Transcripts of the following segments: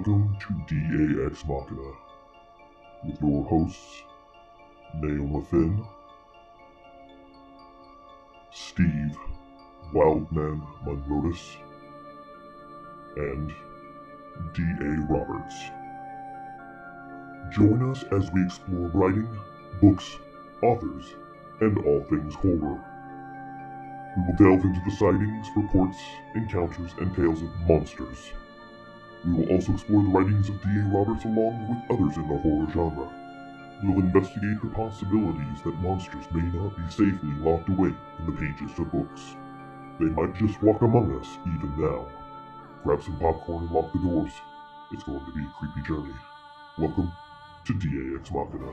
Welcome to DAX Machina, with your hosts, Naoma Finn, Steve Wildman Munrotis, and D.A. Roberts. Join us as we explore writing, books, authors, and all things horror. We will delve into the sightings, reports, encounters, and tales of monsters. We will also explore the writings of D.A. Roberts along with others in the horror genre. We will investigate the possibilities that monsters may not be safely locked away in the pages of books. They might just walk among us even now. Grab some popcorn and lock the doors. It's going to be a creepy journey. Welcome to DAX Machina.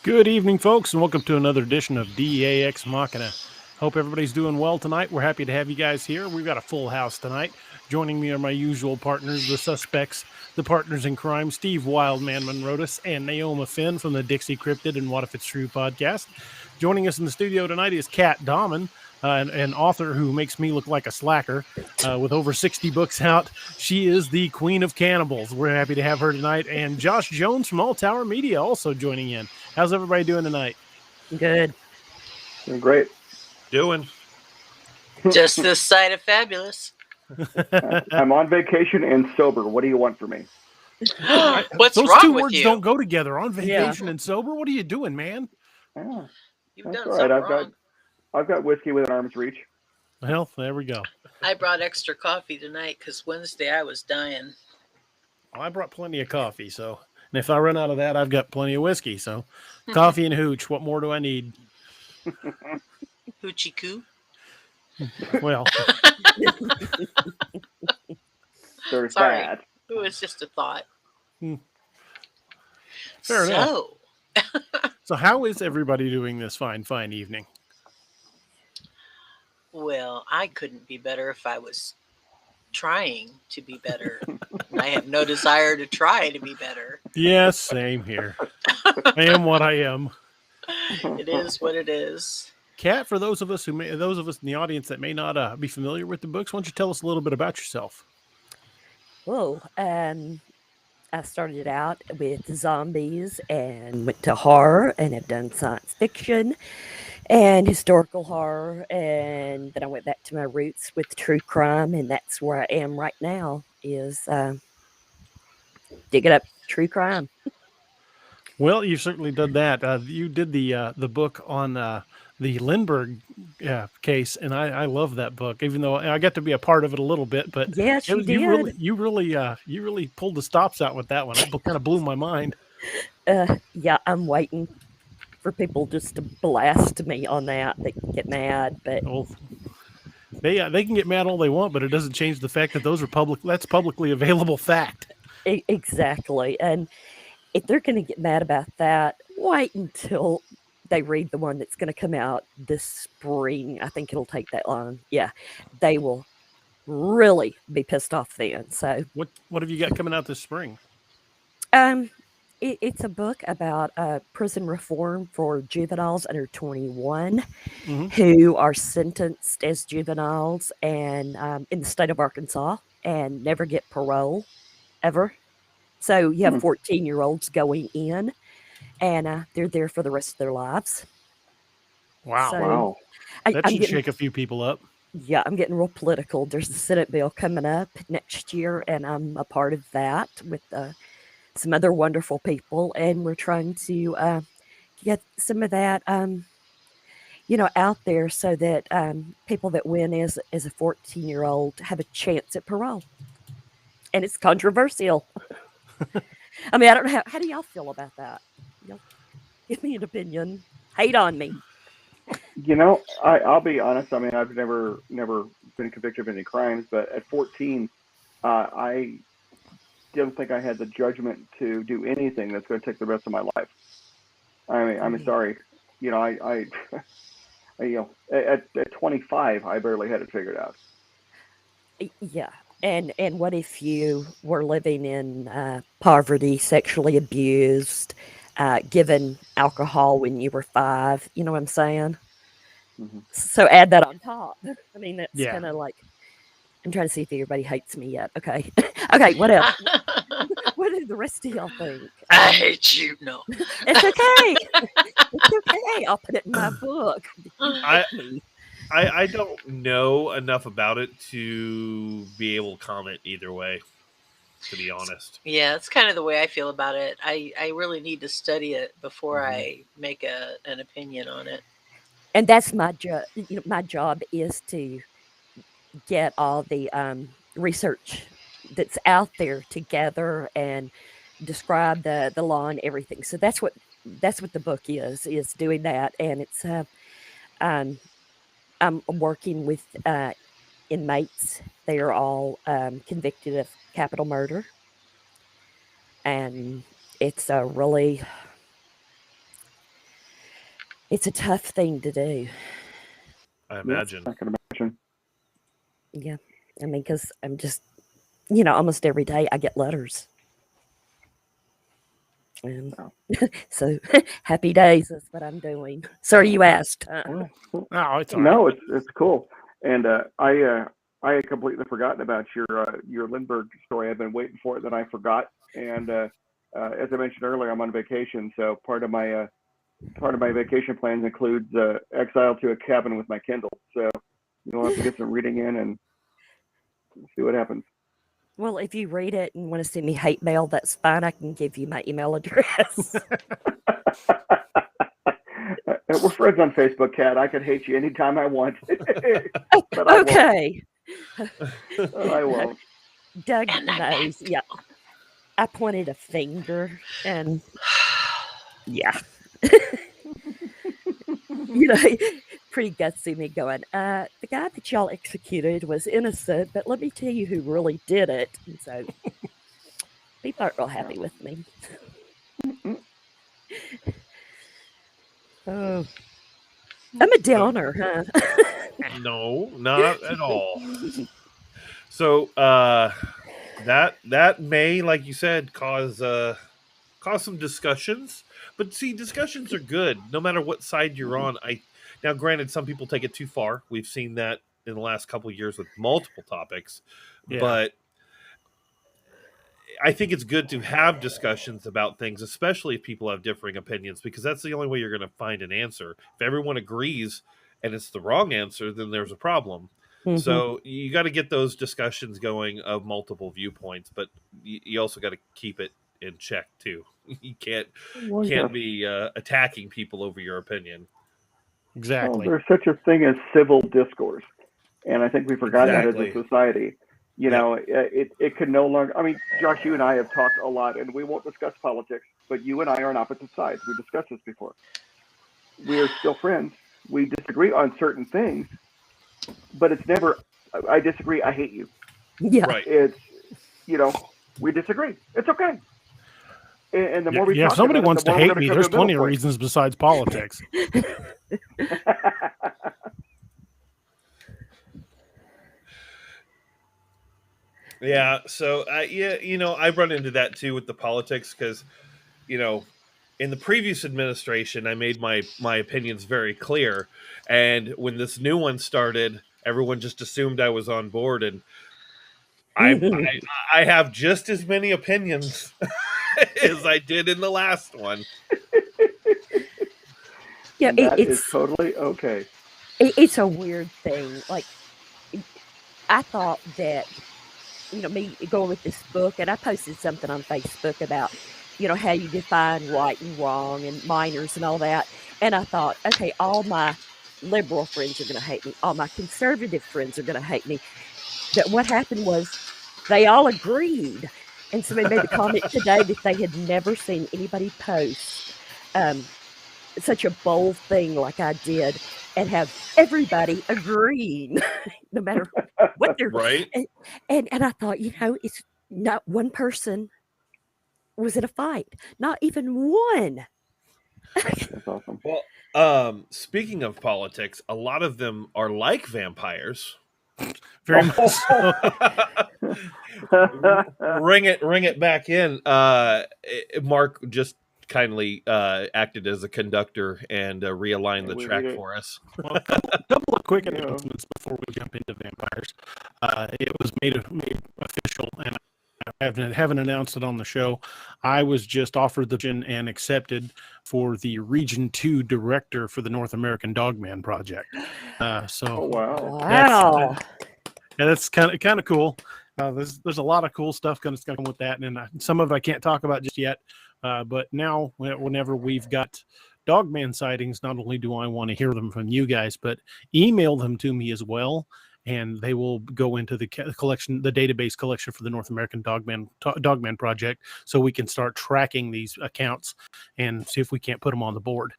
Good evening, folks, and welcome to another edition of DAX Machina. Hope everybody's doing well tonight. We're happy to have you guys here. We've got a full house tonight. Joining me are my usual partners, the suspects, the partners in crime, Steve Wildman Munrotis and Naoma Finn from the Dixie Cryptid and What If It's True podcast. Joining us in the studio tonight is Kat Dahman, an author who makes me look like a slacker with over 60 books out. She is the queen of cannibals. We're happy to have her tonight. And Josh Jones from All Tower Media also joining in. How's everybody doing tonight? Good. Doing great. Doing. Just this side of fabulous. I'm on vacation and sober. What do you want from me? What's Those wrong two with words you? don't go together. On vacation and sober? What are you doing, man? Yeah, You've that's done all right. something wrong. I've got whiskey within arm's reach. Well, there we go. I brought extra coffee tonight because Wednesday I was dying. Well, I brought plenty of coffee, so and if I run out of that, I've got plenty of whiskey. So coffee and hooch. What more do I need? Hoochie coo. Well, There's Sorry. that. It was just a thought. Fair enough. So how is everybody doing this fine evening? Well, I couldn't be better if I was trying to be better. And I have no desire to try to be better. Yes, same here. I am what I am. It is what it is. Kat, for those of us in the audience that may not be familiar with the books, why don't you tell us a little bit about yourself? Well, I started out with zombies and went to horror and have done science fiction and historical horror. And then I went back to my roots with true crime. And that's where I am right now is digging up true crime. Well, you've certainly done that. You did the book on the Lindbergh case, and I love that book. Even though I got to be a part of it a little bit, but yes, you did. You really pulled the stops out with that one. It kind of blew my mind. Yeah, I'm waiting for people just to blast me on that. They can get mad, but they can get mad all they want, but it doesn't change the fact that those are that's publicly available fact. Exactly, and if they're going to get mad about that, wait until they read the one that's going to come out this spring. I think it'll take that long. Yeah, they will really be pissed off then. So, what have you got coming out this spring? It's a book about prison reform for juveniles under 21 who are sentenced as juveniles and in the state of Arkansas and never get parole ever. So you have 14-year-olds going in, and they're there for the rest of their lives. Wow. So Wow. That should shake a few people up. Yeah, I'm getting real political. There's a Senate bill coming up next year, and I'm a part of that with some other wonderful people, and we're trying to get some of that, out there so that people that win as a 14-year-old have a chance at parole. And it's controversial. I mean, I don't know. How do y'all feel about that? Y'all give me an opinion. Hate on me. I'll be honest. I mean, I've never been convicted of any crimes, but at 14, I don't think I had the judgment to do anything that's going to take the rest of my life. I mean, I'm sorry. At 25, I barely had it figured out. Yeah. And what if you were living in poverty, sexually abused, given alcohol when you were 5? You know what I'm saying? So add that on top. I mean, that's Yeah. kind of like, I'm trying to see if everybody hates me yet. Okay. Okay, what else? What do the rest of y'all think? I hate you. No. It's okay. It's okay. I'll put it in my book. You I- hate me. I don't know enough about it to be able to comment either way, to be honest. Yeah, it's kind of the way I feel about it. I really need to study it before I make an opinion on it. And that's my job. You know, my job is to get all the research that's out there together and describe the law and everything. So that's what the book is doing that. And it's I'm working with inmates. They are all convicted of capital murder, and it's a tough thing to do. I imagine. I can imagine. Yeah, I mean, because I'm just, almost every day I get letters. And so happy days is what I'm doing. Sorry you asked. Oh, it's all No, right. it's cool. And I had completely forgotten about your Lindbergh story. I've been waiting for it, then I forgot. And as I mentioned earlier, I'm on vacation, so part of my vacation plans includes exile to a cabin with my Kindle. So you'll have to get some reading in and see what happens. Well, if you read it and want to send me hate mail, that's fine. I can give you my email address. We're friends on Facebook, Kat. I can hate you anytime I want. But I Okay. won't. I won't. Doug knows. Yeah. I pointed a finger and yeah. Pretty gutsy me going, the guy that y'all executed was innocent, but let me tell you who really did it. And so people aren't real happy with me. Oh, I'm a downer, huh? No, not at all. So that may, like you said, cause some discussions. But see, discussions are good no matter what side you're on. Now, granted, some people take it too far. We've seen that in the last couple of years with multiple topics. Yeah. But I think it's good to have discussions about things, especially if people have differing opinions, because that's the only way you're going to find an answer. If everyone agrees and it's the wrong answer, then there's a problem. Mhm. So you got to get those discussions going of multiple viewpoints, but you also got to keep it in check too. You can't be attacking people over your opinion. Exactly. Well, there's such a thing as civil discourse, and I think we forgot that as a society. It could no longer. I mean, Josh, you and I have talked a lot, and we won't discuss politics, but you and I are on opposite sides. We discussed this before. We are still friends. We disagree on certain things, but it's never, I disagree, I hate you. Yeah. Right. It's, we disagree. It's okay. And the more we if talk somebody about wants it, the to more hate me, there's plenty of reasons besides politics. Yeah, so I've run into that too with the politics because, in the previous administration, I made my opinions very clear, and when this new one started, everyone just assumed I was on board, and I have just as many opinions as I did in the last one. Yeah, that is totally okay. It's a weird thing. Like, I thought that, me going with this book, and I posted something on Facebook about, how you define right and wrong and minors and all that. And I thought, okay, all my liberal friends are going to hate me. All my conservative friends are going to hate me. But what happened was they all agreed. And so they made the comment today that they had never seen anybody post such a bold thing like I did and have everybody agreeing, no matter what they're right. And I thought, it's not one person was in a fight, not even one. That's awesome. Well, speaking of politics, a lot of them are like vampires. Very much so. Ring it back in. Mark, just kindly acted as a conductor and realigned the we track did it. for us. Well, couple of quick Yeah. announcements before we jump into vampires. It was made official, and I haven't announced it on the show. I was just offered the position and accepted for the Region 2 director for the North American Dogman project. Oh wow! Wow. That's kind of cool. There's a lot of cool stuff going to come with that, and some of it I can't talk about just yet. But now, whenever we've got Dogman sightings, not only do I want to hear them from you guys, but email them to me as well, and they will go into the collection, the database collection for the North American Dogman project, so we can start tracking these accounts and see if we can't put them on the board.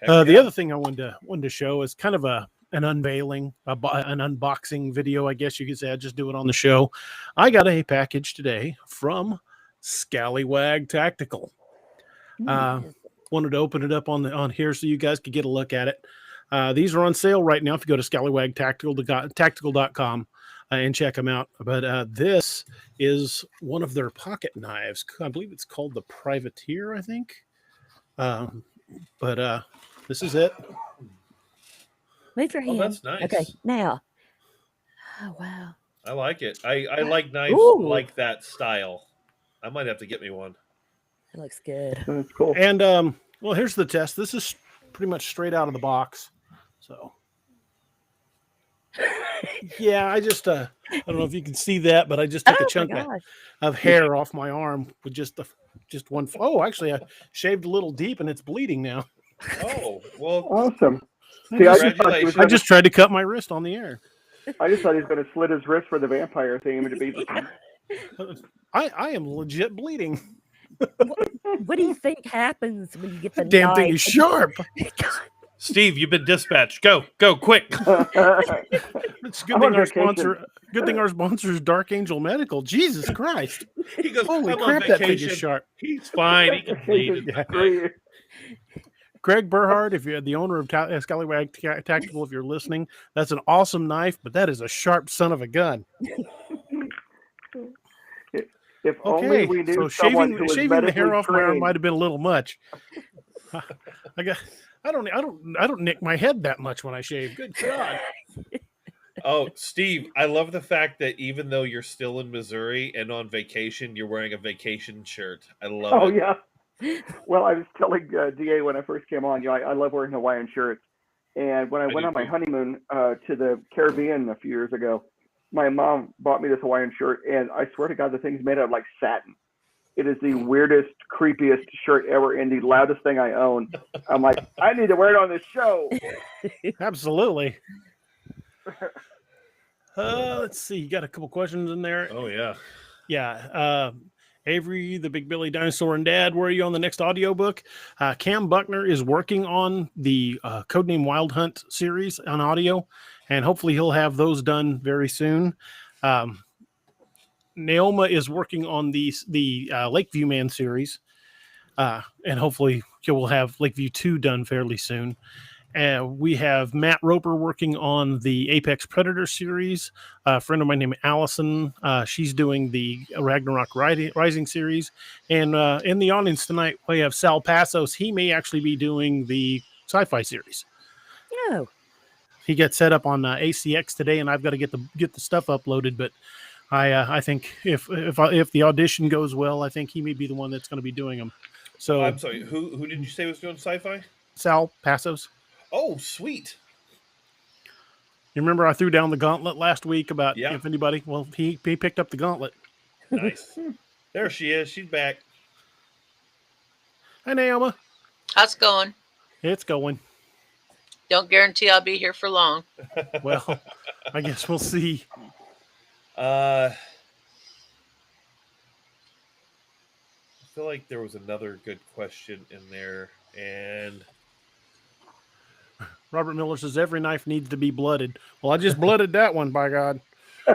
The other thing I wanted to show is kind of an unveiling, an unboxing video, I guess you could say. I just do it on the show. I got a package today from Scallywag Tactical. Wanted to open it up on here so you guys could get a look at it. These are on sale right now if you go to scallywagtactical.com and check them out. But this is one of their pocket knives. I believe it's called the Privateer, I think. But this is it. Move your hand. That's nice. Okay, now. Oh, wow. I like it. I like knives like that style. I might have to get me one. That looks good. That's cool. And well, here's the test. This is pretty much straight out of the box. So yeah, I just I don't know if you can see that, but I just took a chunk of hair off my arm with just one. Oh, actually, I shaved a little deep, and it's bleeding now. Oh, well, Awesome. See, congratulations. I just tried to cut my wrist on the air. I just thought he was going to slit his wrist for the vampire theme to be. I am legit bleeding. What do you think happens when you get the Damn knife? thing is sharp. Steve, you've been dispatched. Go, quick. It's good thing our sponsor is Dark Angel Medical. Jesus Christ. He goes, Holy I'm crap, on that thing vacation. is sharp. He's fine. He can bleed. Craig Burhard, if you're the owner of Scallywag Tactical, if you're listening, that's an awesome knife, but that is a sharp son of a gun. If only we knew so someone who was shaving the hair off my arm trained. might have been a little much. I don't nick my head that much when I shave. Good God. Oh, Steve, I love the fact that even though you're still in Missouri and on vacation, you're wearing a vacation shirt. I love it. Oh yeah. Well, I was telling DA when I first came on, I love wearing Hawaiian shirts. And when I went on my honeymoon to the Caribbean a few years ago, my mom bought me this Hawaiian shirt, and I swear to God, the thing's made out of like satin. It is the weirdest, creepiest shirt ever, and the loudest thing I own. I'm like, I need to wear it on this show. Absolutely. Let's see. You got a couple questions in there. Oh, yeah. Yeah. Avery, the Big Billy Dinosaur and Dad, where are you on the next audiobook? Cam Buckner is working on the Codename Wild Hunt series on audio, and hopefully he'll have those done very soon. Naoma is working on the Lakeview Man series, and hopefully he will have Lakeview 2 done fairly soon. We have Matt Roper working on the Apex Predator series. A friend of mine named Allison, she's doing the Ragnarok Rising series. And in the audience tonight, we have Sal Passos. He may actually be doing the sci-fi series. No. He got set up on ACX today, and I've got to get the stuff uploaded. But I think if the audition goes well, I think he may be the one that's going to be doing them. So I'm sorry. Who did you say was doing sci-fi? Sal Passos. Oh, sweet. You remember I threw down the gauntlet last week about if anybody? Well, he picked up the gauntlet. Nice. There she is. She's back. Hi, Naoma. How's it going? It's going. Don't guarantee I'll be here for long. Well, I guess we'll see. I feel like there was another good question in there, and Robert Miller says every knife needs to be blooded. Well, I just blooded that one, by God.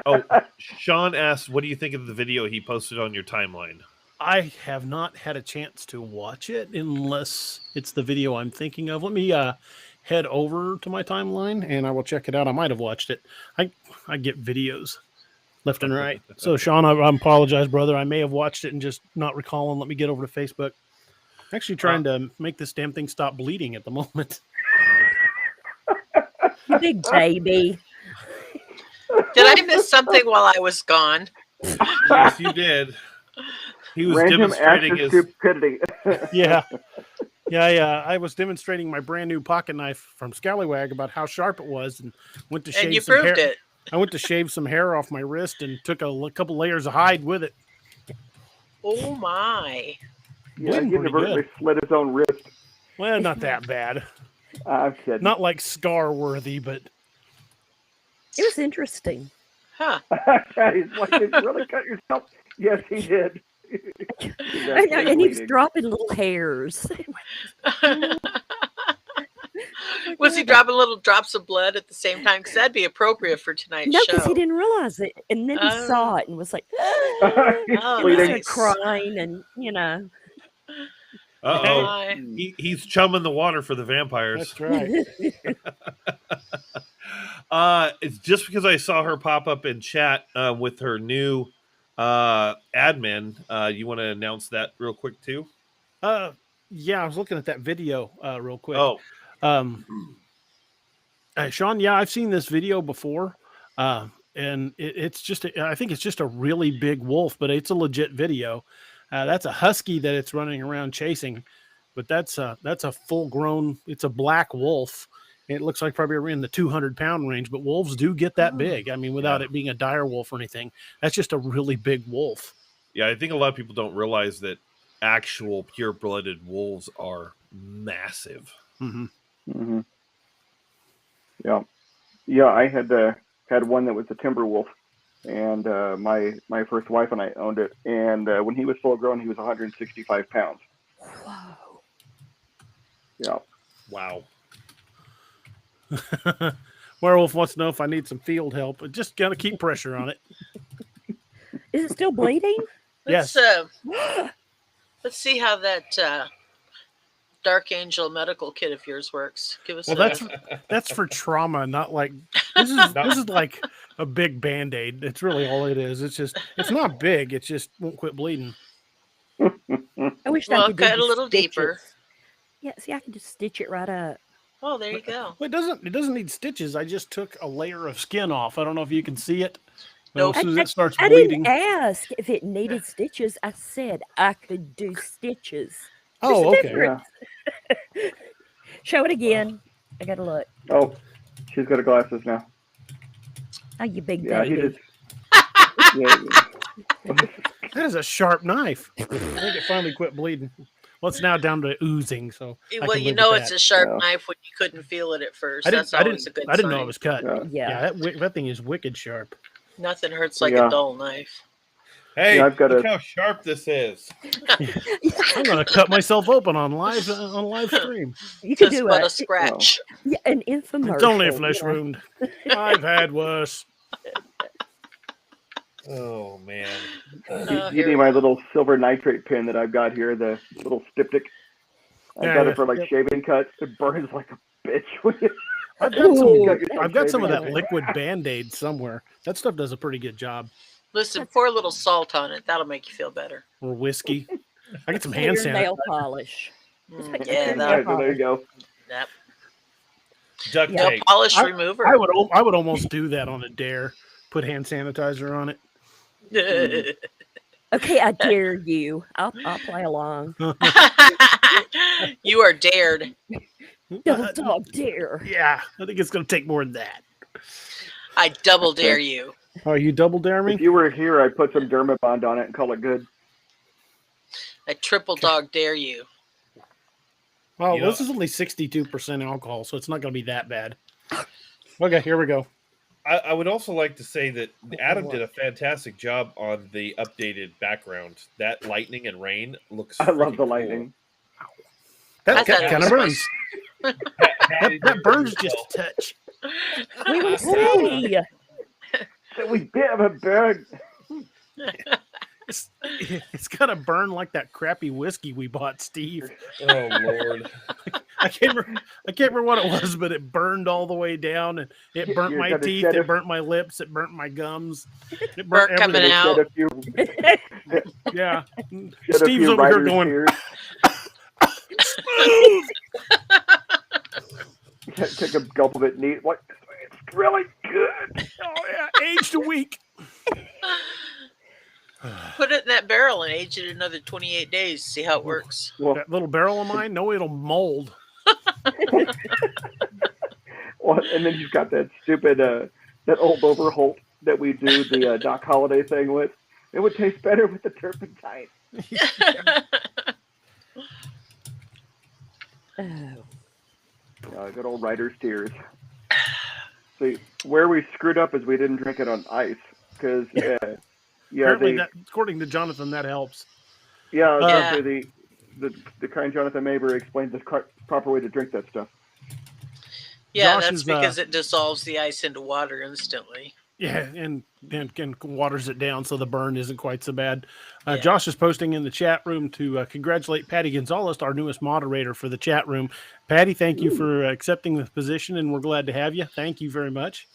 Oh, Sean asked, what do you think of the video he posted on your timeline? I have not had a chance to watch it unless it's the video I'm thinking of. Let me head over to my timeline and I will check it out. I might have watched it. I get videos left and right. So, Sean, I apologize, brother. I may have watched it and just not recalling. Let me get over to Facebook. Actually trying to make this damn thing stop bleeding at the moment. You big baby. Did I miss something while I was gone? Yes, you did. He was Random demonstrating acts of his. stupidity. Yeah. I was demonstrating my brand new pocket knife from Scallywag about how sharp it was, and went to shave And you some proved hair. it. I went to shave some hair off my wrist and took a couple layers of hide with it. Oh my. Yeah, Bleeding he pretty inadvertently good. slit his own wrist. Well, not that bad. I'm kidding. Not like scar worthy, but It was interesting. Huh. He's like, did you really cut yourself? Yes, he did. I know, and he was dropping little hairs. Was he dropping little drops of blood at the same time? Because that'd be appropriate for tonight's No, show. because he didn't realize it, and then he saw it and was like, Oh, he started nice. crying, and you know. Uh-oh. My. He's chumming the water for the vampires. that's right. It's just because I saw her pop up in chat with her new admin. You want to announce that real quick too? Yeah, I was looking at that video real quick. Oh, Sean, yeah, I've seen this video before, and it's just, I think it's just a really big wolf, but it's a legit video. That's a husky that it's running around chasing, but that's a full grown, it's a black wolf. It looks like probably in the 200-pound range, but wolves do get that big. I mean, without it being a dire wolf or anything, that's just a really big wolf. yeah. I think a lot of people don't realize that actual pure-blooded wolves are massive. Mm-hmm. Mm-hmm. Yeah. I had one that was a timber wolf, and my first wife and I owned it. And when he was full grown, he was 165 pounds. Wow. Yeah. Wow. Werewolf wants to know if I need some field help. Just gotta keep pressure on it. Is it still bleeding? Yes. Let's see how that Dark Angel medical kit of yours works. Give us Well, that's for trauma, not like this is like a big Band-Aid. It's really all it is. It's not big. It just won't quit bleeding. I wish I Well, could do cut a the little deeper. stitches. Yeah, see, I can just stitch it right up. Oh, there you go. Well, it doesn't need stitches. I just took a layer of skin off. I don't know if you can see it. Nope. As soon as it starts I bleeding. didn't ask if it needed stitches. I said I could do stitches. Oh, There's a okay. difference. Show it again. I gotta look. Oh, she's got her glasses now. Oh, you big Yeah, he baby. just. Yeah. That is a sharp knife. I think it finally quit bleeding. Well, it's now down to oozing. So I Well, can you live know with it's that. a sharp Yeah. knife when you couldn't feel it at first. I That's always a good didn't know sign. it was cut. Yeah. Yeah, that thing is wicked sharp. Nothing hurts like Yeah. a dull knife. Hey, Yeah, I've got look a- how sharp this is. I'm gonna cut myself open on live stream. You could Just do but a, a scratch. yeah, an infomercial. It's only a you flesh know. wound. I've had worse. Oh man. You Here need we my go. little silver nitrate pin that I've got here, the little styptic. I Yeah, got yeah. it for like shaving cuts. It burns like a bitch when you. I've got some. Ooh. I've got some of that Shaving. liquid Band-Aid somewhere. That stuff does a pretty good job. Listen, pour a little salt on it. That'll make you feel better. Or whiskey. I get some Clear hand sanitizer. nail polish. Yeah, Nail that, There you go. that Duct Yeah. nail tape. polish remover. I would almost do that on a dare. Put hand sanitizer on it. Okay, I dare you. I'll play along. You are dared. Double dog dare. Yeah, I think it's gonna take more than that. I double dare you. Oh, you double dare me? If you were here, I'd put some Dermabond on it and call it good. I triple dog dare you. Oh, You know- this is only 62% alcohol, so it's not gonna be that bad. Okay, here we go. I would also like to say that Adam did a fantastic job on the updated background. That lightning and rain looks. I love freaking the lightning. I That thought it kind of was burns. Cool. That burns just a touch. We will see. So we bit of a bird. It's gonna burn like that crappy whiskey we bought, Steve. Oh Lord! I can't remember what it was, but it burned all the way down, and it burnt You're my gonna teeth, shed it a- burnt my lips, it burnt my gums, it Burnt burnt coming everything. out. Shed a few, Yeah, shed a Steve's few over here writer's going. tears. Take a gulp of it and eat. What? It's really good. Oh yeah, aged a week. Put it in that barrel and age it another 28 days. See how it works. Well, That little barrel of mine, no, it'll mold. well, and then you've got that stupid, that old Overholt that we do the Doc Holliday thing with. It would taste better with the turpentine. Oh, Good old writer's tears. See, where we screwed up is we didn't drink it on ice. Because, Apparently, according to Jonathan, that helps. Yeah. The kind Jonathan Mayberry explained the proper way to drink that stuff. Yeah, Josh that's is, because it dissolves the ice into water instantly. Yeah, and waters it down so the burn isn't quite so bad. Yeah. Josh is posting in the chat room to congratulate Patty Gonzalez, our newest moderator for the chat room. Patty, thank you for accepting the position, and we're glad to have you. Thank you very much.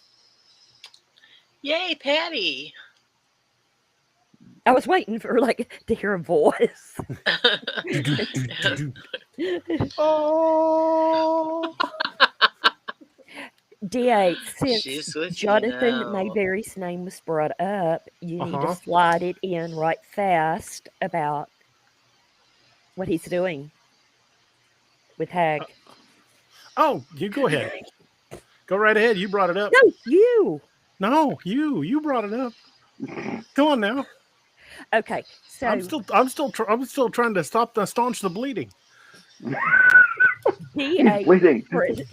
Yay, Patty! I was waiting for to hear a voice. Oh. D8, since She's with Jonathan you now. Mayberry's name was brought up, you need to slide it in right fast about what he's doing with Hag. Oh, you go ahead. Go right ahead. You brought it up. No, you. No, you brought it up. Come on now. Okay, so I'm still trying to staunch the bleeding. D8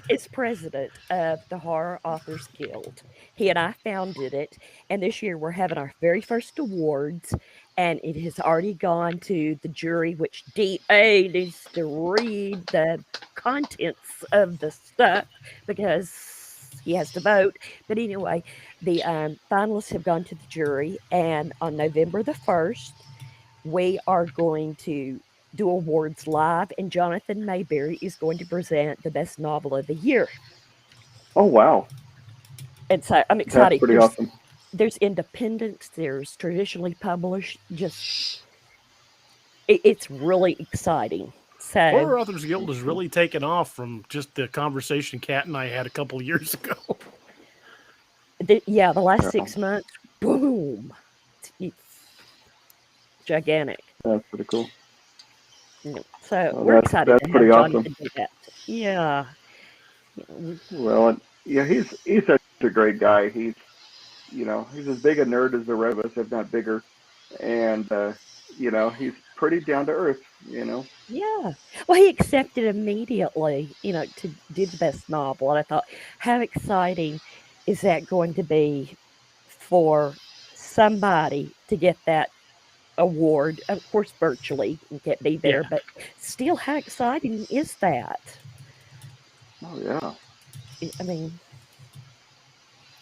is president of the Horror Authors Guild. He and I founded it, and this year we're having our very first awards, and it has already gone to the jury, which DA needs to read the contents of the stuff because he has to vote. But anyway, the finalists have gone to the jury, and on November the 1st, we are going to do awards live, and Jonathan Mayberry is going to present the best novel of the year. Oh, wow. And so I'm excited. That's pretty awesome. There's independence, there's traditionally published, it's really exciting. So Horror Authors Guild has really taken off from just the conversation Kat and I had a couple of years ago. The last 6 months, boom. It's gigantic. That's pretty cool. So we're excited that's to have pretty Jonathan awesome. do that. Yeah. Well, he's such a great guy. He's as big a nerd as the rest of us, if not bigger. And he's pretty down to earth. Yeah. Well, he accepted immediately, to do the best novel. And I thought, how exciting is that going to be for somebody to get that award? Of course, virtually, you can't be there, but still, how exciting is that? Oh, yeah. I mean,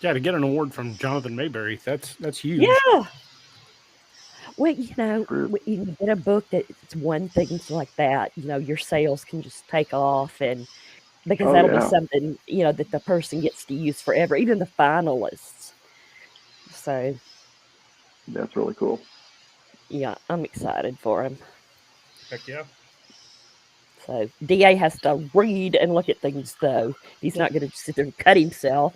yeah, to get an award from Jonathan Mayberry, that's huge. Yeah. Well, when you get a book that's won things like that, your sales can just take off, and because that'll be something, that the person gets to use forever, even the finalists. So that's really cool. Yeah, I'm excited for him. Heck yeah. So DA has to read and look at things, though. He's not going to sit there and cut himself.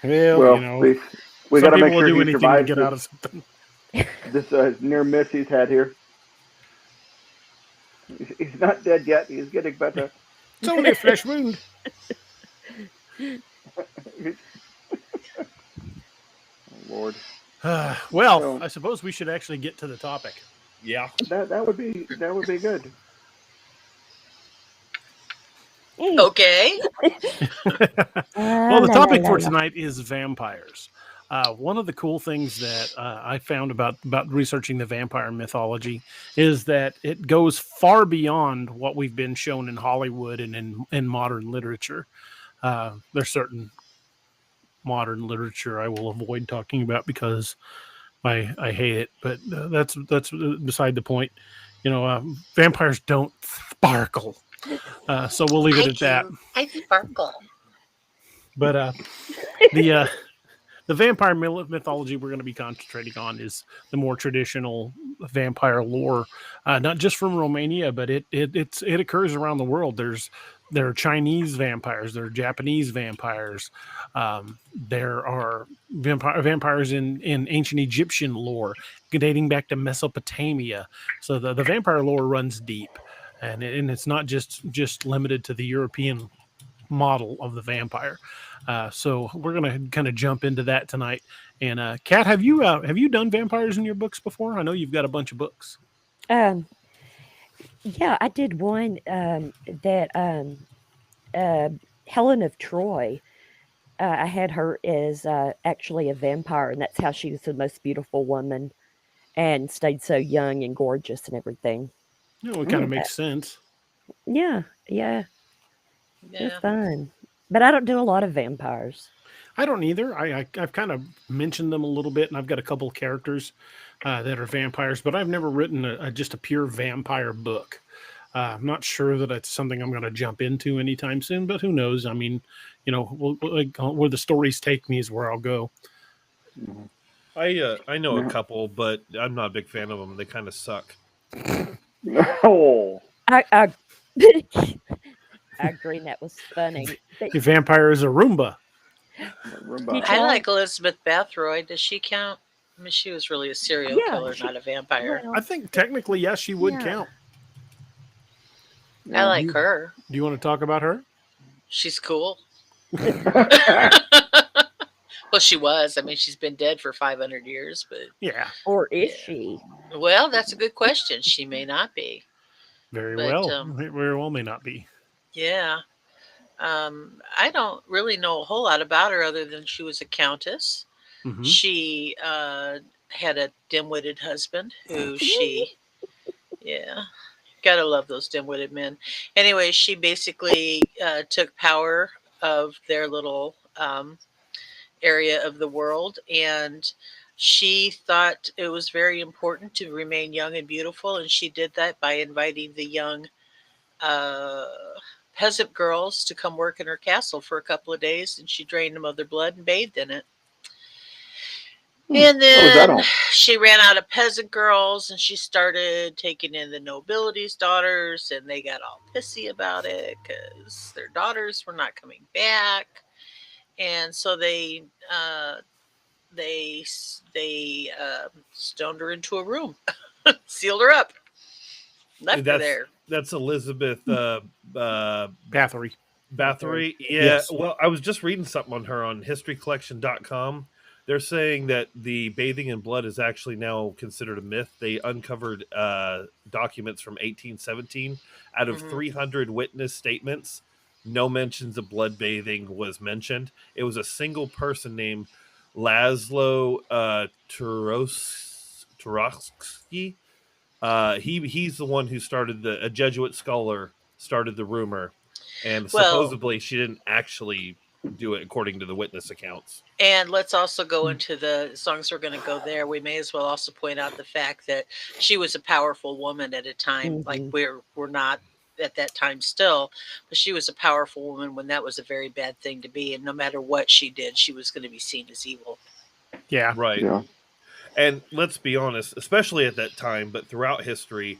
Well, we got to make sure do he anything survives to get out of something. This near miss he's had here. He's not dead yet. He's getting better. It's only a flesh wound. Oh, Lord. I suppose we should actually get to the topic. Yeah. That would be good. Okay. Well, the topic for tonight is vampires. One of the cool things that I found about researching the vampire mythology is that it goes far beyond what we've been shown in Hollywood and in modern literature. There's certain modern literature I will avoid talking about because I hate it, but that's beside the point. Vampires don't sparkle, so we'll leave it at that. I sparkle. But the the vampire mythology we're going to be concentrating on is the more traditional vampire lore, not just from Romania, but it occurs around the world. There are Chinese vampires, there are Japanese vampires, there are vampires in ancient Egyptian lore dating back to Mesopotamia. So the vampire lore runs deep, and it's not just limited to the European model of the vampire. So we're gonna kind of jump into that tonight. And Kat, have you done vampires in your books before? I know you've got a bunch of books. Yeah, I did one that Helen of Troy. I had her as actually a vampire, and that's how she was the most beautiful woman and stayed so young and gorgeous and everything. You know, it kind of makes sense. Yeah, it's fun. But I don't do a lot of vampires. I don't either. I've kind of mentioned them a little bit, and I've got a couple of characters that are vampires, but I've never written just a pure vampire book. I'm not sure that it's something I'm going to jump into anytime soon, but who knows? I mean, you know, where the stories take me is where I'll go. I know a couple, but I'm not a big fan of them. They kind of suck. Oh, I I agree. That was funny. The vampire is a Roomba. I like Elizabeth Bathroyd. Does she count? I mean, she was really a serial killer, not a vampire. I think technically, yes, she would count. I like her. Do you want to talk about her? She's cool. Well, she was. I mean, she's been dead for 500 years, but yeah. Or is she? Well, that's a good question. She may not be. Very well may not be. Yeah. I don't really know a whole lot about her other than she was a countess. Mm-hmm. She had a dim-witted husband who gotta love those dim-witted men. Anyway, she basically took power of their little area of the world, and she thought it was very important to remain young and beautiful, and she did that by inviting the young peasant girls to come work in her castle for a couple of days, and she drained them of their blood and bathed in it. And then she ran out of peasant girls, and she started taking in the nobility's daughters, and they got all pissy about it because their daughters were not coming back. And so they stoned her into a room, sealed her up, left her there. That's Elizabeth Bathory. Bathory. Yeah. Yes. Well, I was just reading something on her on historycollection.com. They're saying that the bathing in blood is actually now considered a myth. They uncovered documents from 1817. Out of 300 witness statements, no mentions of blood bathing was mentioned. It was a single person named Laszlo Turovsky. He's the one who started a Jesuit scholar started the rumor, and supposedly she didn't actually do it according to the witness accounts. And let's also go into as long as we're going to go there, we may as well also point out the fact that she was a powerful woman at a time, like we're not at that time still, but she was a powerful woman when that was a very bad thing to be, and no matter what she did, she was going to be seen as evil. Yeah. Right. Yeah. And let's be honest, especially at that time, but throughout history,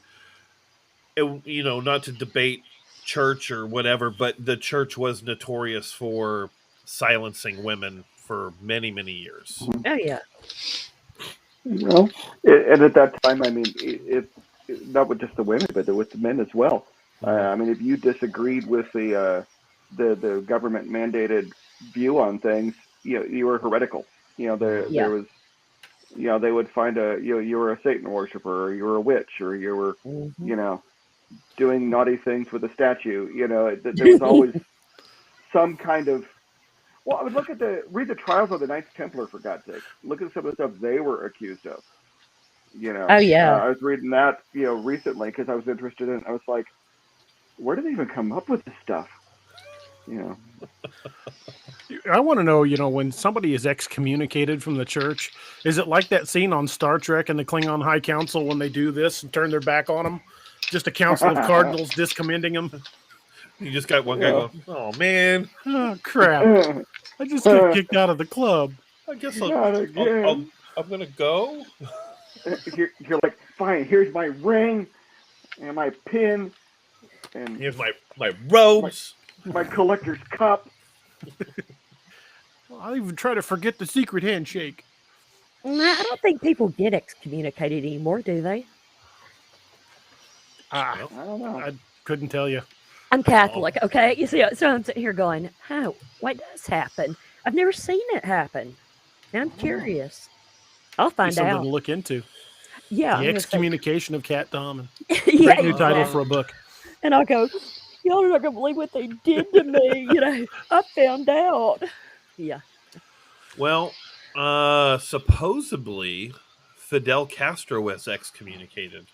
not to debate church or whatever, but the church was notorious for silencing women for many, many years. Oh, yeah. And at that time, I mean, it not with just the women, but with the men as well. I mean, if you disagreed with the government mandated view on things, you were heretical. There was, they would find you were a Satan worshiper, or you were a witch, or you were, doing naughty things with a statue. There was always some kind of. Well, I would read the trials of the Knights Templar, for God's sake. Look at some of the stuff they were accused of. Oh yeah. I was reading that recently because I was interested in. I was like, where do they even come up with this stuff? I want to know, when somebody is excommunicated from the church, is it like that scene on Star Trek and the Klingon High Council when they do this and turn their back on them? Just a council of cardinals discommending them. You just got one guy going, oh, man. Oh, crap. I just got kicked out of the club. I guess I'm gonna go. You're like, fine. Here's my ring and my pin, and here's my robes, my collector's cup. I'll even try to forget the secret handshake. I don't think people get excommunicated anymore, do they? I don't know. I couldn't tell you. I'm Catholic, okay? You see, so I'm sitting here going, "Oh, what does happen? I've never seen it happen. Now I'm curious. I'll find Something out." to look into. Yeah, The excommunication of Cat Dom. yeah, Great new title for a book. And I'll go, "Y'all are not gonna believe what they did to me. I found out." Yeah. Well, supposedly Fidel Castro was excommunicated.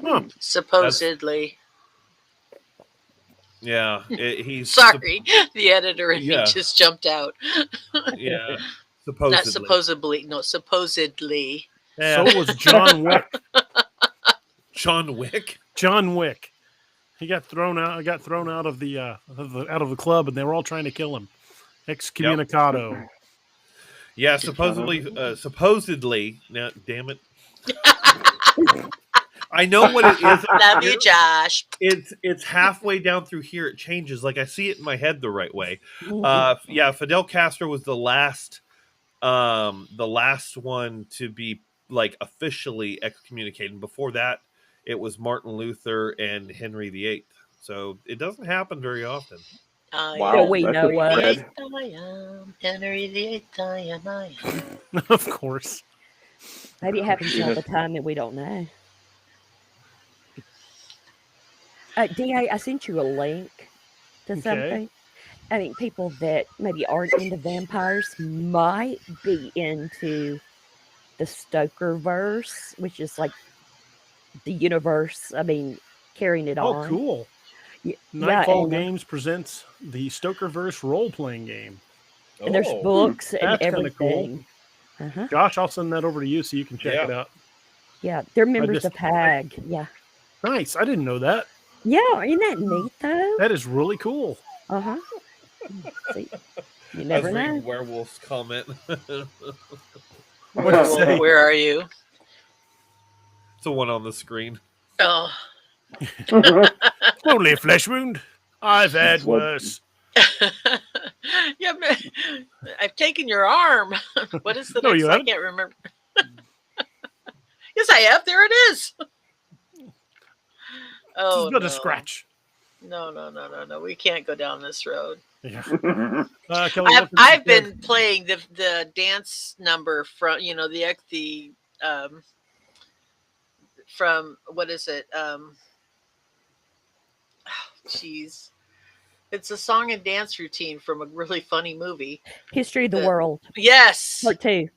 Huh. Supposedly. Yeah, he's sorry. The editor in me just jumped out. Yeah, supposedly. Not supposedly. No, supposedly. Yeah. So was John Wick. John Wick. John Wick. He got thrown out. I got thrown out of the out of the club, and they were all trying to kill him. Excommunicado. Yep. Yeah, supposedly. Now, damn it. I know what it is. Love you, Josh. It's halfway down through here. It changes. Like I see it in my head the right way. Yeah, Fidel Castro was the last one to be like officially excommunicated. Before that, it was Martin Luther and Henry VIII. So it doesn't happen very often. Wow, we know it. I am Henry VIII. I am. Of course. Maybe it happens all the time and we don't know. DA, I sent you a link to something. I mean, people that maybe aren't into vampires might be into the Stoker verse, which is like the universe. I mean, carrying it on. Oh, cool. Nightfall Games presents the Stokerverse role-playing game. And there's books and everything. Cool. Josh, I'll send that over to you so you can check it out. Yeah, they're members of HAG. Yeah. Nice. I didn't know that. Yeah, isn't that neat, though? That is really cool. Uh-huh. See, you never know. Werewolf's comment. What you say? Where are you? It's the one on the screen. Oh. Only a flesh wound. I've had worse. Yeah, I've taken your arm. What is the next? I can't remember. Yes, I have. There it is. Oh, it's not a scratch. No. We can't go down this road. Yeah. I've been playing the dance number from the from what is it? Jeez. It's a song and dance routine from a really funny movie. History of the World. Yes. Part 2.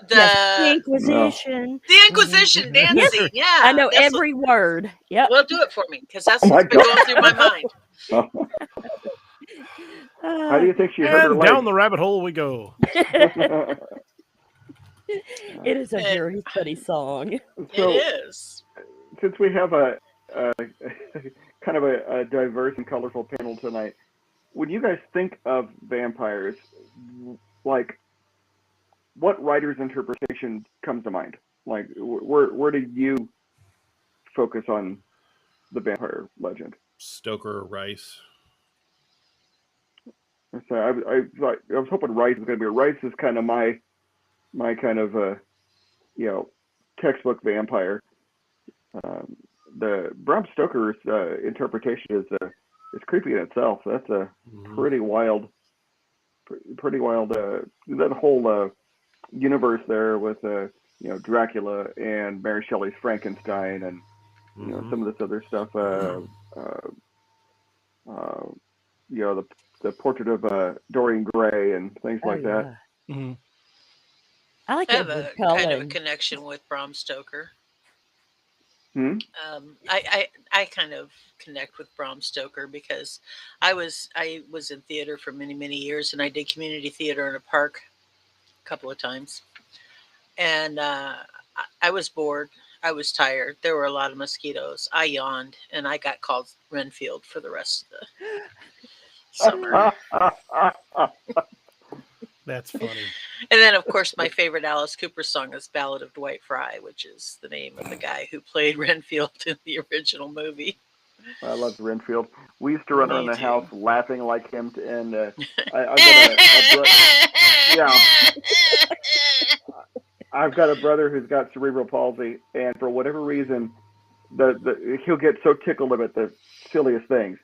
The Inquisition. The Inquisition dancing. Yeah. I know every word. Yep. Well, do it for me because that's what's been going through my mind. How do you think she heard her life? Down the rabbit hole we go. It is a very funny song. So, it is. Since we have a kind of a diverse and colorful panel tonight, when you guys think of vampires, like, what writer's interpretation comes to mind? Like, where do you focus on the vampire legend? Stoker or Rice? So I was hoping Rice was going to be. Rice is kind of my kind of textbook vampire. The Bram Stoker's interpretation is creepy in itself. That's a pretty wild. That whole universe there with Dracula and Mary Shelley's Frankenstein and some of this other stuff. The portrait of Dorian Gray and things like that. Mm-hmm. I like I have a kind of a connection with Bram Stoker. I kind of connect with Bram Stoker because I was in theater for many years, and I did community theater in a park a couple of times, and I was bored. I was tired. There were a lot of mosquitoes. I yawned, and I got called Renfield for the rest of the summer. That's funny. And then, of course, my favorite Alice Cooper song is Ballad of Dwight Fry, which is the name of the guy who played Renfield in the original movie. I love Renfield. We used to run around the house laughing like him, and I've got a brother who's got cerebral palsy, and for whatever reason, he'll get so tickled about the silliest things,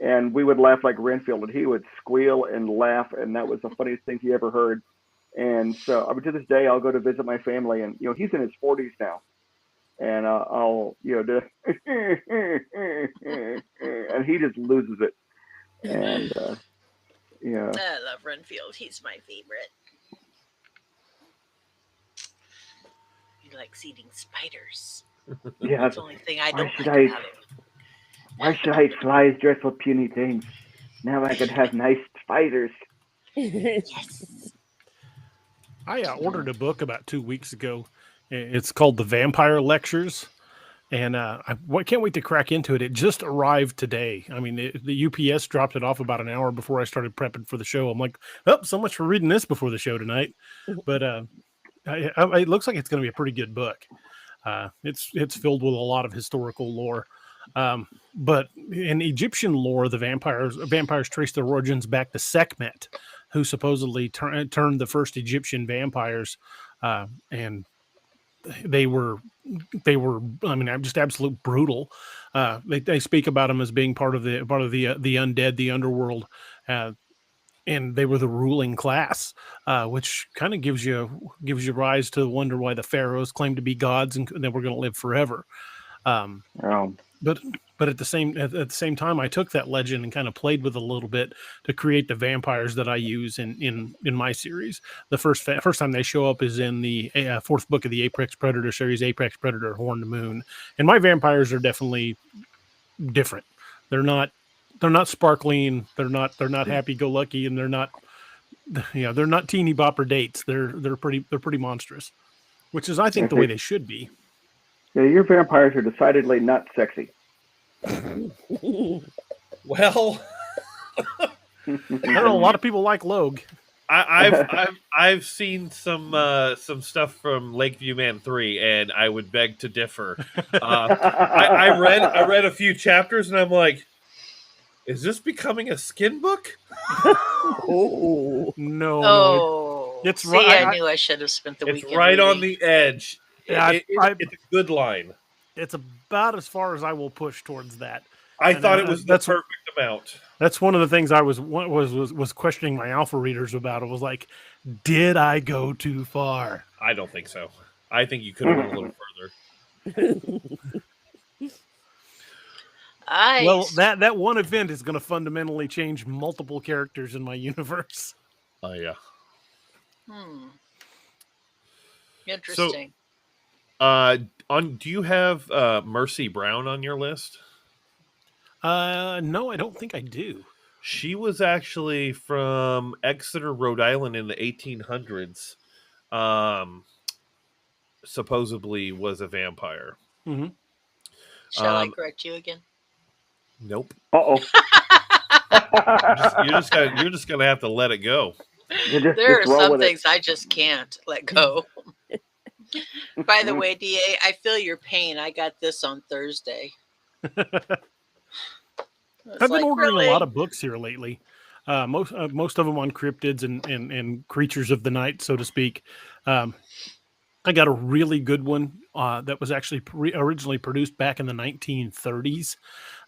and we would laugh like Renfield, and he would squeal and laugh, and that was the funniest thing he ever heard. And so, I mean, to this day, I'll go to visit my family, and he's in his 40s now, and I'll do, and he just loses it, and I love Renfield. He's my favorite. He likes eating spiders. Yeah, that's the only thing I don't like about him. Why should I eat flies just for puny things? Now I could have nice spiders. Yes. I ordered a book about 2 weeks ago. It's called The Vampire Lectures, and I can't wait to crack into it. It just arrived today. I mean, the UPS dropped it off about an hour before I started prepping for the show. I'm like, oh, so much for reading this before the show tonight. But it looks like it's going to be a pretty good book. It's filled with a lot of historical lore. But in Egyptian lore, the vampires trace their origins back to Sekhmet, who supposedly turned the first Egyptian vampires, and they were, I mean, just absolute brutal. They speak about them as being part of the undead, the underworld, and they were the ruling class, which kind of gives you rise to wonder why the pharaohs claimed to be gods and that we're going to live forever. But at the same time, I took that legend and kind of played with it a little bit to create the vampires that I use in my series. The first time they show up is in the fourth book of the Apex Predator series, Apex Predator: Horned Moon, and my vampires are definitely different. They're not sparkling. They're not happy-go-lucky, and they're not teeny bopper dates. They're pretty monstrous, which is, I think, the way they should be. Yeah, your vampires are decidedly not sexy. Well, I don't know. A lot of people like Logue. I've seen some stuff from Lakeview Man 3, and I would beg to differ. I read a few chapters, and I'm like, is this becoming a skin book? No. It's right. I knew I should have spent the weekend. It's right reading. on the edge. Yeah, it's a good line. It's about as far as I will push towards that. I thought it was the perfect amount. That's one of the things I was questioning my alpha readers about. It was like, did I go too far? I don't think so. I think you could have went a little further. Well, that one event is going to fundamentally change multiple characters in my universe. Oh yeah. Interesting. So, do you have Mercy Brown on your list? No, I don't think I do. She was actually from Exeter, Rhode Island in the 1800s. Supposedly was a vampire. Mm-hmm. Shall I correct you again? Nope. Uh-oh. You're just gonna have to let it go. There are some things I just can't let go. By the way, DA, I feel your pain. I got this on Thursday. I've been ordering a lot of books here lately. Most of them on cryptids and creatures of the night, so to speak. I got a really good one that was actually originally produced back in the 1930s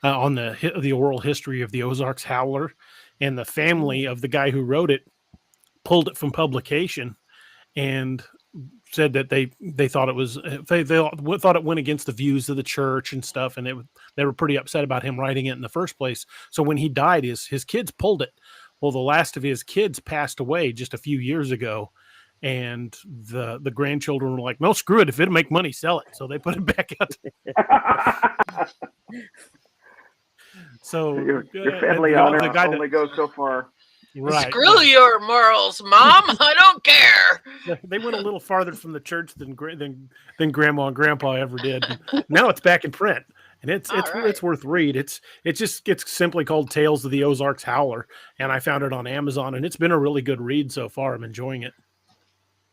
on the oral history of the Ozarks Howler, and the family of the guy who wrote it pulled it from publication and said that they thought it was they thought it went against the views of the church and stuff, and they were pretty upset about him writing it in the first place. So when he died, his kids pulled it. Well, the last of his kids passed away just a few years ago, and the grandchildren were like, "No, screw it. If it'll make money, sell it." So they put it back out. So your family honor only goes so far. Right. Screw your morals, Mom. I don't care. They went a little farther from the church than Grandma and Grandpa ever did. Now it's back in print, and it's worth read. It's simply called Tales of the Ozarks Howler, and I found it on Amazon, and it's been a really good read so far. I'm enjoying it.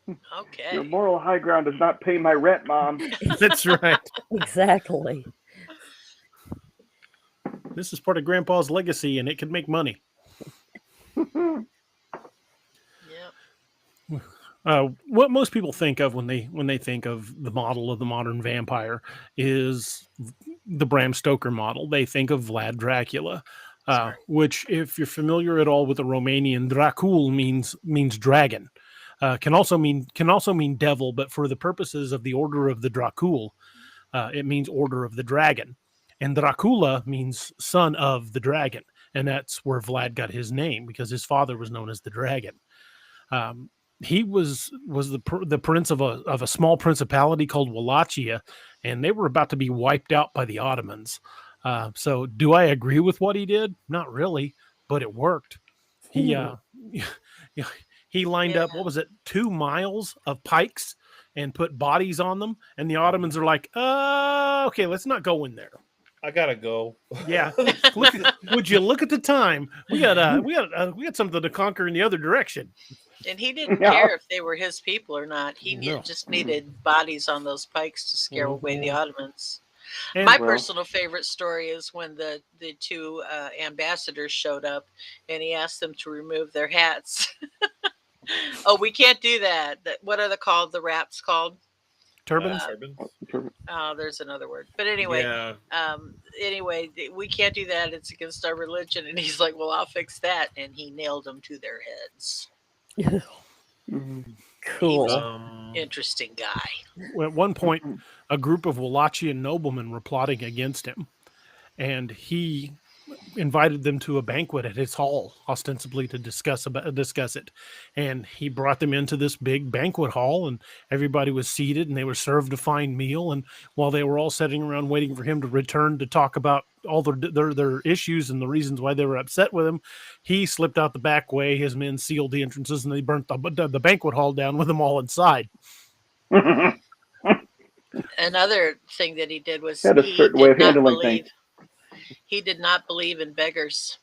Okay. Your moral high ground does not pay my rent, Mom. That's right. Exactly. This is part of Grandpa's legacy, and it can make money. What most people think of when they think of the model of the modern vampire is the Bram Stoker model. They think of Vlad Dracula, which, if you're familiar at all with the Romanian, Dracul means dragon. Can also mean devil, but for the purposes of the Order of the Dracul, it means Order of the Dragon. And Dracula means son of the dragon, and that's where Vlad got his name, because his father was known as the dragon. He was the prince of a small principality called Wallachia, and they were about to be wiped out by the Ottomans. So, do I agree with what he did? Not really, but it worked. He lined up, what was it, 2 miles of pikes and put bodies on them, and the Ottomans are like, okay, let's not go in there. I gotta go. Yeah, would you look at the time? We got something to conquer in the other direction. And he didn't care if they were his people or not. He just needed bodies on those pikes to scare away the Ottomans. And my personal favorite story is when the 2 ambassadors showed up, and he asked them to remove their hats. Oh, we can't do that. What are the wraps called? Turbans. There's another word, but anyway, we can't do that. It's against our religion. And he's like, "Well, I'll fix that," and he nailed them to their heads. Cool. Interesting guy. At one point, a group of Wallachian noblemen were plotting against him, and he invited them to a banquet at his hall, ostensibly to discuss it. And he brought them into this big banquet hall, and everybody was seated, and they were served a fine meal. And while they were all sitting around waiting for him to return to talk about all their issues and the reasons why they were upset with him, he slipped out the back way. His men sealed the entrances, and they burnt the banquet hall down with them all inside. Another thing that he did was had a certain way of handling things. He did not believe in beggars.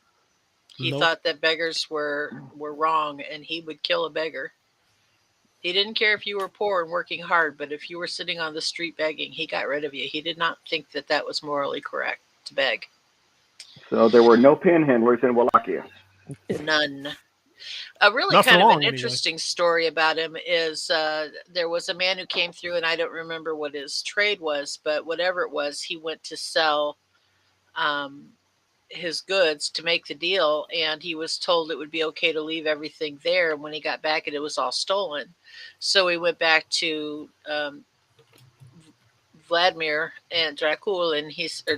He thought that beggars were wrong, and he would kill a beggar. He didn't care if you were poor and working hard, but if you were sitting on the street begging, he got rid of you. He did not think that was morally correct to beg. So there were no panhandlers in Wallachia. None. A really kind of an interesting story about him is there was a man who came through, and I don't remember what his trade was, but whatever it was, he went to sell his goods to make the deal, and he was told it would be okay to leave everything there. And when he got back, it was all stolen. So he went back to Vladimir and Dracula, and he said,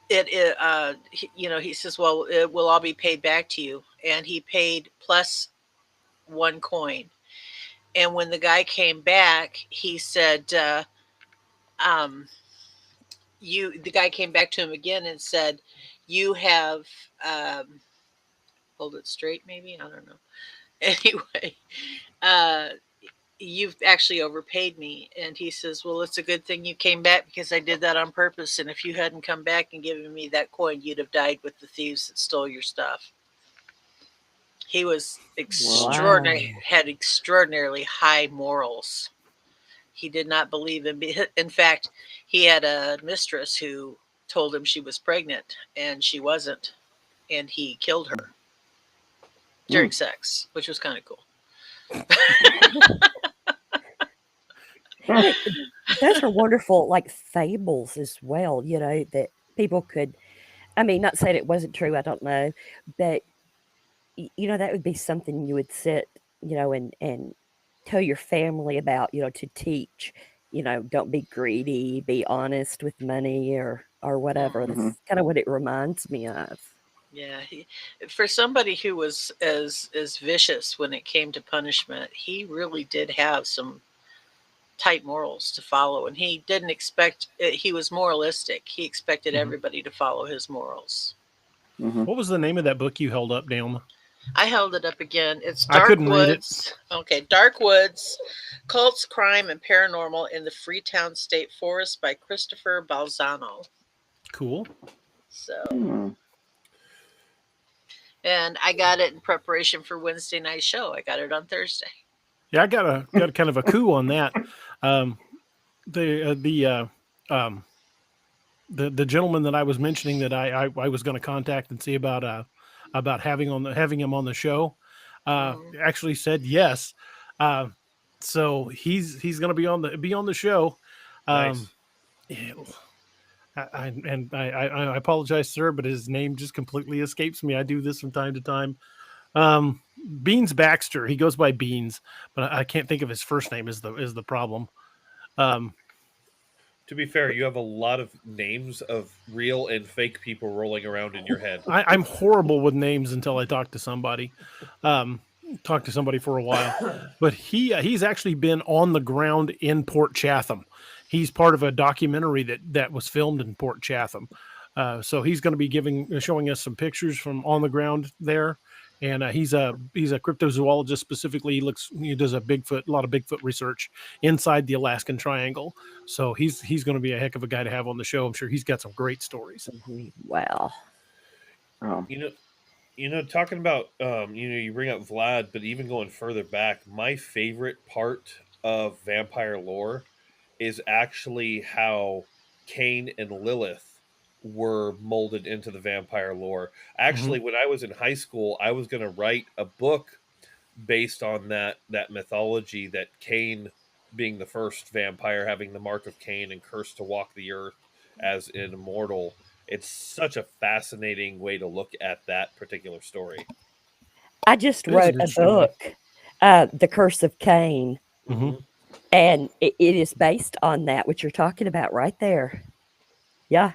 he says, well, it will all be paid back to you. And he paid plus 1 coin. And when the guy came back, he said, the guy came back to him again and said, you have, hold it straight, maybe, I don't know. Anyway, you've actually overpaid me. And he says, well, it's a good thing you came back, because I did that on purpose. And if you hadn't come back and given me that coin, you'd have died with the thieves that stole your stuff. He was had extraordinarily high morals. He did not believe in fact, he had a mistress who told him she was pregnant, and she wasn't. And he killed her during sex, which was kind of cool. Those are wonderful, fables as well, that people could, not saying it wasn't true, I don't know, but, that would be something you would sit, and tell your family about, to teach, don't be greedy, be honest with money or whatever. That's kind of what it reminds me of. Yeah, for somebody who was as vicious when it came to punishment, he really did have some tight morals to follow, and he didn't expect. He was moralistic. He expected everybody to follow his morals. What was the name of that book you held up, Nailma? I held it up again. It's Dark Woods. Okay, Dark Woods, Cults, Crime, and Paranormal in the Freetown State Forest by Christopher Balzano. Cool. So, and I got it in preparation for Wednesday night show. I got it on Thursday. Yeah, I got a kind of a coup on that. The gentleman that I was mentioning that I was going to contact and see about having him on the show actually said yes. So he's going to be on the show. Nice. I apologize, sir, but his name just completely escapes me. I do this from time to time. Beans Baxter. He goes by Beans, but I can't think of his first name is the problem. To be fair, you have a lot of names of real and fake people rolling around in your head. I'm horrible with names until I talk to somebody. Talk to somebody for a while, but he's actually been on the ground in Port Chatham. He's part of a documentary that was filmed in Port Chatham. So he's going to be showing us some pictures from on the ground there. And he's a cryptozoologist. Specifically, he does a lot of Bigfoot research inside the Alaskan Triangle. So he's going to be a heck of a guy to have on the show. I'm sure he's got some great stories. Wow. Talking about you bring up Vlad, but even going further back, my favorite part of vampire lore is actually how Cain and Lilith were molded into the vampire lore. Actually, when I was in high school, I was going to write a book based on that mythology, that Cain being the first vampire, having the mark of Cain and cursed to walk the earth as an immortal. It's such a fascinating way to look at that particular story. I just wrote a book, The Curse of Cain, and it is based on that, what you're talking about right there. Yeah.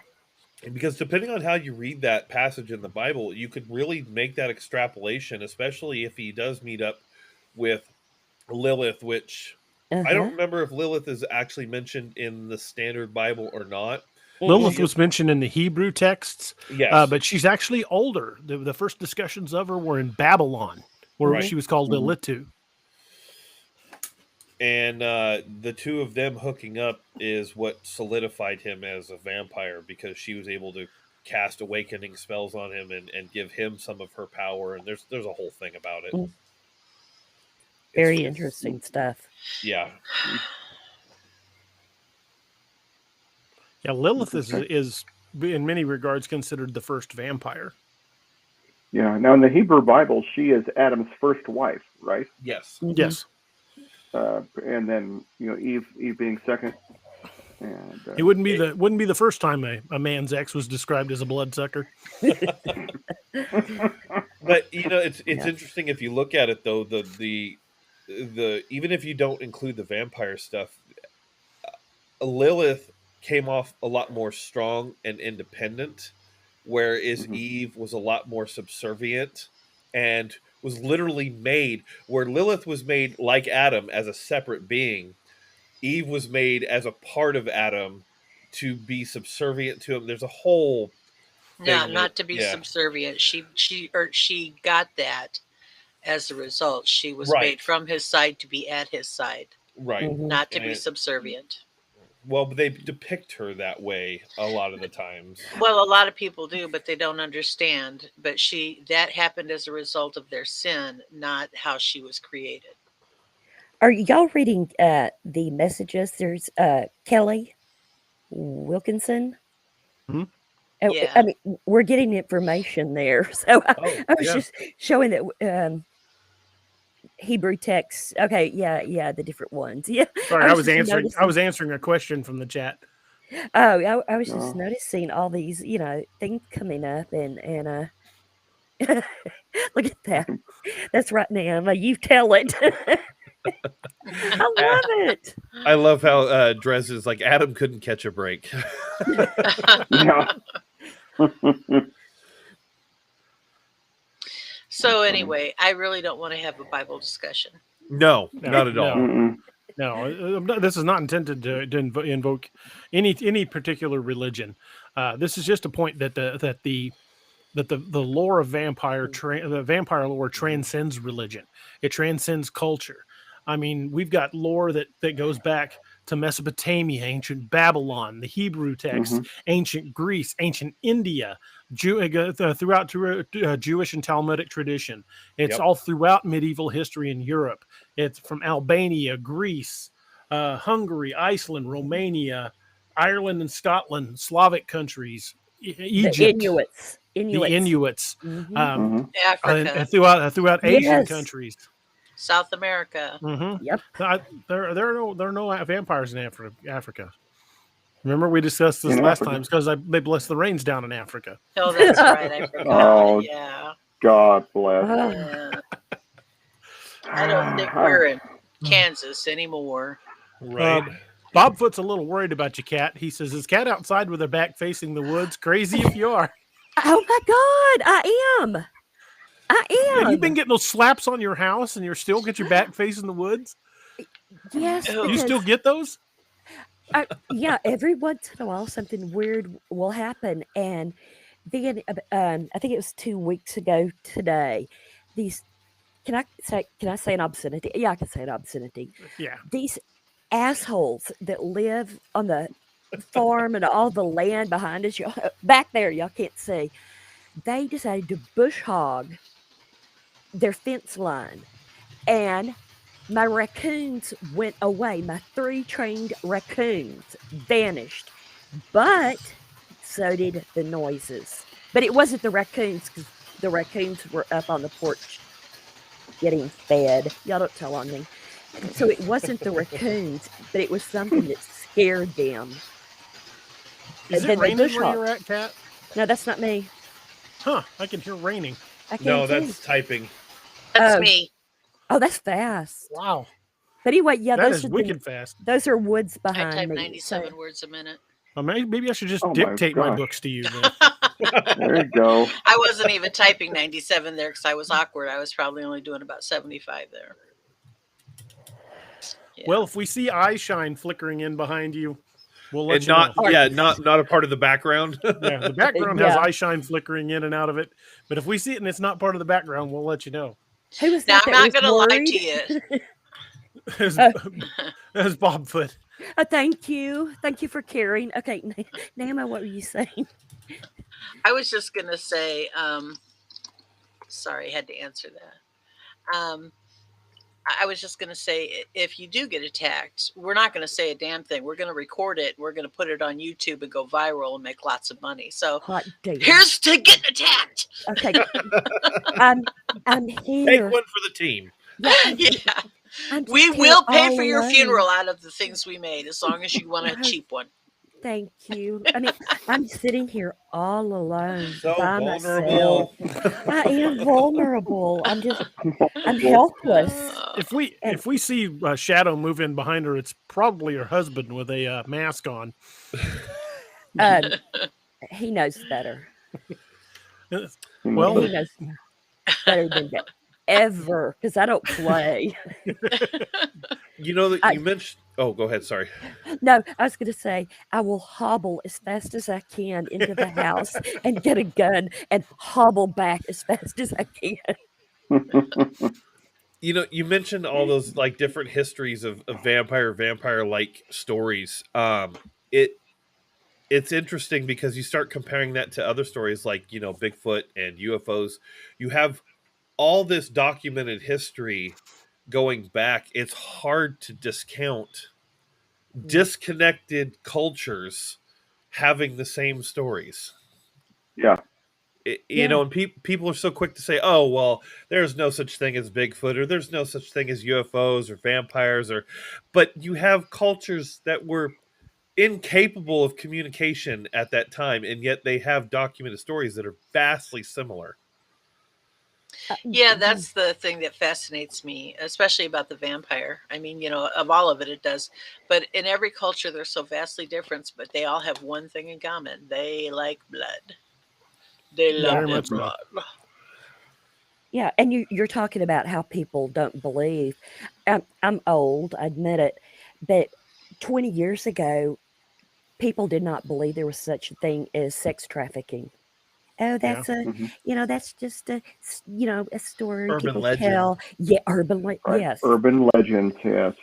Because depending on how you read that passage in the Bible, you could really make that extrapolation, especially if he does meet up with Lilith, which I don't remember if Lilith is actually mentioned in the standard Bible or not. Lilith was mentioned in the Hebrew texts, yes, but she's actually older. The first discussions of her were in Babylon, where she was called Lilitu. And the two of them hooking up is what solidified him as a vampire, because she was able to cast awakening spells on him and give him some of her power. And there's a whole thing about it. Very interesting stuff. Yeah. Yeah, Lilith is in many regards considered the first vampire. Yeah. Now in the Hebrew Bible, she is Adam's first wife, right? Yes. Yes. And then Eve being second. And it wouldn't be the first time a man's ex was described as a bloodsucker. But it's interesting if you look at it though. The even if you don't include the vampire stuff, Lilith came off a lot more strong and independent, whereas Eve was a lot more subservient and was literally made, where Lilith was made like Adam as a separate being. Eve was made as a part of Adam to be subservient to him. There's a whole thing not to be subservient. She got that as a result. She was made from his side to be at his side. Right. Not to be subservient. Well, they depict her that way a lot of the times. Well, a lot of people do, but they don't understand. But that happened as a result of their sin, not how she was created. Are y'all reading the messages? There's Kelly Wilkinson. Yeah. I mean, we're getting information there. So I was just showing that Hebrew texts. Okay, yeah, the different ones. Yeah. Sorry, I was answering a question from the chat. Oh, I was just noticing all these, things coming up, and look at that. That's right, Nam. You tell it. I love it. I love how Drez is like, Adam couldn't catch a break. So anyway, I really don't want to have a Bible discussion. No, not at all. No, this is not intended to invoke any particular religion. This is just a point that the lore of the vampire lore transcends religion. It transcends culture. I mean, we've got lore that goes back to Mesopotamia, ancient Babylon, the Hebrew texts, ancient Greece, ancient India, throughout Jewish and Talmudic tradition. It's all throughout medieval history in Europe. It's from Albania, Greece, Hungary, Iceland, Romania, Ireland and Scotland, Slavic countries, Egypt, the Inuits. the Inuits, Africa, and throughout Asian countries. South America. Yep. There are no vampires in Africa. Remember, we discussed this last time because they bless the rains down in Africa. Oh, that's right. I forgot. Yeah. God bless. Yeah. I don't think we're in Kansas anymore. Right. Bobfoot's a little worried about you, Cat. He says, "Is Cat outside with her back facing the woods? Crazy if you are." Oh my God, I am. And you've been getting those slaps on your house, and you still get your back facing the woods. Yes, You still get those? Yeah, every once in a while something weird will happen, and then I think it was 2 weeks ago today. These can I say an obscenity? Yeah, I can say an obscenity. Yeah. These assholes that live on the farm and all the land behind us, back there, y'all can't see. They decided to bush hog their fence line, and my raccoons went away. My 3 trained raccoons vanished, but so did the noises. But it wasn't the raccoons, because the raccoons were up on the porch getting fed. Y'all don't tell on me. So it wasn't the raccoons, but it was something that scared them. Is it raining where you're at, Cat? No, that's not me. Huh, I can hear raining. No, that's typing. That's me. Oh, that's fast. Wow. But anyway, yeah, that those is are wicked fast. Those are woods I behind type me. 97 words a minute. Well, maybe I should just dictate my books to you then. There you go. I wasn't even typing 97 there because I was awkward. I was probably only doing about 75 there. Yeah. Well, if we see eye shine flickering in behind you, we'll let you know. Yeah, not a part of the background. Yeah, the background has eye shine flickering in and out of it. But if we see it and it's not part of the background, we'll let you know. Who was now, that? I'm not going to lie to you. As Bobfoot. Thank you. Thank you for caring. Okay, Nama, what were you saying? I was just going to say, sorry, I had to answer that. I was just going to say, if you do get attacked, we're not going to say a damn thing. We're going to record it. We're going to put it on YouTube and go viral and make lots of money. So here's to getting attacked. Okay. I'm here. Take one for the team. Yeah. We will pay for your funeral out of the things we made, as long as you want a cheap one. Thank you. I mean, I'm sitting here all alone so by vulnerable. myself. I am vulnerable. I'm helpless. If we see a shadow move in behind her, it's probably her husband with a mask on. He knows better. Well, he knows better than that. Ever, because I don't play. You know that you mentioned. Oh, go ahead. Sorry. No, I was going to say I will hobble as fast as I can into the house and get a gun and hobble back as fast as I can. You know, you mentioned all those like different histories of vampire-like stories. It's interesting because you start comparing that to other stories like, Bigfoot and UFOs. You have all this documented history going back. It's hard to discount disconnected cultures having the same stories. Yeah. And people are so quick to say, oh, well, there's no such thing as Bigfoot, or there's no such thing as UFOs or vampires, but you have cultures that were incapable of communication at that time, and yet they have documented stories that are vastly similar. Yeah, that's the thing that fascinates me, especially about the vampire. I mean, of all of it, it does. But in every culture, they're so vastly different, but they all have one thing in common. They like blood. They love their blood. Yeah, and you're talking about how people don't believe. I'm old, I admit it, but 20 years ago, people did not believe there was such a thing as sex trafficking. oh, Yeah. that's that's just a a story Urban people legend. tell. Yeah, Right. yes, Urban legends, yes.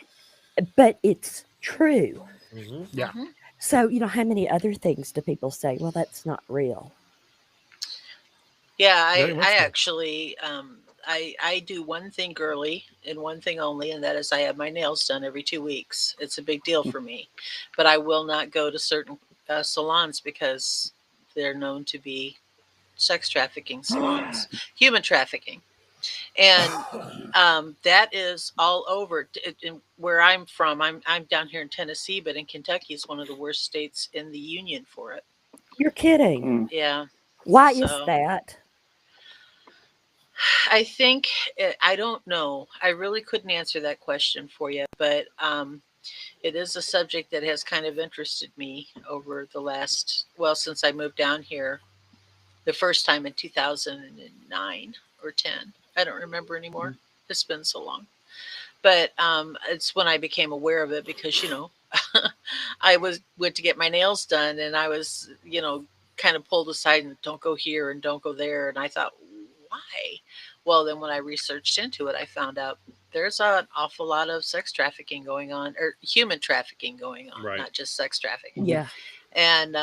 but it's true. Mm-hmm. Yeah. Mhm. So how many other things do people say? Well, that's not real. Yeah, Very I much I so. actually I do one thing girly and one thing only, and that is I have my nails done every 2 weeks. It's a big deal for me, but I will not go to certain salons because they're known to be sex trafficking salons, human trafficking, and that is all over. Where I'm from, I'm down here in Tennessee, but in Kentucky is one of the worst states in the union for it. You're kidding. Mm. Yeah, Why is so that? I think I don't know. I really couldn't answer that question for you, but it is a subject that has kind of interested me over the last since I moved down here the first time in 2009 or 10. I don't remember anymore. It's been so long. But it's when I became aware of it because I went to get my nails done and I was kind of pulled aside and don't go here and don't go there, and I thought, why? Well, then when I researched into it, I found out there's an awful lot of sex trafficking going on, or human trafficking going on, Right. not just sex trafficking. Yeah. And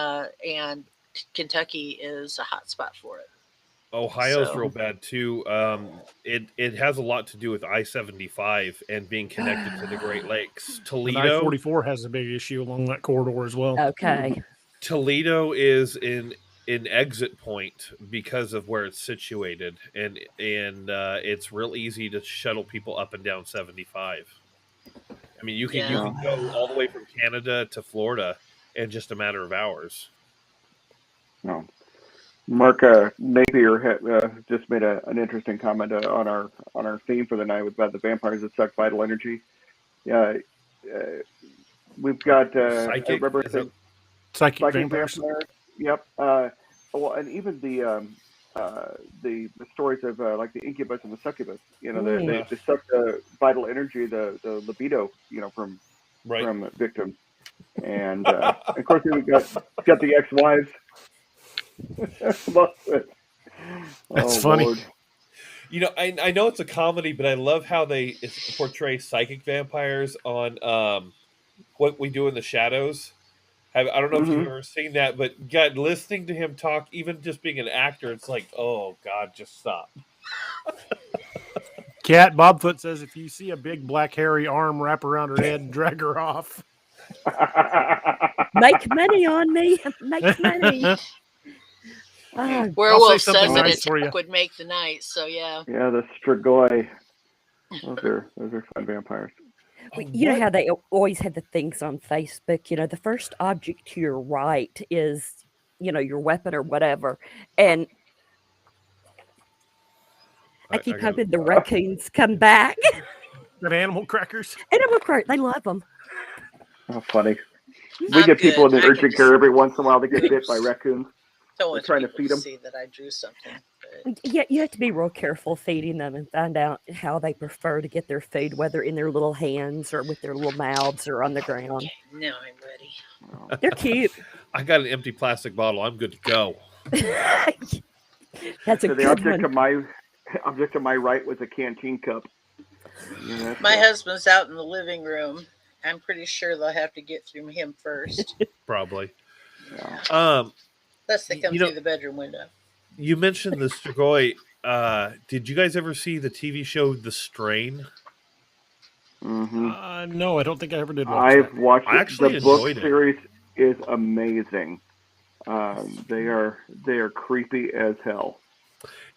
Kentucky is a hot spot for it. Ohio's So real bad too. It has a lot to do with I-75 and being connected to the Great Lakes. And Toledo I-44 has a big issue along that corridor as well. Okay. Toledo is an exit point because of where it's situated, and it's real easy to shuttle people up and down 75. I mean, you can yeah, go all the way from Canada to Florida in just a matter of hours. No. Mark Napier just made an interesting comment on our theme for the night about the vampires that suck vital energy. Yeah, we've got Psychic? remember Is that- Psychic vampires. vampires. Yep. Well, and even the stories of like the incubus and the succubus. They suck the vital energy, the libido, from right. victims. And of course we've got the ex-wives. That's funny. Lord. I know it's a comedy, but I love how they portray psychic vampires on What We Do in the Shadows. I don't know if you've ever seen that, but God, listening to him talk, even just being an actor, it's like, oh God, just stop. Cat Bobfoot says if you see a big black hairy arm wrap around her head, drag her off. Make money on me. Make money. Werewolf something says an nice for you. attack would make the night. So yeah. Yeah, the Strigoi. Those are fun vampires. Well, you know how they always have the things on Facebook. The first object to your right is, your weapon or whatever. And I keep hoping the raccoons come back. That animal crackers. Animal crackers, they love them. Oh, funny. We I'm get people in good. the I urgent can care just- every once in a while that get bit by raccoons. Don't want trying to people feed 'em. see that I drew something. But Yeah, you have to be real careful feeding them and find out how they prefer to get their food, whether in their little hands or with their little mouths or on the ground. now I'm ready. They're cute. I got an empty plastic bottle. I'm good to go. That's a So the good object of my right was a canteen cup. My husband's out in the living room. I'm pretty sure they'll have to get through him first. Probably. Yeah. Unless they come through the bedroom window. You mentioned the Strigoi. Did you guys ever see the TV show The Strain? No, I don't think I ever did watch I've that. watched I it. actually The book enjoyed it. series is amazing. They are creepy as hell.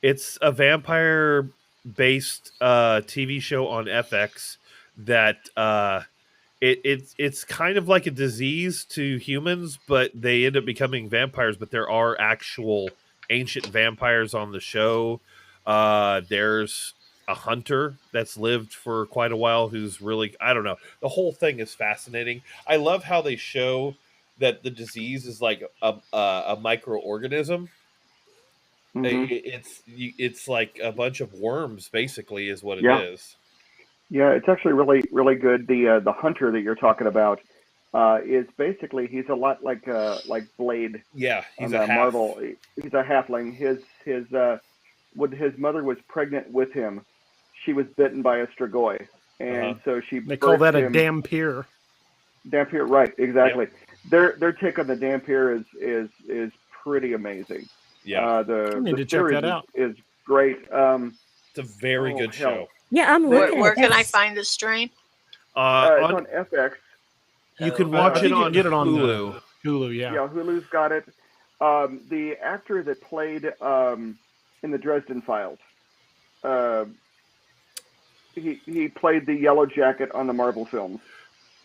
It's a vampire-based TV show on FX that it's kind of like a disease to humans, but they end up becoming vampires. But there are actual ancient vampires on the show. There's a hunter that's lived for quite a while who's really, I don't know. The whole thing is fascinating. I love how they show that the disease is like a microorganism. It's like a bunch of worms, basically, is what it is. Yeah, it's actually really, really good. The hunter that you're talking about, is basically he's a lot like Blade. Yeah, he's on a half. Marvel. He's a halfling. When his mother was pregnant with him, she was bitten by a strigoi, and so they call that a dampier. Dampier, right? Exactly. Yep. Their take on the dampier is pretty amazing. Yeah, I need to check that out. Is great. It's a very good show. Yeah, I'm looking. Where can I find this stream? It's on FX. You can watch it on Hulu. Hulu, yeah. Yeah, Hulu's got it. The actor that played in the Dresden Files, he played the Yellow Jacket on the Marvel films.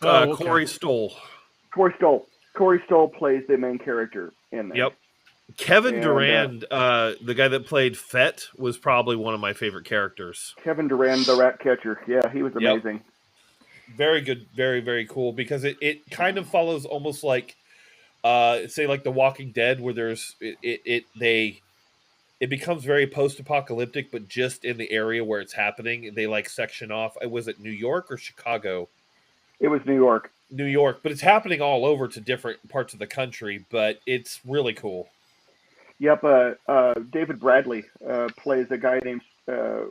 Corey Stoll. Corey Stoll plays the main character in there. Yep. Kevin Durand, the guy that played Fett, was probably one of my favorite characters. Kevin Durand, the rat catcher. Yeah, he was amazing. Yep. Very good, very, very cool, because it kind of follows almost like, say, like The Walking Dead, where there's it becomes very post-apocalyptic, but just in the area where it's happening. They like section off. Was it New York or Chicago? It was New York. New York, but it's happening all over to different parts of the country, but it's really cool. Yep, David Bradley plays a guy named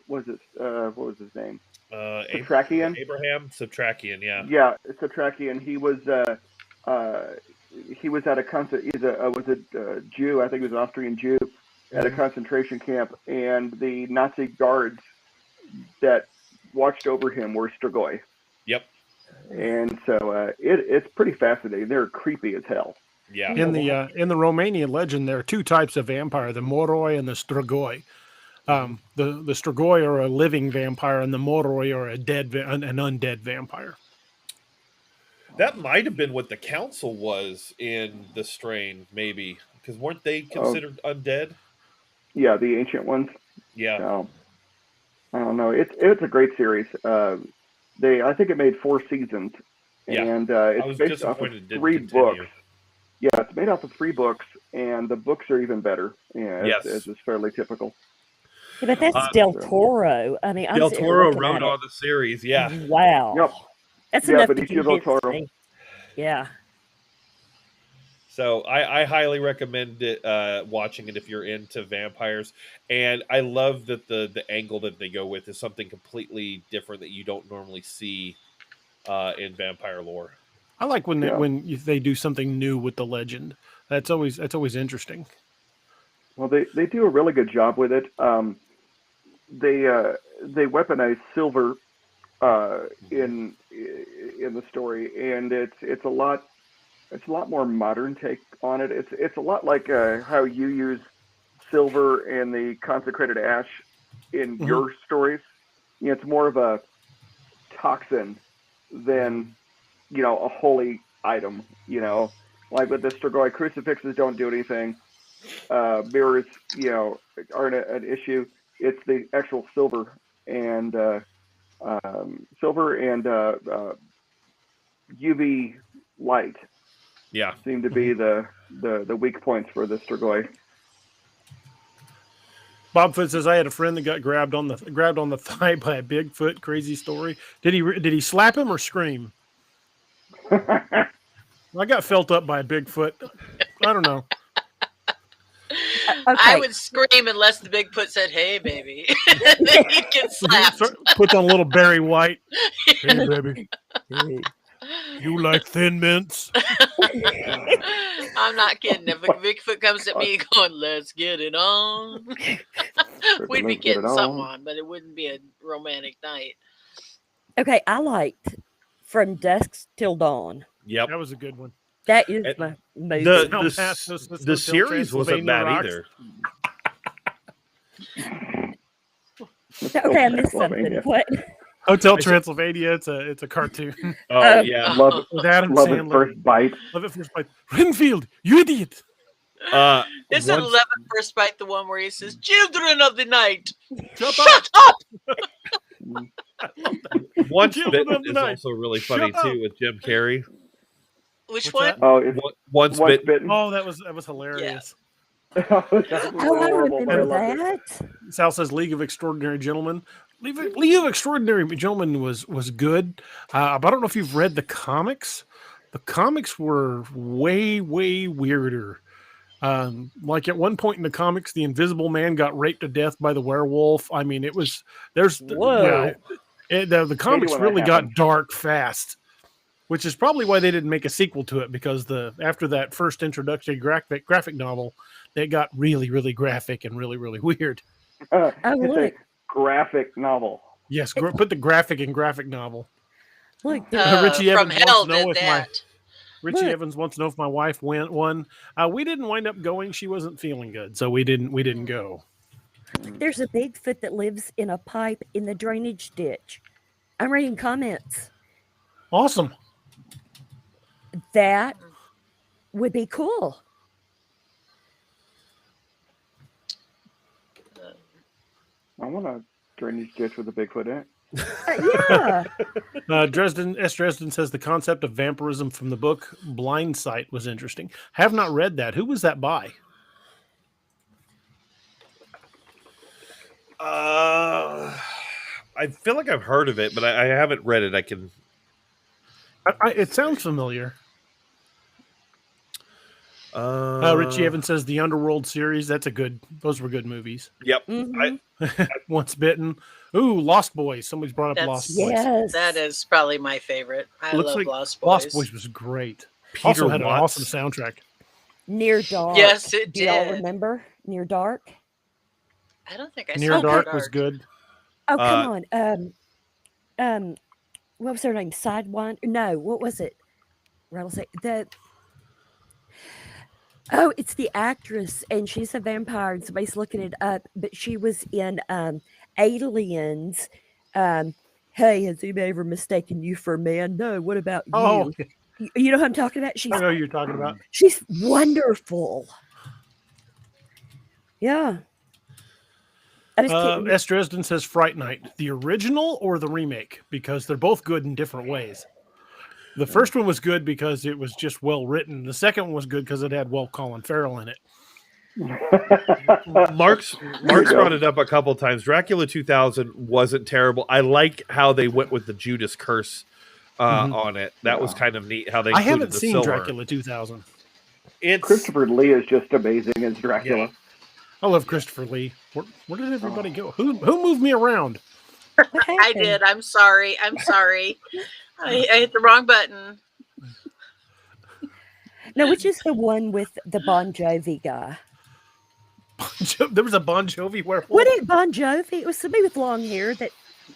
what was his name? Subtrakian. Abraham Subtrakian, yeah. Yeah, Subtrakian. He was at a was a Jew. I think he was an Austrian Jew at a concentration camp, and the Nazi guards that watched over him were strigoi. Yep. And so it's pretty fascinating. They're creepy as hell. Yeah. In the Romanian legend, there are two types of vampire: the moroi and the strigoi. The strigoi are a living vampire, and the moroi are an undead vampire. That might have been what the council was in the strain, maybe, because weren't they considered undead? Yeah, the ancient ones. Yeah. So, I don't know. It's a great series. I think it made 4 seasons, and it's based off of 3 books. Yeah, it's made off of 3 books, and the books are even better. Yeah, it's fairly typical. Yeah, but that's Del Toro. I mean, Del Toro wrote on the series. Yeah. Wow. Yep. That's enough to Del Toro. me. Yeah. So I highly recommend it, watching it if you're into vampires. And I love that the angle that they go with is something completely different that you don't normally see in vampire lore. I like when they do something new with the legend. That's always interesting. Well, they do a really good job with it. They weaponize silver in the story, and it's a lot more modern take on it. It's a lot like how you use silver and the consecrated ash in your stories. You know, it's more of a toxin than a holy item. Like with the strigoi, crucifixes don't do anything. Mirrors, aren't an issue. It's the actual silver and UV light. Yeah, seem to be the weak points for the strigoi. Bobfoot says, I had a friend that got grabbed on the thigh by a Bigfoot. Crazy story. Did he slap him or scream? I got felt up by a Bigfoot. I don't know. Okay. I would scream unless the Bigfoot said, "Hey, baby." Then he'd get slapped. Puts on a little Barry White. Hey, baby. Hey. You like Thin Mints? I'm not kidding. If a Bigfoot comes at me going, "Let's get it on," we'd be getting something on, but it wouldn't be a romantic night. Okay, I liked From Dusk Till Dawn. Yep, that was a good one. That is my movie. The series wasn't bad either. Okay, I missed something. What? Hotel Transylvania. It's a cartoon. Oh yeah, with Adam Love Sandler. It First Bite. Love It First Bite. Renfield, you idiot! Isn't 11 First Bite the one where he says, "Children of the night, shut up"? Once Bitten is also really funny too with Jim Carrey. Which one? Oh, Once Bitten. Oh, that was hilarious. Yeah. I remember that. Sal says League of Extraordinary Gentlemen. League of Extraordinary Gentlemen was good, but I don't know if you've read the comics. The comics were way, way weirder. Like at one point in the comics, the Invisible Man got raped to death by the werewolf. I mean, it was Whoa. The comics when that really got happened. dark fast, which is probably why they didn't make a sequel to it, because after that first introductory graphic novel, they got really, really graphic and really, really weird. Oh, It's look. a graphic novel. Yes, put the graphic in graphic novel. Look, Richie From Evans hell wants to know did if that. Richie Look. Evans wants to know if my wife won. We didn't wind up going. She wasn't feeling good, so we didn't go. there's a Bigfoot that lives in a pipe in the drainage ditch. I'm reading comments. Awesome. That would be cool. I want a drainage ditch with a Bigfoot in it. Yeah. Dresden says the concept of vampirism from the book Blind Sight was interesting. Have not read that. Who was that by? I feel like I've heard of it, but I haven't read it. I can. It sounds familiar. Richie Evans says the Underworld series. Those were good movies. Yep. Mhm. Once Bitten. Ooh, Lost Boys. Somebody's brought up Lost Boys. Yes. That is probably my favorite. I Looks love like Lost Boys. Lost Boys was great. Peter Also had an Watts. awesome soundtrack. Near Dark. Yes, it Do y'all did. remember Near Dark? I don't think I Near saw Dark was good. Oh, come on. What was her name? Sidewinder? No, what was it? Rattlesnake. It's the actress, and she's a vampire, and somebody's looking it up, but she was in Aliens. Hey, has anybody ever mistaken you for a man? No, what about you? Oh, You know who I'm talking about? I know who you're talking about. She's wonderful. Yeah. I just can't. S. Dresden says Fright Night. The original or the remake? Because they're both good in different ways. The first one was good because it was just well written. The second one was good because it had Colin Farrell in it. Mark's brought it up a couple times. Dracula 2000 wasn't terrible. I like how they went with the Judas curse on it. That was kind of neat. How they I included haven't the seen silver. Dracula 2000. It's Christopher Lee is just amazing as Dracula. Yeah. I love Christopher Lee. Where did everybody go? Who moved me around? What I happened? did. I'm sorry. I hit the wrong button. No, which is the one with the Bon Jovi guy? There was a Bon Jovi werewolf. What is Bon Jovi? It was somebody with long hair that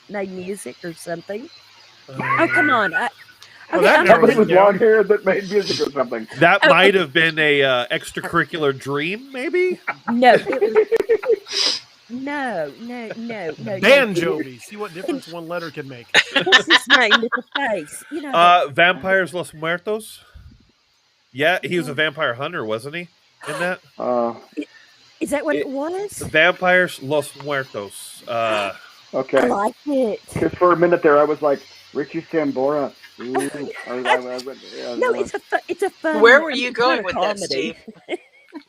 made music or something. Oh, come on. that I'm narrows Somebody it with down. long hair that made music or something. that might have been a extracurricular dream, maybe. No, it was, no. Ban Jovi. See what difference one letter can make. What's his name with the face? You know. Vampires Los Muertos. Yeah, he was a vampire hunter, wasn't he? In that Is that what it was? Vampires Los Muertos. I Okay. like it. Because for a minute there, I was like, Richie Sambora. Ooh. No, it's a fun. Where were I mean, you it's not going a with that, comedy. Steve?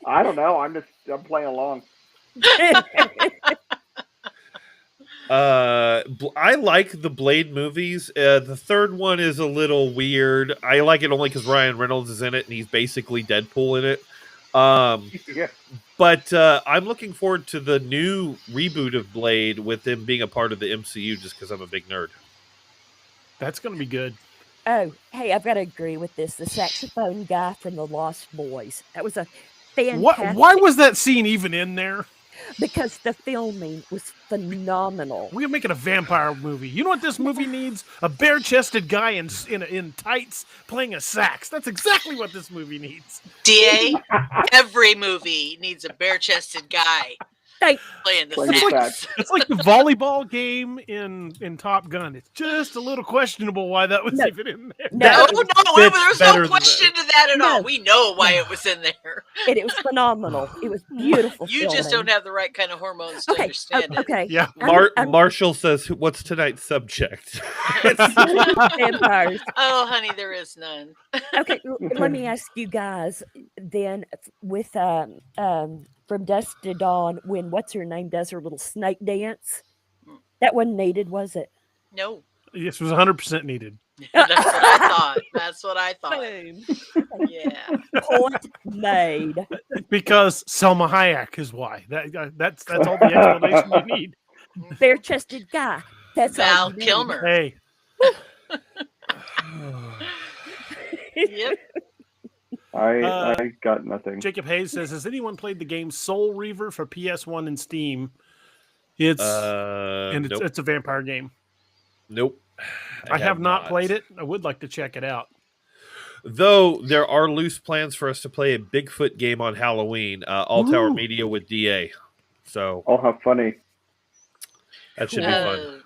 I don't know. I'm playing along. I like the Blade movies. The third one is a little weird. I like it only because Ryan Reynolds is in it and he's basically Deadpool in it. Yeah. But I'm looking forward to the new reboot of Blade with him being a part of the MCU just because I'm a big nerd. That's going to be good. Oh, hey, I've got to agree with this. The saxophone guy from the Lost Boys. That was a fantastic. Why was that scene even in there? Because the filming was phenomenal. We're making a vampire movie. You know what this movie needs? A bare-chested guy in tights playing a sax. That's exactly what this movie needs. DA, every movie needs a bare-chested guy Thank- playing the Playing the sax. It's like the volleyball game in Top Gun. It's just a little questionable why that was No. even in there. No, No, fits there's better no than question to that at all. No. We know why it was in there. and it was phenomenal. It was beautiful. You just don't filming. have the right kind of hormones to Okay, understand it. okay. Yeah. I'm- Marshall says, "What's tonight's subject?" vampires. Oh, honey, there is none. Okay, let me ask you guys then with From Dusk to Dawn, when what's her name does her little snake dance. That wasn't needed, was it? No, This was 100% needed. that's what I thought. That's what I thought. Boom. Yeah. Point made. Because Selma Hayek is why. That's all the explanation you need. Bare-chested guy. That's Val all you need. Kilmer. Hey. Yep. I got nothing. Jacob Hayes says, has anyone played the game Soul Reaver for PS1 and Steam? It's nope. it's a vampire game. Nope. I have not played it. I would like to check it out. Though there are loose plans for us to play a Bigfoot game on Halloween, All Tower Media with DA. So, oh, how funny! That should be fun.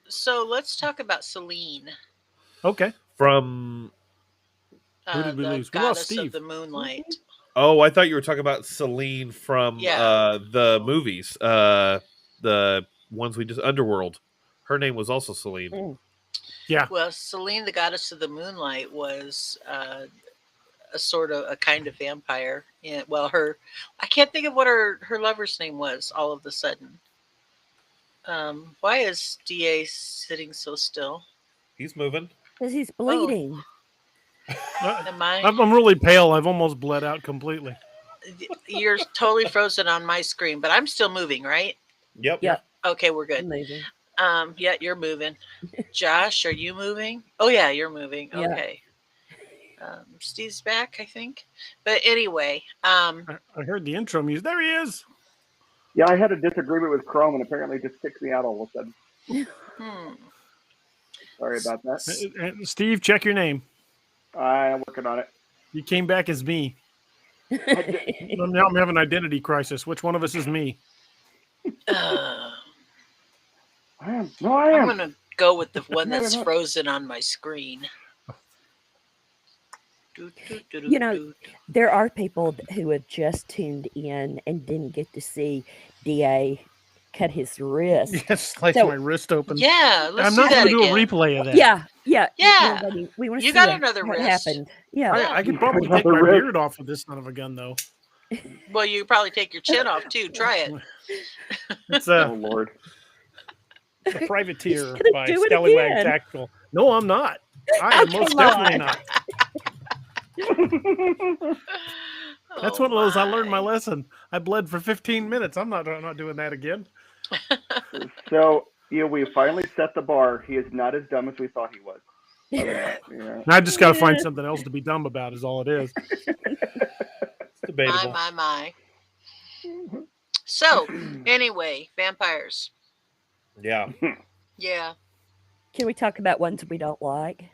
So let's talk about Selene. Okay. From who did we the lose? We lost goddess Steve. of the moonlight. Oh, I thought you were talking about Selene from the movies, the ones we just Underworld. Her name was also Selene. Mm. Yeah. Well, Selene, the goddess of the moonlight, was a kind of vampire. Yeah. Well, I can't think of what her lover's name was. All of a sudden, why is DA sitting so still? He's moving Because he's bleeding. Am I? I'm really pale. I've almost bled out completely. You're totally frozen on my screen, but I'm still moving, right? Yep. Yep. Okay, we're good. Amazing. Yeah, you're moving. Josh, are you moving? Oh yeah, you're moving. Yeah. Okay. Steve's back, I think. But anyway, I heard the intro music. There he is. Yeah, I had a disagreement with Chrome, and apparently just kicked me out all of a sudden. Sorry about that. Steve, check your name. I'm working on it. You came back as me. Now I'm having an identity crisis. Which one of us is me? I am. I'm going to go with the one that's frozen on my screen. You know, there are people who have just tuned in and didn't get to see DA cut his wrist. Yes, slice my wrist open. Yeah, let's I'm do not that going to do again. a replay of that. Yeah. We want to You see got another what wrist. happened. Yeah. I could probably take my beard off with this son of a gun, though. Well, you probably take your chin off too. Try it. It's oh Lord. The Privateer He's by gonna do it Scallywag again. Tactical. No, I'm not. I am most definitely not. That's one of those. I learned my lesson. I bled for 15 minutes. I'm not doing that again. So we finally set the bar. He is not as dumb as we thought he was. Yeah. I just got to find something else to be dumb about. Is all it is. It's debatable. My. So anyway, vampires. Yeah. Yeah. Can we talk about ones we don't like?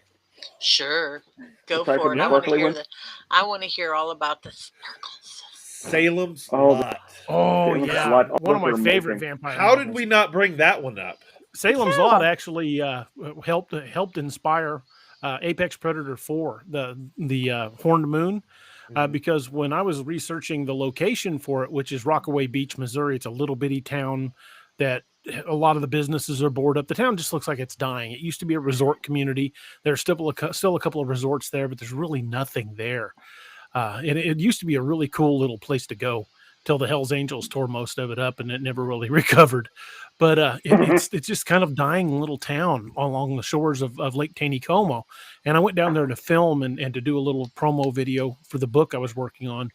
Sure. Go Aside for from it. the I want to hear all about the sparkles. Salem's Oh, Lot. Oh Salem's yeah, Lot. one of my Those are favorite amazing. vampire. How did novels. we not bring that one up? Salem's Lot actually helped inspire Apex Predator 4, the Horned Moon, because when I was researching the location for it, which is Rockaway Beach, Missouri, it's a little bitty town that a lot of the businesses are boarded up. The town just looks like it's dying. It used to be a resort community. There's still a couple of resorts there, but there's really nothing there. And it used to be a really cool little place to go till the Hells Angels tore most of it up and it never really recovered. But it's just kind of dying little town along the shores of Lake Taneycomo. And I went down there to film and to do a little promo video for the book I was working on.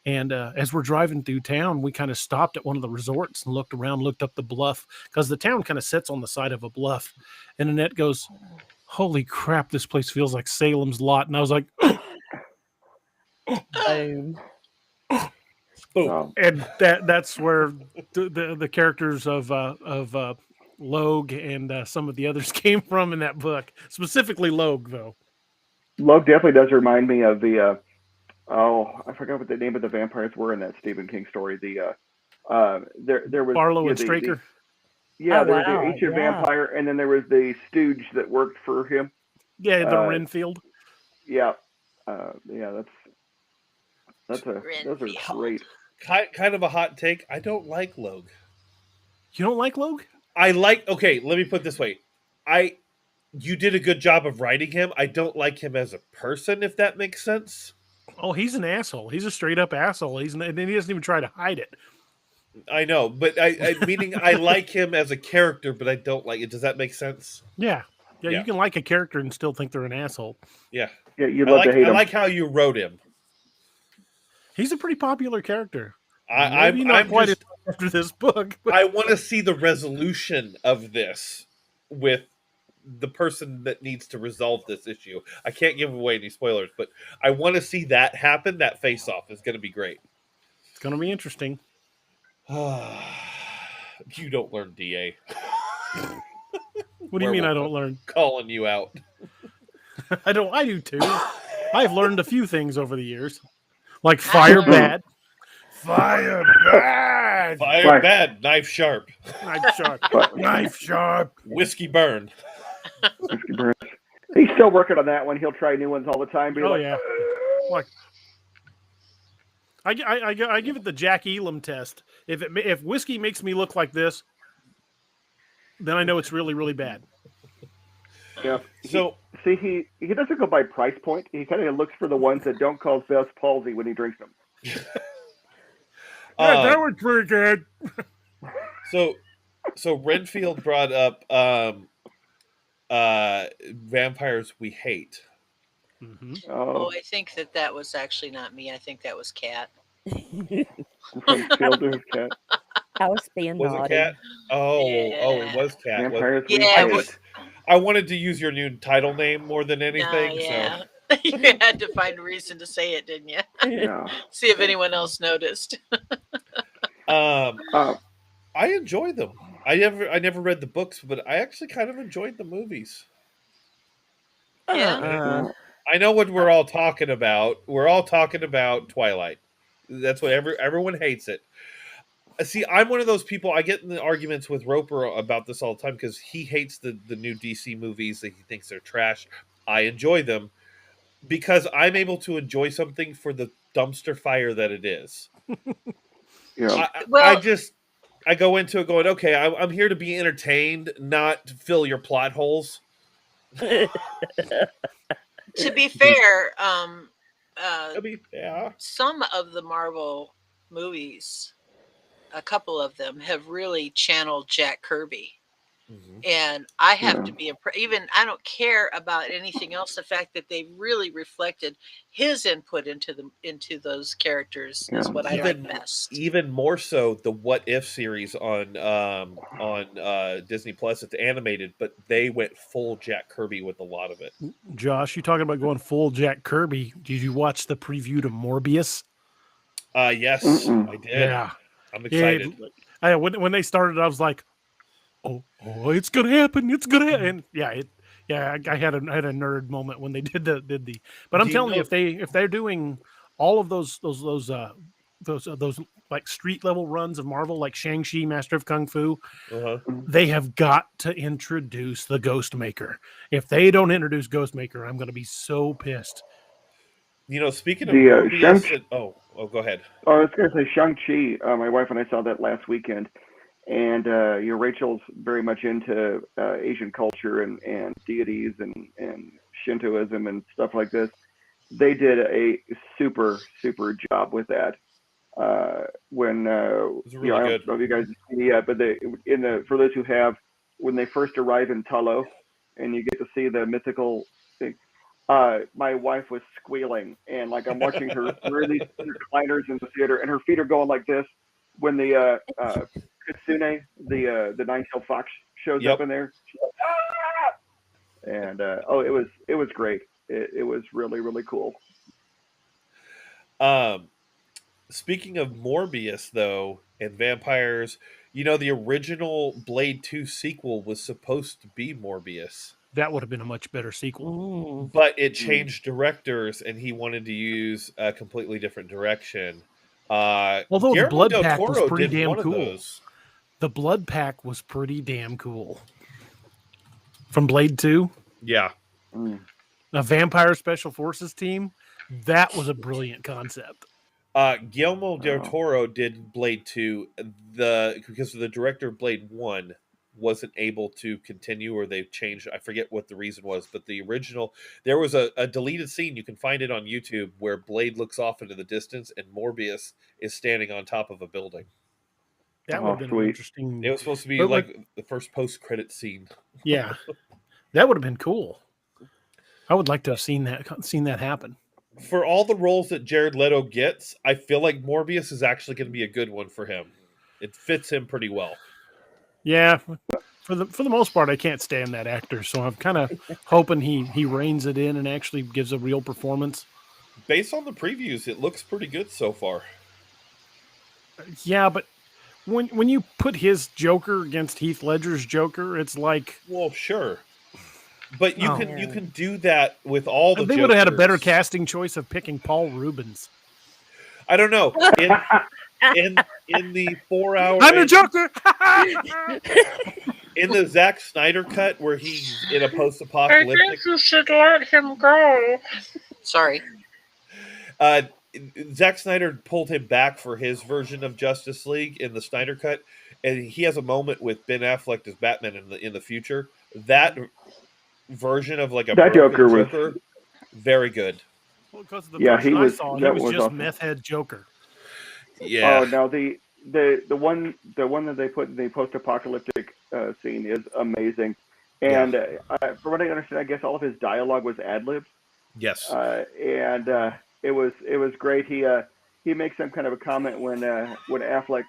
And as we're driving through town, we kind of stopped at one of the resorts and looked around, looked up the bluff, because the town kind of sits on the side of a bluff. And Annette goes, "Holy crap, this place feels like Salem's Lot." And I was like, Boom. Oh. and that's where the characters of Logue and some of the others came from in that book. Specifically Logue, though. Logue definitely does remind me of the I forgot what the name of the vampires were in that Stephen King story. There was Barlow and Straker. There was the ancient vampire, and then there was the stooge that worked for him. Yeah, the Renfield. Yeah, those are great. Kind of a hot take. I don't like Logue. You don't like Logue? Okay, let me put it this way. You did a good job of writing him. I don't like him as a person, if that makes sense. Oh, he's an asshole. He's a straight up asshole. And he doesn't even try to hide it. I know, but I meaning I like him as a character, but I don't like it. Does that make sense? Yeah. Yeah, you can like a character and still think they're an asshole. Yeah. Yeah, you'd love to hate him. I like how you wrote him. He's a pretty popular character. I'm not quite just, after this book. But... I want to see the resolution of this with the person that needs to resolve this issue. I can't give away any spoilers, but I want to see that happen. That face-off is going to be great. It's going to be interesting. You don't learn DA. What do you mean I don't learn? Calling you out. I do too. I've learned a few things over the years. Like fire bad. Fire bad. Fire bad. Knife sharp. Knife sharp. Knife sharp. Whiskey burn. Whiskey burn. He's still working on that one. He'll try new ones all the time. Yeah. Like, I give it the Jack Elam test. If whiskey makes me look like this, then I know it's really, really bad. Yeah. So he doesn't go by price point. He kind of looks for the ones that don't cause Bell's palsy when he drinks them. Yeah, that was pretty good. So Renfield brought up vampires we hate. Mm-hmm. Oh, I think that was actually not me. I think that was Kat. Fielder's Cat. I was being Was naughty. it Cat? Oh, it was Cat. Vampires I wanted to use your new title name more than anything. Yeah. So. You had to find a reason to say it, didn't you? Yeah. See if anyone else noticed. I enjoy them. I never read the books, but I actually kind of enjoyed the movies. Yeah. I know what we're all talking about. We're all talking about Twilight. That's what everyone hates it. See, I'm one of those people. I get in the arguments with Roper about this all the time because he hates the new DC movies that he thinks they're trash. I enjoy them because I'm able to enjoy something for the dumpster fire that it is. Yeah. I go into it going, okay, I'm here to be entertained, not to fill your plot holes. To be fair, some of the Marvel movies, a couple of them, have really channeled Jack Kirby. Mm-hmm. And I have to be even I don't care about anything else. The fact that they really reflected his input into those characters is what I like best. Even more so, the What If series on Disney Plus. It's animated, but they went full Jack Kirby with a lot of it. Josh, you talking about going full Jack Kirby? Did you watch the preview to Morbius? Yes, I did. Yeah, I'm excited. Yeah, when they started, I was like, Oh, it's gonna happen! It's gonna happen! And I had a nerd moment when they did the. But I'm telling you, if they're doing all of those like street level runs of Marvel, like Shang-Chi, Master of Kung Fu, they have got to introduce the Ghostmaker. If they don't introduce Ghostmaker, I'm going to be so pissed. You know, speaking of Morbius, go ahead. Oh, I was going to say Shang-Chi. My wife and I saw that last weekend. And Rachel's very much into Asian culture and deities and Shintoism and stuff like this. They did a super job with that. When it was really I don't know if you guys see yet, but for those who have, when they first arrive in Talo, and you get to see the mythical thing. My wife was squealing, and like I'm watching her through these recliners in the theater, and her feet are going like this when the Kitsune, the nine-tailed fox, shows up in there. She's like, ah! And it was great. It was really, really cool. Speaking of Morbius, though, and vampires, you know, the original Blade 2 sequel was supposed to be Morbius. That would have been a much better sequel. But it changed directors, and he wanted to use a completely different direction. Although the Blood Pack was pretty damn cool. The Blood Pack was pretty damn cool. From Blade 2? Yeah. A vampire special forces team? That was a brilliant concept. Guillermo del Toro did Blade 2 because the director of Blade 1 wasn't able to continue, or they changed. I forget what the reason was, but the original, there was a deleted scene. You can find it on YouTube where Blade looks off into the distance and Morbius is standing on top of a building. That would have been interesting. It was supposed to be like the first post-credit scene. Yeah. That would have been cool. I would like to have seen that happen. For all the roles that Jared Leto gets, I feel like Morbius is actually going to be a good one for him. It fits him pretty well. Yeah, for the most part, I can't stand that actor, so I'm kind of hoping he reins it in and actually gives a real performance. Based on the previews, it looks pretty good so far. Yeah, but when you put his Joker against Heath Ledger's Joker, it's like, well, sure, but you can do that with all the. They would have had a better casting choice of picking Paul Rubens. I don't know. In the 4 hour, I'm the Joker. In the Zack Snyder cut, where he's in a post-apocalyptic, I think you should let him go. Sorry. Zack Snyder pulled him back for his version of Justice League in the Snyder cut, and he has a moment with Ben Affleck as Batman in the future. That version of like that Joker was very good. Well, because the version I saw, he was just awesome. Meth head Joker. Yeah. Oh no, the one that they put in the post-apocalyptic scene is amazing, and from what I understand, I guess all of his dialogue was ad-libs. Yes. And it was great. He makes some kind of a comment when Affleck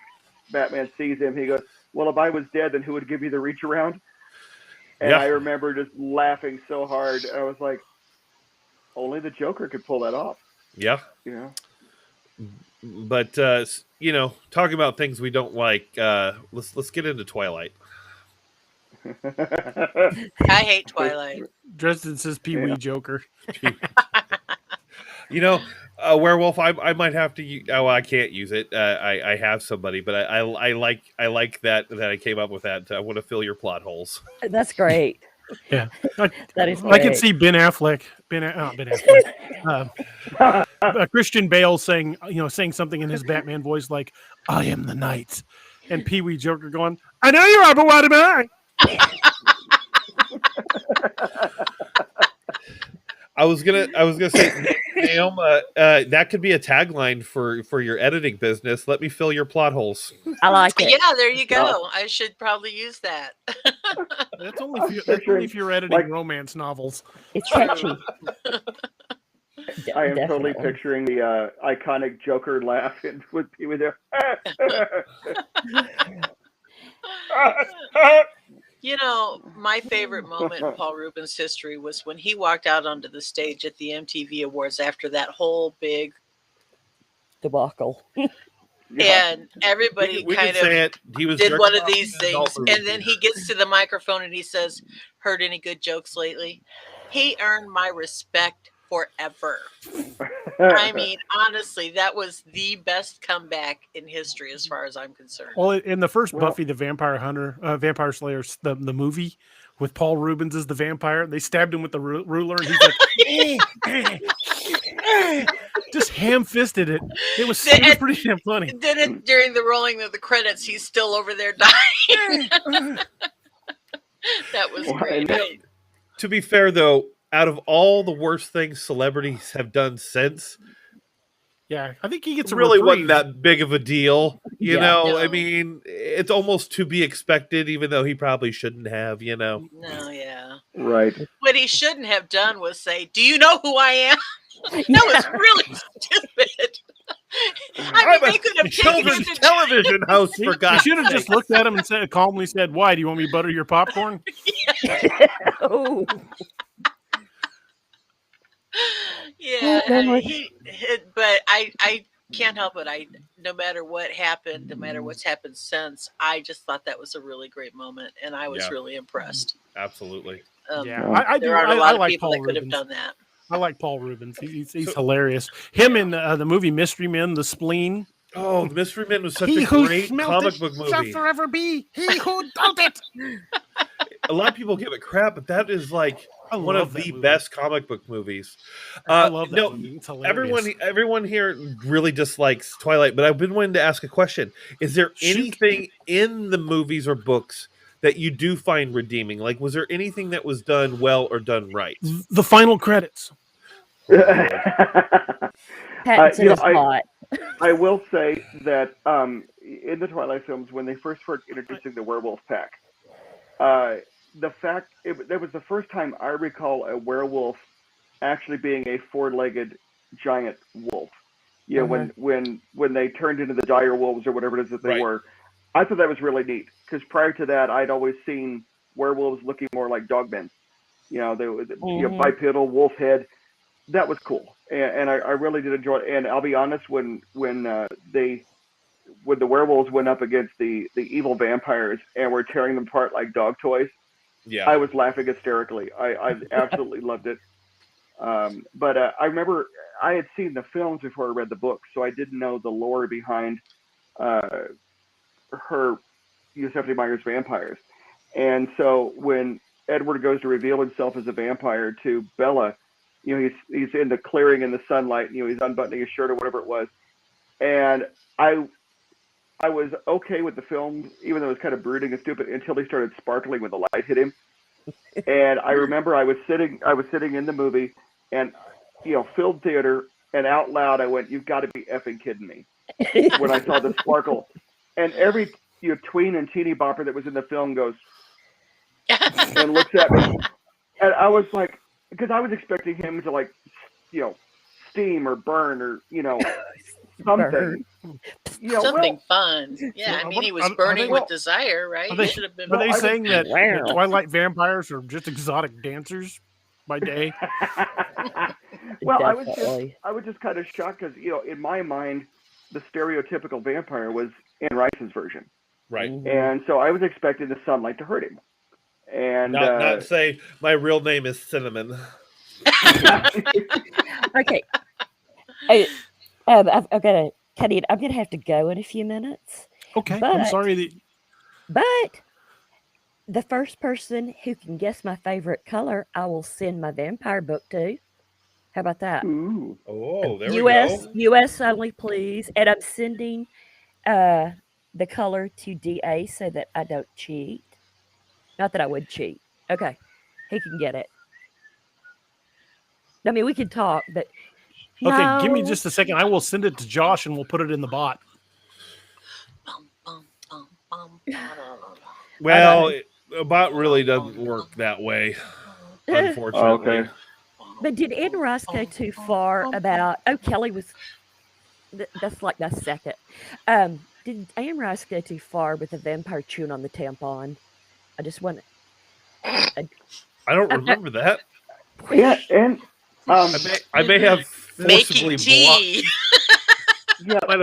Batman sees him. He goes, "Well, if I was dead, then who would give me the reach around?" And I remember just laughing so hard. I was like, only the Joker could pull that off. Yeah. You know. But talking about things we don't like, let's get into Twilight. I hate Twilight. Dresden says Pee Wee Joker. A werewolf. I might have to. I can't use it. I have somebody, but I like that I came up with that. I want to fill your plot holes. That's great. Yeah, that is. I can see Ben Affleck. Ben Affleck. Christian Bale saying something in his Batman voice like, "I am the night," and Pee Wee Joker going, "I know you are, but what am I?" I was gonna say, Naomi, that could be a tagline for your editing business. Let me fill your plot holes. I like it. Yeah, there you go. I should probably use that. That's only if you're editing romance novels. It's catchy. I am totally picturing the iconic Joker laugh with Pee-wee there. My favorite moment in Paul Rubens' history was when he walked out onto the stage at the MTV Awards after that whole big debacle. And everybody did one of these things. And then he gets to the microphone and he says, "Heard any good jokes lately?" He earned my respect forever. I mean, honestly, that was the best comeback in history as far as I'm concerned. Well, in the first Buffy the Vampire Slayer, the movie with Paul Rubens as the vampire, they stabbed him with the ruler, and he's like, just ham-fisted it. It was pretty damn funny. Did it during the rolling of the credits? He's still over there dying. That was great. To be fair, though, out of all the worst things celebrities have done since, yeah, I think he gets really wasn't that big of a deal. I mean, it's almost to be expected, even though he probably shouldn't have. No, yeah, right. What he shouldn't have done was say, "Do you know who I am?" That was really stupid. I mean, they could have taken him to television house. For God's sake, you should have just looked at him and calmly said, "Why? Do you want me to butter your popcorn?" Oh. Yeah, but I can't help it. No matter what happened, no matter what's happened since, I just thought that was a really great moment, and I was really impressed. Absolutely. I do. There are a lot of like people Paul that could have Rubens. done that. I like Paul Rubens. He's hilarious. Him in the movie Mystery Men, The Spleen. Oh, the Mystery Men was such a great comic book movie. Shall forever be he who does it. A lot of people give it crap, but that is like one of the best comic book movies. I love that movie. It's hilarious. Everyone here really dislikes Twilight, but I've been wanting to ask a question. Is there anything in the movies or books that you do find redeeming? Like, was there anything that was done well or done right? The final credits. I will say that in the Twilight films, when they first were introducing the werewolf pack, the fact that was the first time I recall a werewolf actually being a four-legged giant wolf. You know, when they turned into the dire wolves or whatever it is that they were, I thought that was really neat because prior to that, I'd always seen werewolves looking more like dogmen. You know, bipedal wolf head. That was cool, and I really did enjoy it. And I'll be honest, when the werewolves went up against the evil vampires and were tearing them apart like dog toys, I was laughing hysterically. I absolutely loved it. But I remember I had seen the films before I read the book, so I didn't know the lore behind her Stephanie Meyer's vampires. And so when Edward goes to reveal himself as a vampire to Bella, you know, he's in the clearing in the sunlight, you know, he's unbuttoning his shirt or whatever it was. And I was okay with the film, even though it was kind of brooding and stupid, until he started sparkling when the light hit him. And I remember I was sitting in the movie, and you know, filled theater, and out loud I went, "You've got to be effing kidding me!" when I saw the sparkle. And every tween and teeny bopper that was in the film goes and looks at me, and I was like, because I was expecting him to, like, you know, steam or burn or, you know, something. You know, something fun. Yeah, I mean, he was burning with desire, right? Are they saying that Twilight vampires are just exotic dancers by day? Well, I was just kind of shocked because, you know, in my mind, the stereotypical vampire was Anne Rice's version. Right. And so I was expecting the sunlight to hurt him. And not say my real name is Cinnamon. Okay. I've got to cut it. I'm going to have to go in a few minutes. Okay. I'm sorry. But the first person who can guess my favorite color, I will send my vampire book to. How about that? Ooh. Oh, there we go. US only, please. And I'm sending the color to DA so that I don't cheat. Not that I would cheat. Okay. He can get it. I mean, we can talk, but okay, give me just a second. I will send it to Josh and we'll put it in the bot. Well, a bot really doesn't work that way, unfortunately. Okay. But did Anne Rice go too far about... Oh, Kelly was... That's like my second. Did Anne Rice go too far with the vampire chewing on the tampon? I just want... I don't remember that. Yeah, and... I may have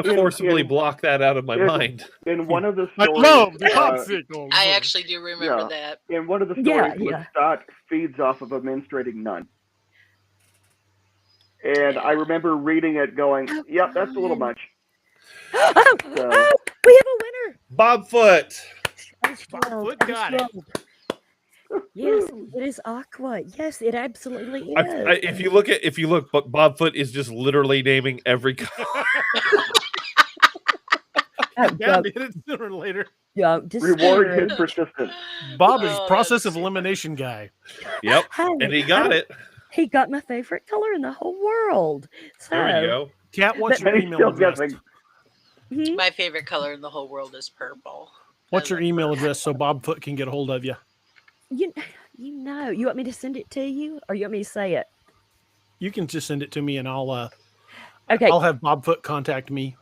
forcibly blocked that out of my mind. In one of the stories... I love the popsicle. I actually do remember that. In one of the stories, Lestat feeds off of a menstruating nun. And I remember reading it going, yep, that's a little much. We have a winner. Bobfoot. Bobfoot got it. Yes, it is Aqua. Yes, it absolutely is. If you look, but Bobfoot is just literally naming every color. Did it sooner or later. Yeah, reward his persistence. Bob is process of elimination guy. Yep, and he got it. He got my favorite color in the whole world. So, there you go. Kat, what's your email address? My favorite color in the whole world is purple. What's your email address so Bobfoot can get a hold of you? You want me to send it to you, or you want me to say it? You can just send it to me, and I'll okay. I'll have Bobfoot contact me.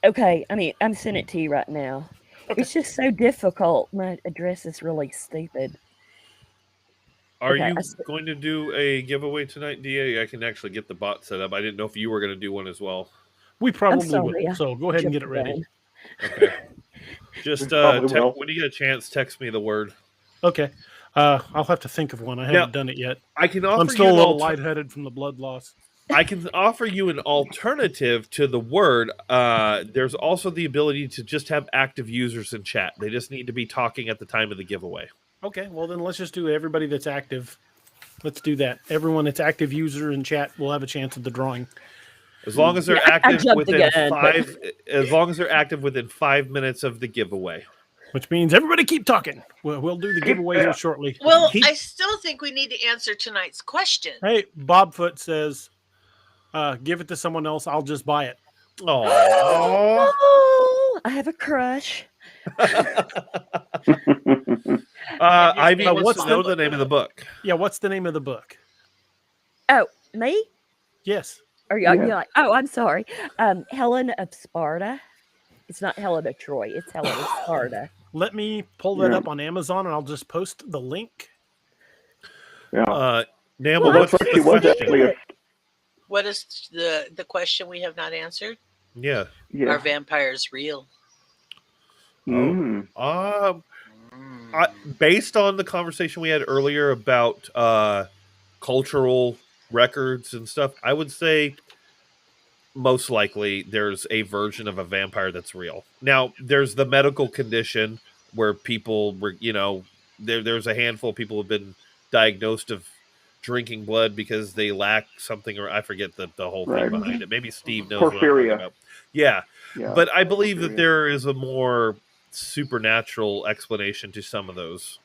Okay, I mean, I'm sending it to you right now. Okay. It's just so difficult. My address is really stupid. Are you going to do a giveaway tonight, DA? I can actually get the bot set up. I didn't know if you were going to do one as well. We probably will. So go ahead and get it ready. Okay. Just when you get a chance, text me the word. Okay. I'll have to think of one. I haven't done it yet. I'm still a little lightheaded from the blood loss. I can offer you an alternative to the word. There's also the ability to just have active users in chat. They just need to be talking at the time of the giveaway. Okay, well then let's just do everybody that's active. Let's do that. Everyone that's active user in chat will have a chance at the drawing. As long as they're active within 5 minutes of the giveaway. Which means everybody keep talking. We'll do the giveaway here shortly. Well, I still think we need to answer tonight's question. Hey, Bobfoot says, give it to someone else. I'll just buy it. Oh, I have a crush. Ivy name wants what's to know the- the name of the book. Yeah, what's the name of the book? Oh, me? Yes. Or Yeah. you're like, oh, I'm sorry. Helen of Sparta. It's not Helen of Troy. It's Helen of Sparta. Let me pull that Yeah. up on Amazon, and I'll just post the link. Yeah. Namble, Well, what's that's right. the She was question? actually a What is the question we have not answered? Yeah. yeah. Are vampires real? Mm. Based on the conversation we had earlier about cultural records and stuff, I would say most likely there's a version of a vampire that's real. Now, there's the medical condition where people were, there's a handful of people who have been diagnosed of drinking blood because they lack something, or I forget the whole thing Right. behind it. Maybe Steve knows what I'm talking Porphyria. about. Yeah. Yeah. But I believe that Porphyria. there is a more supernatural explanation to some of those.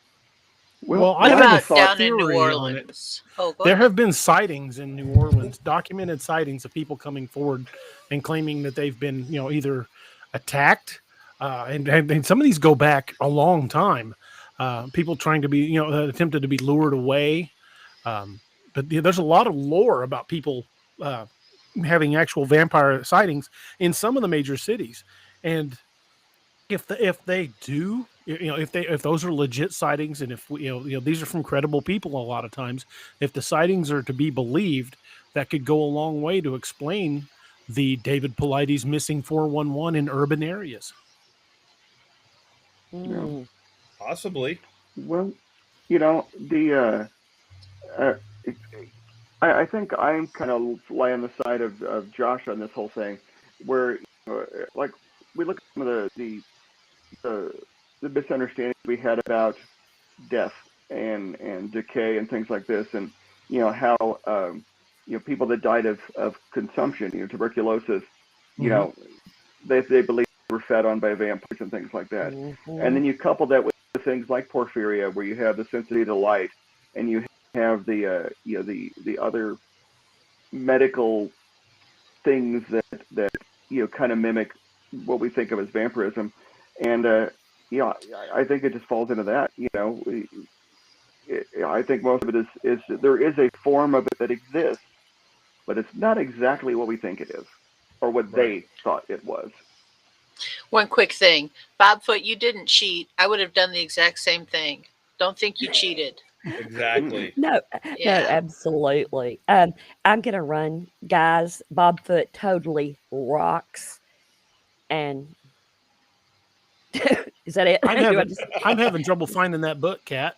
Well, What I have a about down in New theory on it. Orleans? Oh, go There ahead. have been sightings in New Orleans, documented sightings of people coming forward and claiming that they've been, either attacked, and some of these go back a long time. People trying to be, attempted to be lured away. But there's a lot of lore about people having actual vampire sightings in some of the major cities, and if they do, if those are legit sightings, and if these are from credible people, a lot of times, if the sightings are to be believed, that could go a long way to explain the David Paulides missing 411 in urban areas. Mm. Possibly. Well, I think I'm kind of lie on the side of Josh on this whole thing, where like we look at some of the misunderstandings we had about death and decay and things like this, and how people that died of consumption, tuberculosis, they believe they were fed on by vampires and things like that. Mhm. And then you couple that with things like porphyria, where you have the sensitivity to light, and you have the the other medical things that kind of mimic what we think of as vampirism, and I think it just falls into that. I think most of it is there is a form of it that exists, but it's not exactly what we think it is, or what they thought it was. One quick thing. Bobfoot, you didn't cheat. I would have done the exact same thing. Don't think you cheated. Exactly. No, Yeah. no, absolutely. I'm gonna run, guys. Bobfoot totally rocks. And is that it? I'm having trouble finding that book, Kat.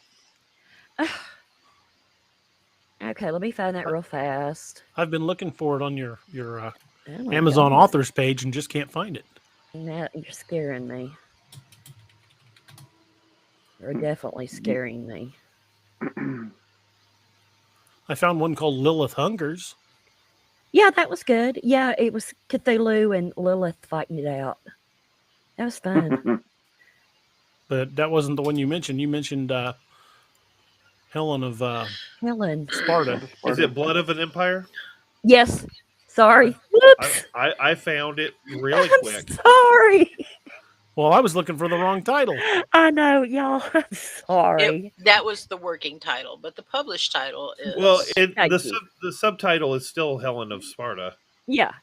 Okay, let me find that real fast. I've been looking for it on your Oh my Amazon God. authors page and just can't find it. Now you're scaring me. You're definitely scaring me. I found one called Lilith Hungers. Yeah, that was good. Yeah, it was Cthulhu and Lilith fighting it out. That was fun. But that wasn't the one you mentioned. You mentioned Helen of Helen. Sparta. Is it Blood of an Empire? Yes. Sorry. Whoops. I found it really I'm quick. sorry. Well, I was looking for the wrong title. I know, y'all. I'm sorry. That was the working title, but the published title is. Well, Thank you. the subtitle is still Helen of Sparta. Yeah.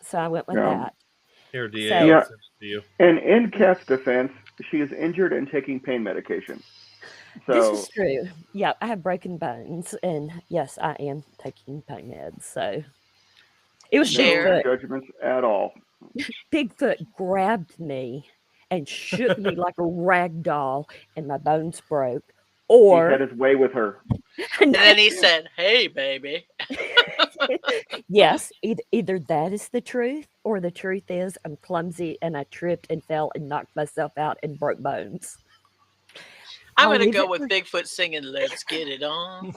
So I went with that. Here, DA, So- I'll Yeah. send it to you. And in Kat's defense, she is injured and taking pain medication. So This is true. Yeah, I have broken bones, and yes, I am taking pain meds. So it was no Share. judgments at all. Bigfoot grabbed me and shook me like a rag doll, and my bones broke. He Or had his way with her. And then he said, "Hey, baby." yes, either that is the truth, or the truth is I'm clumsy and I tripped and fell and knocked myself out and broke bones. I'm I'll going to leave go it with for- Bigfoot singing "Let's Get It On."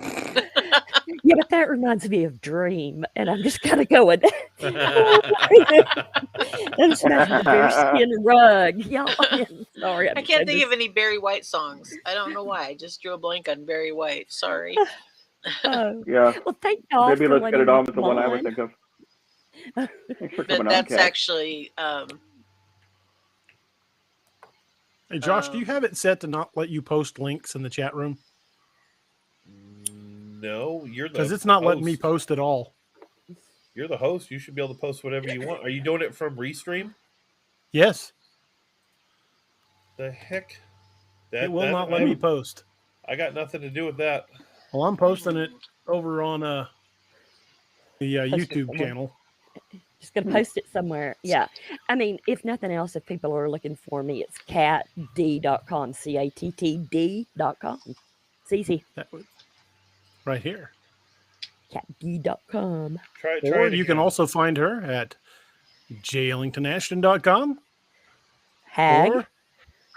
Yeah, but that reminds me of Dream, and I'm just gonna go with that. That's not the bearskin rug, y'all. I'm sorry, I can't think of any Barry White songs. I don't know why. I just drew a blank on Barry White. Sorry. Oh, Yeah. well, thank y'all. Maybe for Let's Get letting It me On was the come one I would on. think of. Thanks for But coming on, that's Kat. actually Hey, Josh, do you have it set to not let you post links in the chat room? No, you're the because it's not letting me host. post at all. You're the host. You should be able to post whatever you want. Are you doing it from Restream? Yes. The heck? It will not let me post. I got nothing to do with that. Well, I'm posting it over on the YouTube channel. Just going to post it somewhere. Yeah. I mean, if nothing else, if people are looking for me, it's cattd.com, cattd.com. It's easy. Right here. cattd.com. Or you can also find her at jailingtonashton.com or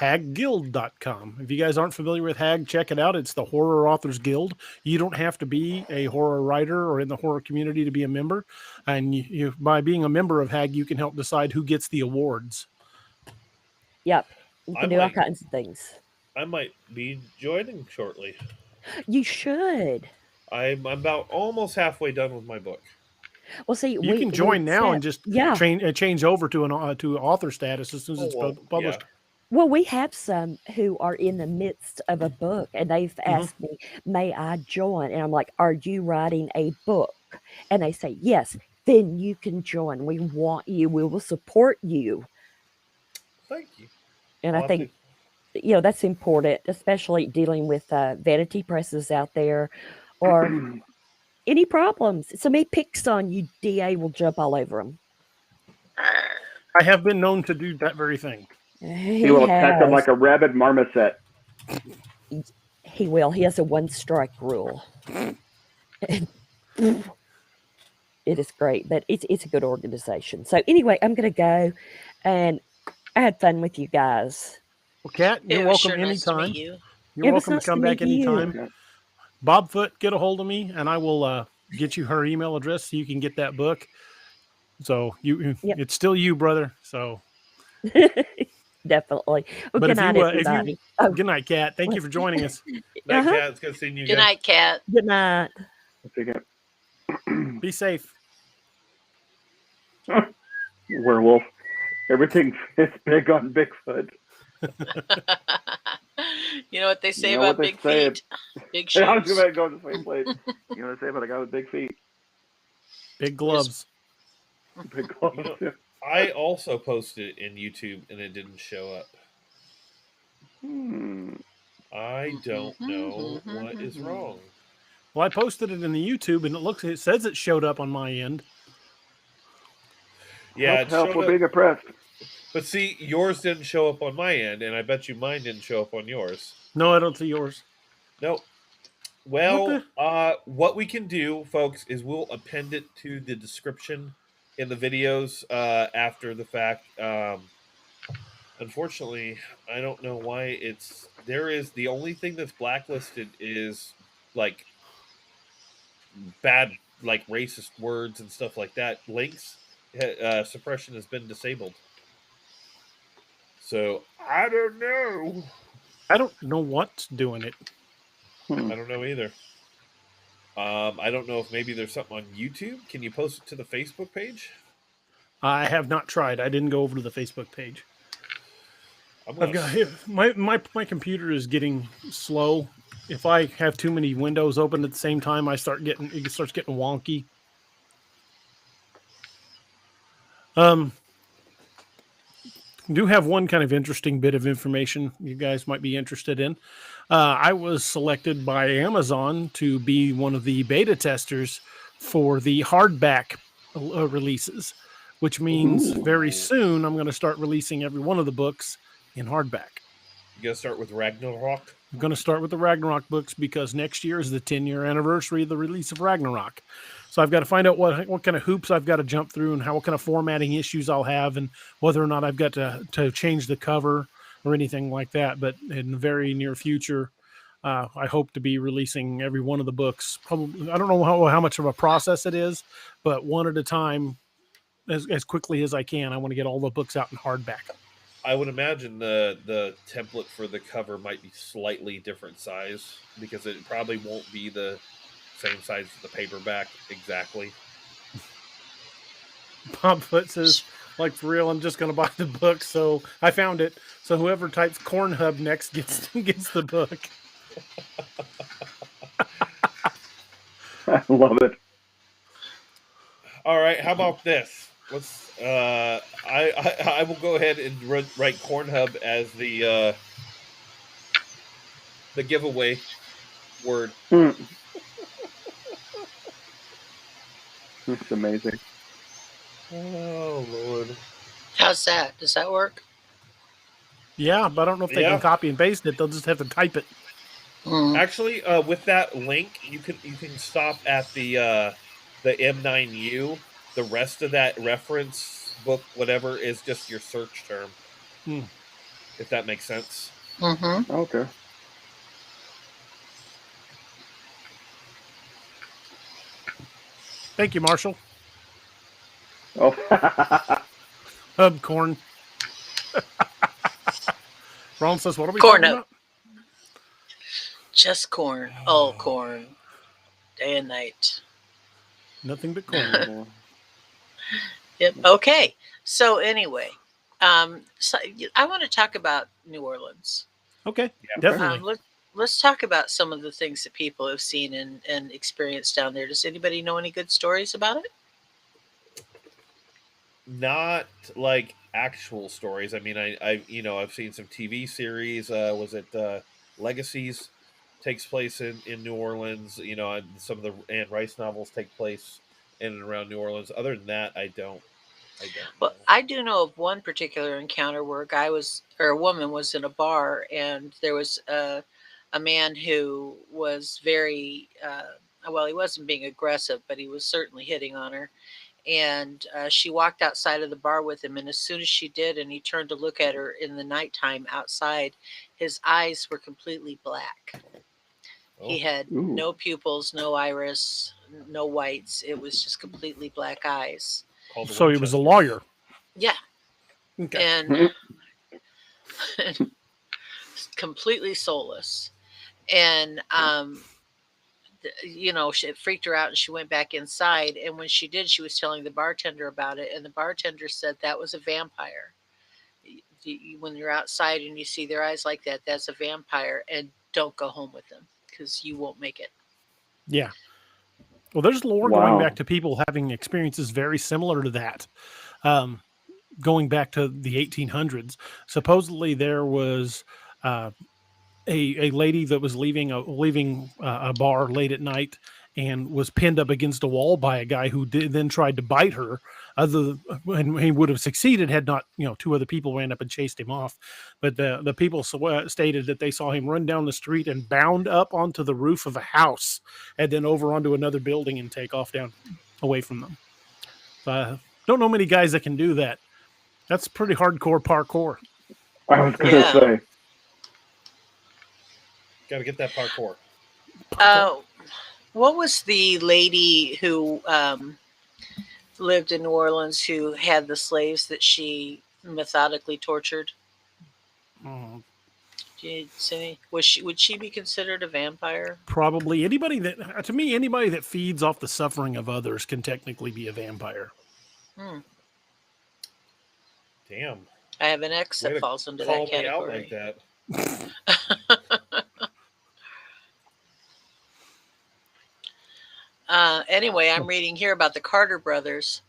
hagguild.com. If you guys aren't familiar with Hag, check it out. It's the Horror Authors Guild. You don't have to be a horror writer or in the horror community to be a member. And you by being a member of Hag, you can help decide who gets the awards. Yep. You can do all kinds of things. I might be joining shortly. You should. I'm about almost halfway done with my book. Well, see, you can join now and just change over to author status as soon as it's published. Yeah. Well, we have some who are in the midst of a book, and they've asked me, "May I join?" And I'm like, "Are you writing a book?" And they say, "Yes." Then you can join. We want you. We will support you. Thank you. And I think, that's important, especially dealing with vanity presses out there, or any problems. Somebody picks on you, DA will jump all over them. I have been known to do that very thing. He will attack them like a rabid marmoset. He will. He has a one-strike rule. It is great, but it's a good organization. So anyway, I'm going to go, and I had fun with you guys. Well, Kat, you're welcome anytime. You're welcome to come back anytime. Bobfoot, get a hold of me, and I will get you her email address so you can get that book. So it's still you, brother. So definitely. Well, but good night, everybody. Good night, Kat. Thank you for joining us. Night, Kat. It's good seeing you. Good night, Kat. Good night. Be safe. Werewolf. Everything is big on Bigfoot. You know what they say about big feet? Big shoes. I was going to go to the same place. You know what they say about a guy with big feet? Big gloves. Big gloves. I also posted it in YouTube and it didn't show up. I don't know what is wrong. Well, I posted it in the YouTube and it says it showed up on my end. Yeah, help we're being oppressed. But see, yours didn't show up on my end, and I bet you mine didn't show up on yours. No, I don't see yours. Nope. Well, what we can do, folks, is we'll append it to the description in the videos after the fact. Unfortunately, I don't know why the only thing that's blacklisted is like bad, like racist words and stuff like that. Links, suppression has been disabled. So I don't know. I don't know what's doing it. I don't know either. I don't know if maybe there's something on YouTube. Can you post it to the Facebook page? I have not tried. I didn't go over to the Facebook page. I've got my computer is getting slow. If I have too many windows open at the same time, it starts getting wonky. Do have one kind of interesting bit of information you guys might be interested in. I was selected by Amazon to be one of the beta testers for the hardback releases, which means very soon I'm going to start releasing every one of the books in hardback. You going to start with Ragnarok? I'm going to start with the Ragnarok books because next year is the 10-year anniversary of the release of Ragnarok. So I've got to find out what kind of hoops I've got to jump through and what kind of formatting issues I'll have and whether or not I've got to change the cover or anything like that. But in the very near future, I hope to be releasing every one of the books. Probably, I don't know how much of a process it is, but one at a time, as quickly as I can. I want to get all the books out in hardback. I would imagine the template for the cover might be slightly different size because it probably won't be the same size as the paperback exactly. Bob Foot says, like, for real, I'm just going to buy the book. So I found it. So whoever types corn hub next gets the book. I love it. All right, how about this? Let's. I will go ahead and write corn hub as the giveaway word. It's amazing. Oh Lord! How's that? Does that work? Yeah, but I don't know if they can copy and paste it. They'll just have to type it. Actually, with that link, you can stop at the M9U. The rest of that reference book, whatever, is just your search term. If that makes sense. Mm-hmm. Okay. Thank you, Marshall. Oh. Hub corn. Ron says, what are we Corn talking up. about? Just corn. All corn. Day and night. Nothing but corn. Yep. Okay. So anyway, so I want to talk about New Orleans. Okay. Definitely. Let's talk about some of the things that people have seen and experienced down there. Does anybody know any good stories about it? Not like actual stories. I mean, I've seen some TV series. Was it Legacies? Takes place in New Orleans. You know, and some of the Anne Rice novels take place in and around New Orleans. Other than that, I don't. Well, I do know of one particular encounter where a woman was in a bar, and there was a man who was very well. He wasn't being aggressive, but he was certainly hitting on her. And she walked outside of the bar with him, and as soon as she did, and he turned to look at her in the nighttime outside, his eyes were completely black. He had no pupils, no iris, no whites. It was just completely black eyes. So he was a lawyer. Yeah. Okay. And completely soulless. And it freaked her out, and she went back inside. And when she did, she was telling the bartender about it, and the bartender said that was a vampire. When you're outside and you see their eyes like that, that's a vampire, and don't go home with them because you won't make it. Yeah. Well, there's lore going back to people having experiences very similar to that. Going back to the 1800s, supposedly there was a lady that was leaving a bar late at night and was pinned up against a wall by a guy who then tried to bite her. And he would have succeeded had not, two other people ran up and chased him off. But the people stated that they saw him run down the street and bound up onto the roof of a house and then over onto another building and take off down away from them. Don't know many guys that can do that. That's pretty hardcore parkour. I was going to say. Got to get that parkour. What was the lady who lived in New Orleans who had the slaves that she methodically tortured? Would she be considered a vampire? Probably. Anybody that feeds off the suffering of others can technically be a vampire. Damn. I have an ex that falls into that category. Call me out like that. Anyway, I'm reading here about the Carter brothers.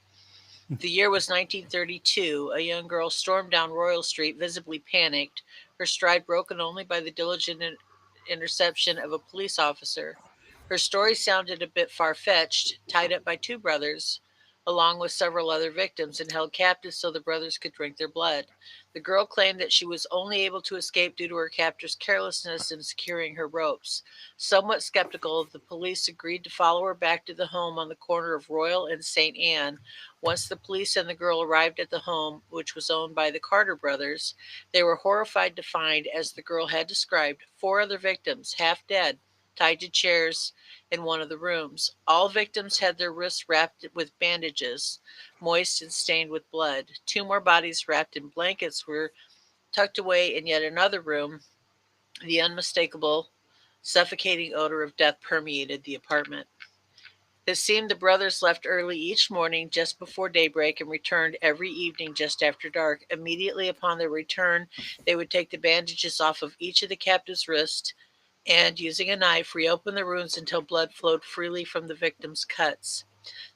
The year was 1932. A young girl stormed down Royal Street, visibly panicked, her stride broken only by the diligent interception of a police officer. Her story sounded a bit far-fetched, tied up by two brothers, along with several other victims, and held captive so the brothers could drink their blood. The girl claimed that she was only able to escape due to her captor's carelessness in securing her ropes. Somewhat skeptical, the police agreed to follow her back to the home on the corner of Royal and St. Anne. Once the police and the girl arrived at the home, which was owned by the Carter brothers, they were horrified to find, as the girl had described, 4 other victims, half dead, tied to chairs in one of the rooms. All victims had their wrists wrapped with bandages, moist and stained with blood. 2 more bodies wrapped in blankets were tucked away in yet another room. The unmistakable, suffocating odor of death permeated the apartment. It seemed the brothers left early each morning just before daybreak and returned every evening just after dark. Immediately upon their return, they would take the bandages off of each of the captives' wrists and, using a knife, reopen the wounds until blood flowed freely from the victims' cuts.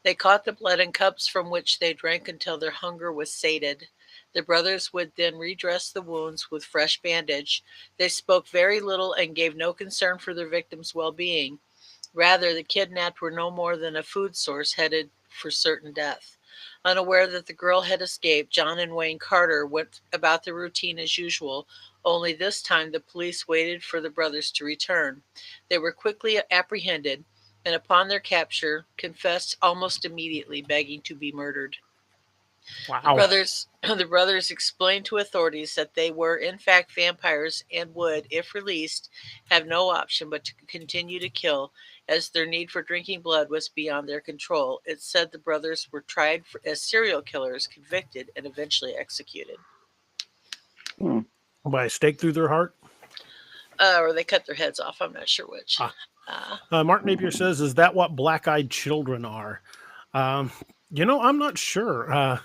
They caught the blood in cups from which they drank until their hunger was sated. The brothers would then redress the wounds with fresh bandage. They spoke very little and gave no concern for their victims' well-being. Rather, the kidnapped were no more than a food source headed for certain death. Unaware that the girl had escaped, John and Wayne Carter went about their routine as usual, only this time the police waited for the brothers to return. They were quickly apprehended, and upon their capture, confessed almost immediately, begging to be murdered. Wow. The brothers explained to authorities that they were in fact vampires and would, if released, have no option but to continue to kill, as their need for drinking blood was beyond their control. It said the brothers were tried as serial killers, convicted, and eventually executed. By a stake through their heart? Or they cut their heads off. I'm not sure which. Mark Napier says, is that what black-eyed children are? I'm not sure.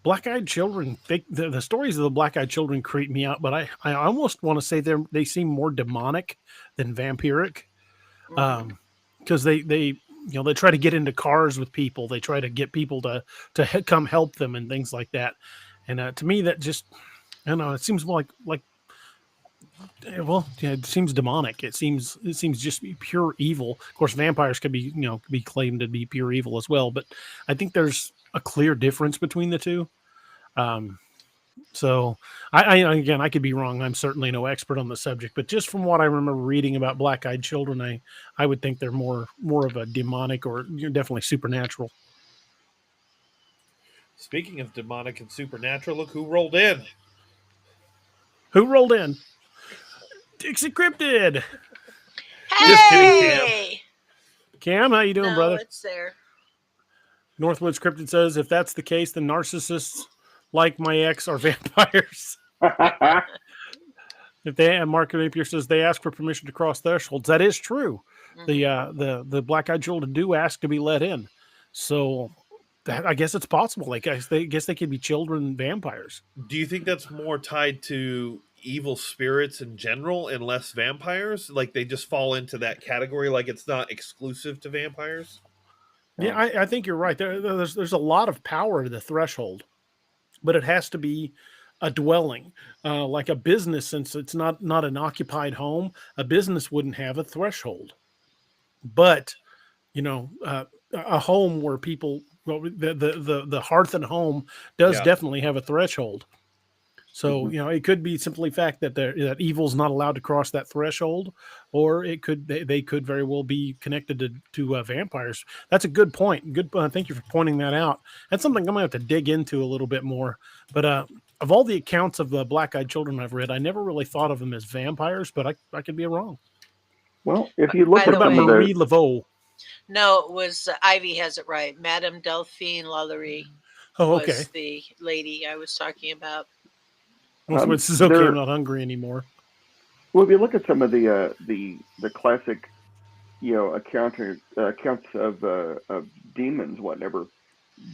Black-eyed children, the stories of the black-eyed children creep me out, but I almost want to say they seem more demonic than vampiric, because they try to get into cars with people. They try to get people to come help them and things like that. And to me, that just, I don't know, it seems more like it seems demonic. It seems just pure evil. Of course, vampires could be claimed to be pure evil as well, but I think there's a clear difference between the two. So I could be wrong. I'm certainly no expert on the subject, but just from what I remember reading about black-eyed children, I would think they're more of a demonic or definitely supernatural. Speaking of demonic and supernatural, look who rolled in. Who rolled in? Dixie Cryptid. Hey! Just kidding, Cam, how you doing, No, brother? it's there. Northwoods Cryptid says, if that's the case, then narcissists like my ex are vampires. Mark Napier says they ask for permission to cross thresholds. That is true. Mm-hmm. The black-eyed children do ask to be let in. So I guess it's possible. I guess they could be children vampires. Do you think that's more tied to evil spirits in general and less vampires? Like they just fall into that category, like it's not exclusive to vampires? Yeah, I think you're right. There's a lot of power to the threshold, but it has to be a dwelling, like a business. Since it's not an occupied home, a business wouldn't have a threshold. But a home where people, the hearth and home does definitely have a threshold. So, it could be simply fact that that evil's not allowed to cross that threshold, or they could very well be connected to vampires. That's a good point. Good. Thank you for pointing that out. That's something I'm going to have to dig into a little bit more. But of all the accounts of the black-eyed children I've read, I never really thought of them as vampires, but I could be wrong. Well, if you look at about Marie Laveau? No, it was Ivy has it right. Madame Delphine Lalaurie was the lady I was talking about. It's okay, I'm not hungry anymore. Well, if you look at some of the classic, accounts of demons, whatever,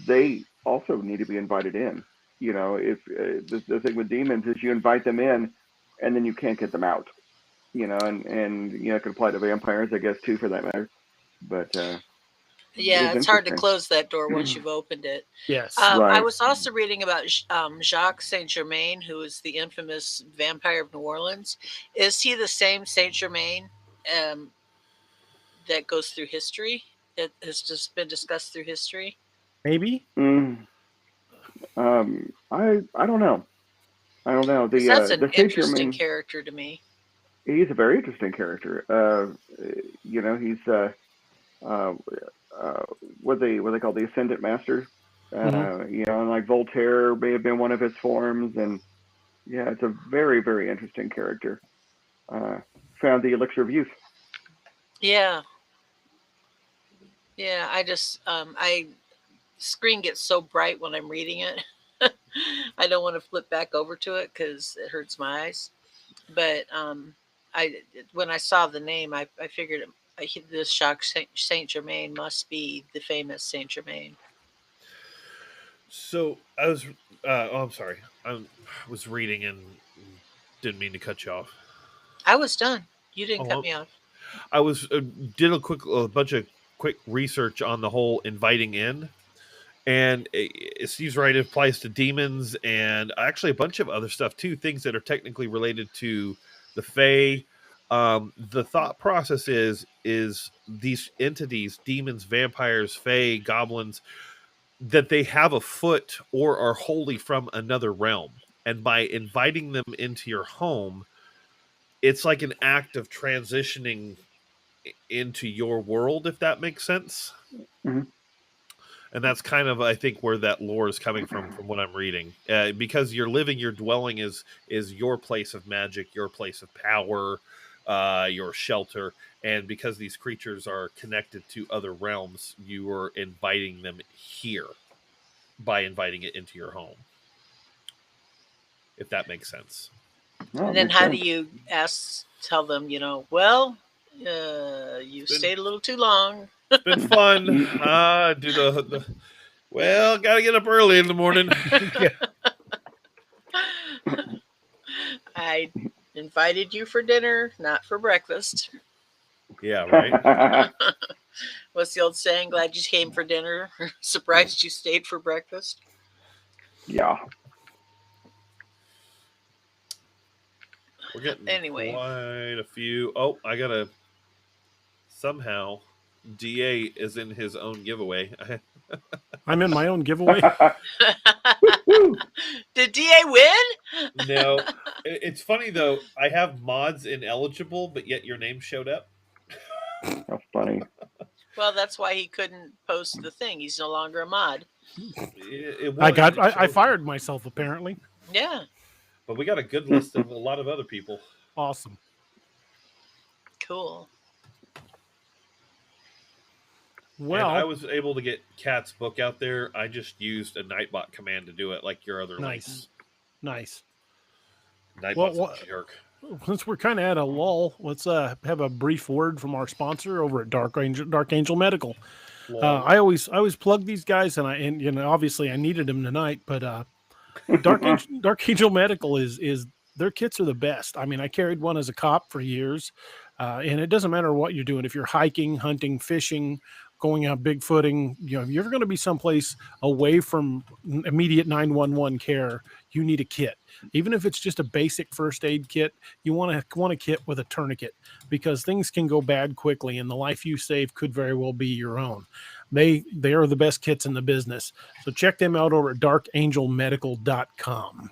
they also need to be invited in. If the thing with demons is you invite them in, and then you can't get them out. And it can apply to vampires, I guess, too, for that matter. But it's hard to close that door once you've opened it. Yes. Right. I was also reading about Jacques Saint Germain, who is the infamous vampire of New Orleans. Is he the same Saint Germain that goes through history? That has just been discussed through history? Maybe. I don't know. That's an interesting character to me. He's a very interesting character. He's what they call the Ascendant Master. And like Voltaire may have been one of his forms, and it's a very, very interesting character. Found the elixir of youth. Yeah. I just screen gets so bright when I'm reading it. I don't want to flip back over to it because it hurts my eyes. But when I saw the name, I figured This Jacques Saint Germain must be the famous Saint Germain. So I was, I'm sorry, I was reading and didn't mean to cut you off. I was done. You didn't cut me off. I was did a bunch of quick research on the whole inviting in, and Steve's right. It applies to demons and actually a bunch of other stuff too. Things that are technically related to the Fae. The thought process is these entities, demons, vampires, Fae, goblins, that they have a foot or are wholly from another realm, and by inviting them into your home, it's like an act of transitioning into your world, if that makes sense. Mm-hmm. And that's kind of, I think, where that lore is coming from what I'm reading. Because you're living, your dwelling is your place of magic, your place of power, your shelter. And because these creatures are connected to other realms, you are inviting them here by inviting it into your home. If that makes sense. No, and then how do you tell them, well, you stayed a little too long. It's been fun. Do well, gotta get up early in the morning. I invited you for dinner, not for breakfast. Yeah, right. What's the old saying? Glad you came for dinner. Surprised you stayed for breakfast. Yeah. We're getting quite a few. Oh, I gotta somehow. DA is in his own giveaway. I'm in my own giveaway. Did DA win? No. It's funny though. I have mods ineligible, but yet your name showed up. That's funny. Well, that's why he couldn't post the thing. He's no longer a mod. I fired myself apparently. Yeah. But we got a good list of a lot of other people. Awesome. Cool. Well, and I was able to get Kat's book out there. I just used a Nightbot command to do it, like your other links. Nice. Nightbot's a jerk. Since we're kind of at a lull, let's have a brief word from our sponsor over at Dark Angel Medical. I always plug these guys, and obviously I needed them tonight, but Dark Angel Medical is their kits are the best. I mean, I carried one as a cop for years, and it doesn't matter what you're doing. If you're hiking, hunting, fishing, going out bigfooting, if you're going to be someplace away from immediate 911 care, you need a kit. Even if it's just a basic first aid kit, you want a kit with a tourniquet, because things can go bad quickly, and the life you save could very well be your own. They are the best kits in the business. So check them out over at darkangelmedical.com.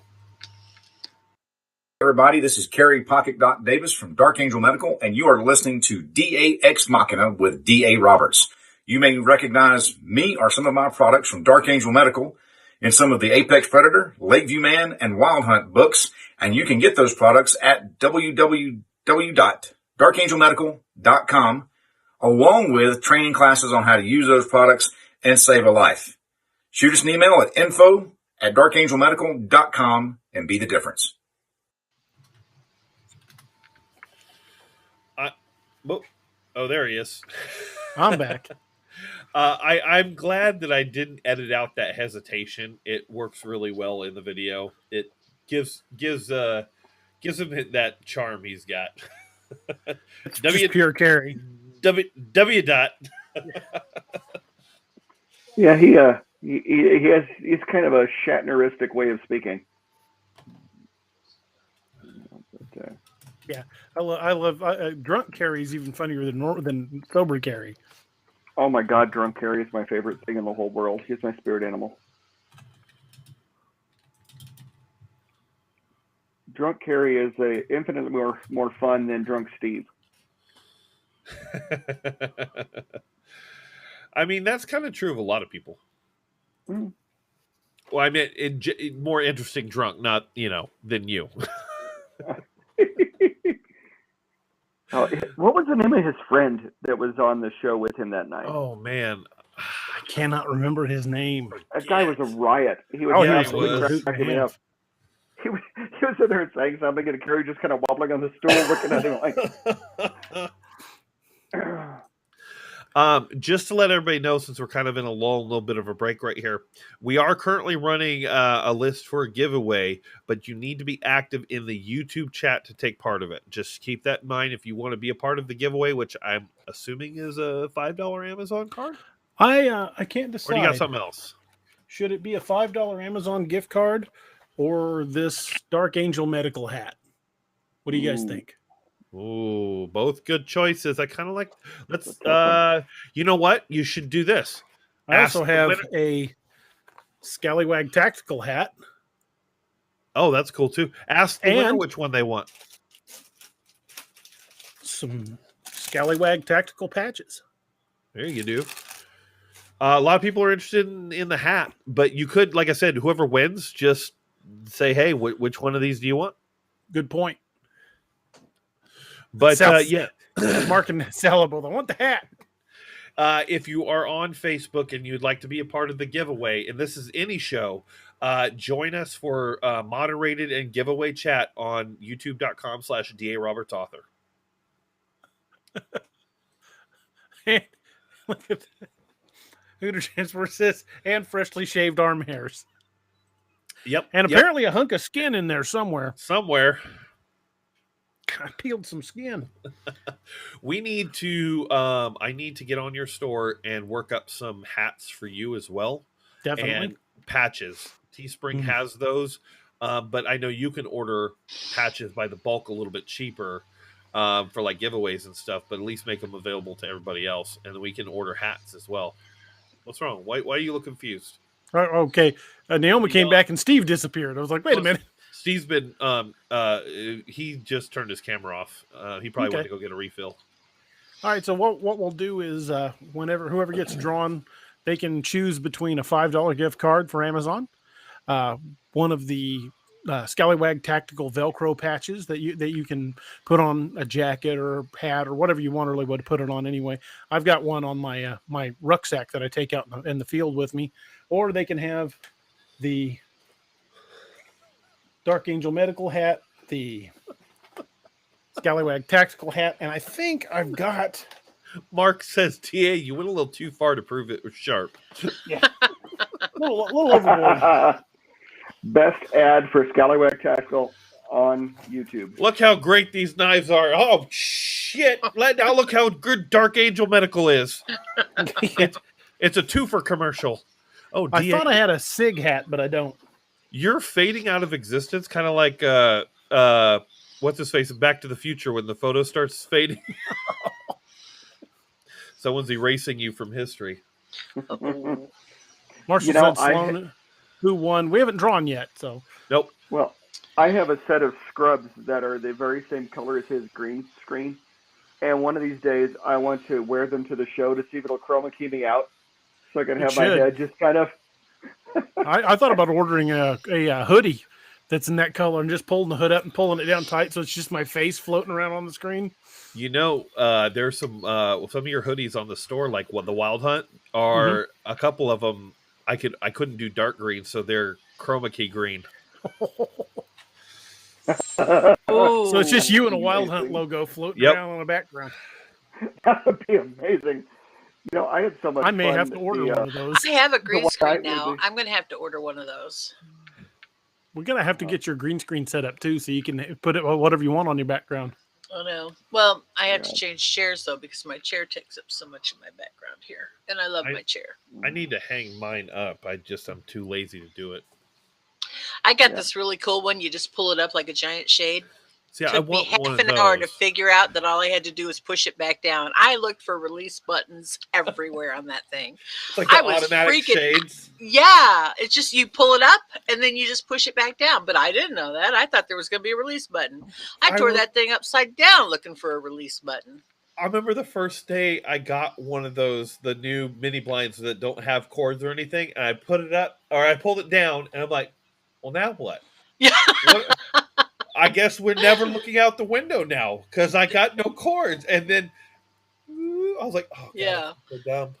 Everybody, this is Kerry Pocket Dot Davis from Dark Angel Medical, and you are listening to DAX Machina with D.A. Roberts. You may recognize me or some of my products from Dark Angel Medical in some of the Apex Predator, Lakeview Man, and Wild Hunt books, and you can get those products at www.darkangelmedical.com, along with training classes on how to use those products and save a life. Shoot us an email at info@darkangelmedical.com and be the difference. Oh, there he is. I'm back. I'm glad that I didn't edit out that hesitation. It works really well in the video. It gives him that charm he's got. Just pure Kerry. W dot. Yeah, he's kind of a Shatneristic way of speaking. But, yeah, I love drunk Kerry is even funnier than sober Kerry. Oh my God, drunk Kerry is my favorite thing in the whole world. He's my spirit animal. Drunk Kerry is infinitely more fun than drunk Steve. I mean, that's kind of true of a lot of people. Mm. Well, I mean, more interesting drunk, not than you. What was the name of his friend that was on the show with him that night? Oh man, I cannot remember his name. That guy was a riot. He was cracking me up. He was sitting there saying something, and Kerry just kind of wobbling on the stool, looking at him like. Just to let everybody know, since we're kind of in a little bit of a break right here, we are currently running a list for a giveaway, but you need to be active in the YouTube chat to take part of it. Just keep that in mind if you want to be a part of the giveaway, which I'm assuming is a $5 Amazon card. I can't decide. Or do you got something else? Should it be a $5 Amazon gift card or this Dark Angel medical hat? What do you guys think? Ooh, both good choices. I kind of like. You know what? You should do this. I also have a Scallywag tactical hat. Oh, that's cool too. Ask the winner which one they want. Some Scallywag tactical patches. There you do. A lot of people are interested in the hat, but you could, like I said, whoever wins, just say, "Hey, which one of these do you want?" Good point. But yeah, Mark and Sally both. I want the hat. If you are on Facebook and you'd like to be a part of the giveaway, and this is any show, join us for moderated and giveaway chat on youtube.com/DARobertsAuthor. Look at that. Hooter Transport says, and freshly shaved arm hairs. Yep. And apparently a hunk of skin in there somewhere. I peeled some skin. We need to I need to get on your store and work up some hats for you as well. Definitely. And patches. Teespring has those. But I know you can order patches by the bulk a little bit cheaper for like giveaways and stuff, but at least make them available to everybody else. And then we can order hats as well. What's wrong? Why do you look confused? Okay. Naomi came back and Steve disappeared. I was like, wait a minute. Steve's been he just turned his camera off. He probably went to go get a refill. All right, so what we'll do is whoever gets drawn, they can choose between a $5 gift card for Amazon, one of the Scallywag tactical Velcro patches that you can put on a jacket or hat or whatever you want, really would put it on anyway. I've got one on my my rucksack that I take out in the field with me, or they can have the Dark Angel medical hat, the Scallywag tactical hat, and I think I've got. Mark says, "TA, you went a little too far to prove it was sharp." Yeah, a little overboard. Best ad for Scallywag tactical on YouTube. Look how great these knives are! Oh shit! Now look how good Dark Angel medical is. It's a twofer commercial. Oh, I thought I had a SIG hat, but I don't. You're fading out of existence, kind of like what's his face in Back to the Future when the photo starts fading. Someone's erasing you from history. Marshall said Sloan, who won? We haven't drawn yet, so nope. Well, I have a set of scrubs that are the very same color as his green screen, and one of these days I want to wear them to the show to see if it'll chroma key me out, so I can have my head just kind of. I thought about ordering a hoodie that's in that color and just pulling the hood up and pulling it down tight so it's just my face floating around on the screen. You know, there's some of your hoodies on the store, like the Wild Hunt, are a couple of them. I couldn't do dark green, so they're chroma key green. So it's just you and a Wild Hunt logo floating around on the background. That would be amazing. You know, I had so much. I may have to order one of those. I have a green screen now. I'm going to have to order one of those. We're going to have to get your green screen set up too, so you can put it whatever you want on your background. Oh no! Well, I have to change chairs though because my chair takes up so much of my background here, and I love my chair. I need to hang mine up. I'm too lazy to do it. I got this really cool one. You just pull it up like a giant shade. See, I want half an hour to figure out that all I had to do was push it back down. I looked for release buttons everywhere on that thing. It's like the automatic shades. Yeah, it's just you pull it up and then you just push it back down. But I didn't know that. I thought there was going to be a release button. I tore that thing upside down looking for a release button. I remember the first day I got one of those, the new mini blinds that don't have cords or anything, and I put it up, or I pulled it down, and I'm like, well, now what? Yeah. I guess we're never looking out the window now because I got no cords. And then I was like, oh, God, yeah. so dumb.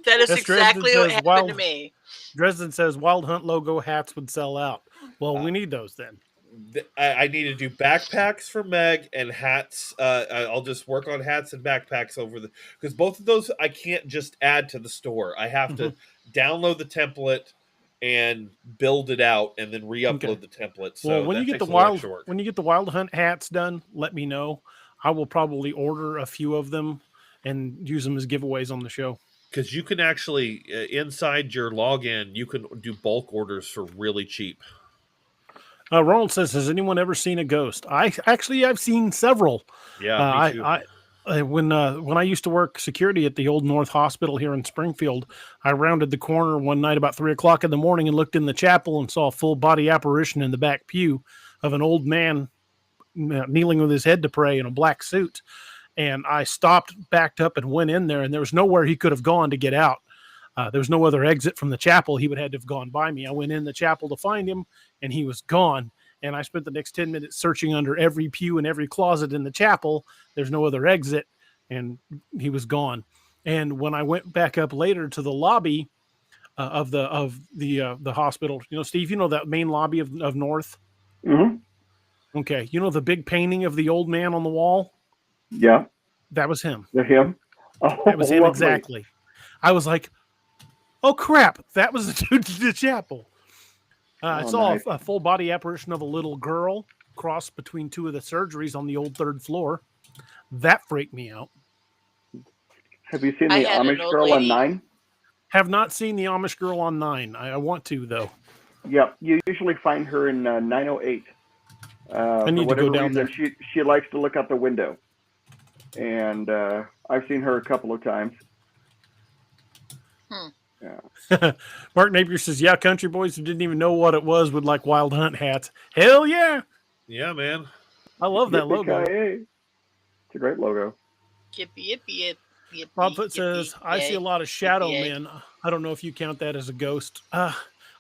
That is exactly what happened to me. Dresden says Wild Hunt logo hats would sell out. Well, we need those then. I need to do backpacks for Meg and hats. I'll just work on hats and backpacks because both of those I can't just add to the store. I have to download the template and build it out and then re-upload the template. So when you get the wild hunt hats done, let me know. I will probably order a few of them and use them as giveaways on the show. Because you can actually inside your login, you can do bulk orders for really cheap. Ronald says, "Has anyone ever seen a ghost?" I've seen several. Yeah, me too. When I used to work security at the Old North Hospital here in Springfield, I rounded the corner one night about 3:00 in the morning and looked in the chapel and saw a full body apparition in the back pew of an old man kneeling with his head to pray in a black suit. And I stopped, backed up, and went in there, and there was nowhere he could have gone to get out. There was no other exit from the chapel. He would have had to have gone by me. I went in the chapel to find him, and he was gone. And I spent the next 10 minutes searching under every pew and every closet in the chapel. There's no other exit, and he was gone. And when I went back up later to the lobby of the hospital, Steve, that main lobby of North? Mm-hmm. Okay. The big painting of the old man on the wall? Yeah. That was him. Him? Oh, that was him, lovely. Exactly. I was like, oh, crap. That was the dude in the chapel. I saw nice. a full body apparition of a little girl crossed between two of the surgeries on the old 3rd floor. That freaked me out. Have you seen the Amish girl on 9? Have not seen the Amish girl on 9. I want to, though. Yeah, you usually find her in 908. I need to go down there. She likes to look out the window. And I've seen her a couple of times. Yeah. Mark Napier says, "Yeah, country boys who didn't even know what it was would like wild hunt hats." Hell yeah! Yeah, man. I love that logo. It's a great logo. Yippee, yippee, yippee. Bob Foot says, "I see a lot of shadow men. I don't know if you count that as a ghost. I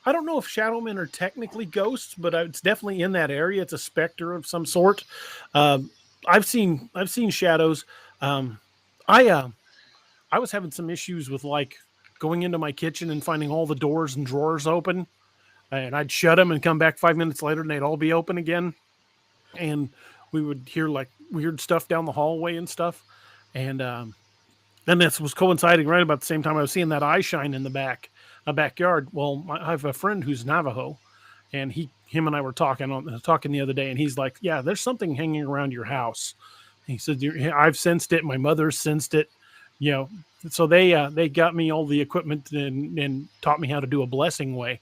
don't know if shadow men are technically ghosts, but it's definitely in that area. It's a specter of some sort. I've seen shadows. I was having some issues with going into my kitchen and finding all the doors and drawers open, and I'd shut them and come back 5 minutes later and they'd all be open again. And we would hear weird stuff down the hallway and stuff. And this was coinciding right about the same time I was seeing that eye shine in the backyard. Well, I have a friend who's Navajo, and him and I were talking the other day, and he's like, "Yeah, there's something hanging around your house." He said, "I've sensed it. My mother sensed it." So they got me all the equipment and taught me how to do a blessing way,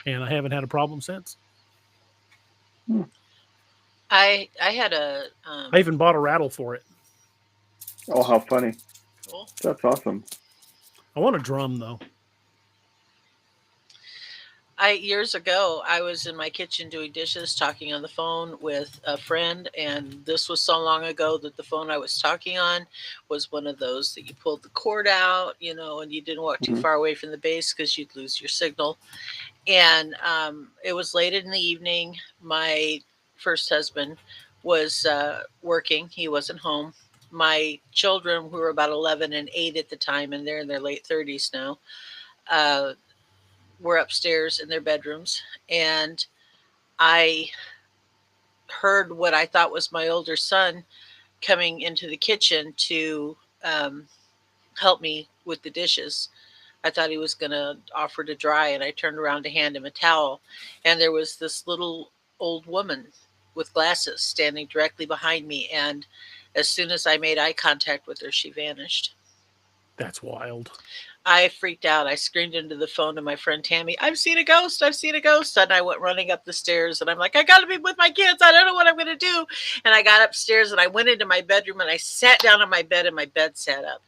and I haven't had a problem since. I had a. I even bought a rattle for it. Oh, how funny! Cool. That's awesome. I want a drum though. Years ago, I was in my kitchen doing dishes, talking on the phone with a friend, and this was so long ago that the phone I was talking on was one of those that you pulled the cord out, and you didn't walk too far away from the base because you'd lose your signal. And it was late in the evening. My first husband was working. He wasn't home. My children, who were about 11 and 8 at the time, and they're in their late 30s now, were upstairs in their bedrooms, and I heard what I thought was my older son coming into the kitchen to help me with the dishes. I thought he was going to offer to dry, and I turned around to hand him a towel, and there was this little old woman with glasses standing directly behind me, and as soon as I made eye contact with her, she vanished. That's wild. I freaked out. I screamed into the phone to my friend Tammy, "I've seen a ghost. I've seen a ghost." And I went running up the stairs, and I'm like, "I got to be with my kids. I don't know what I'm going to do." And I got upstairs, and I went into my bedroom, and I sat down on my bed, and my bed sat up.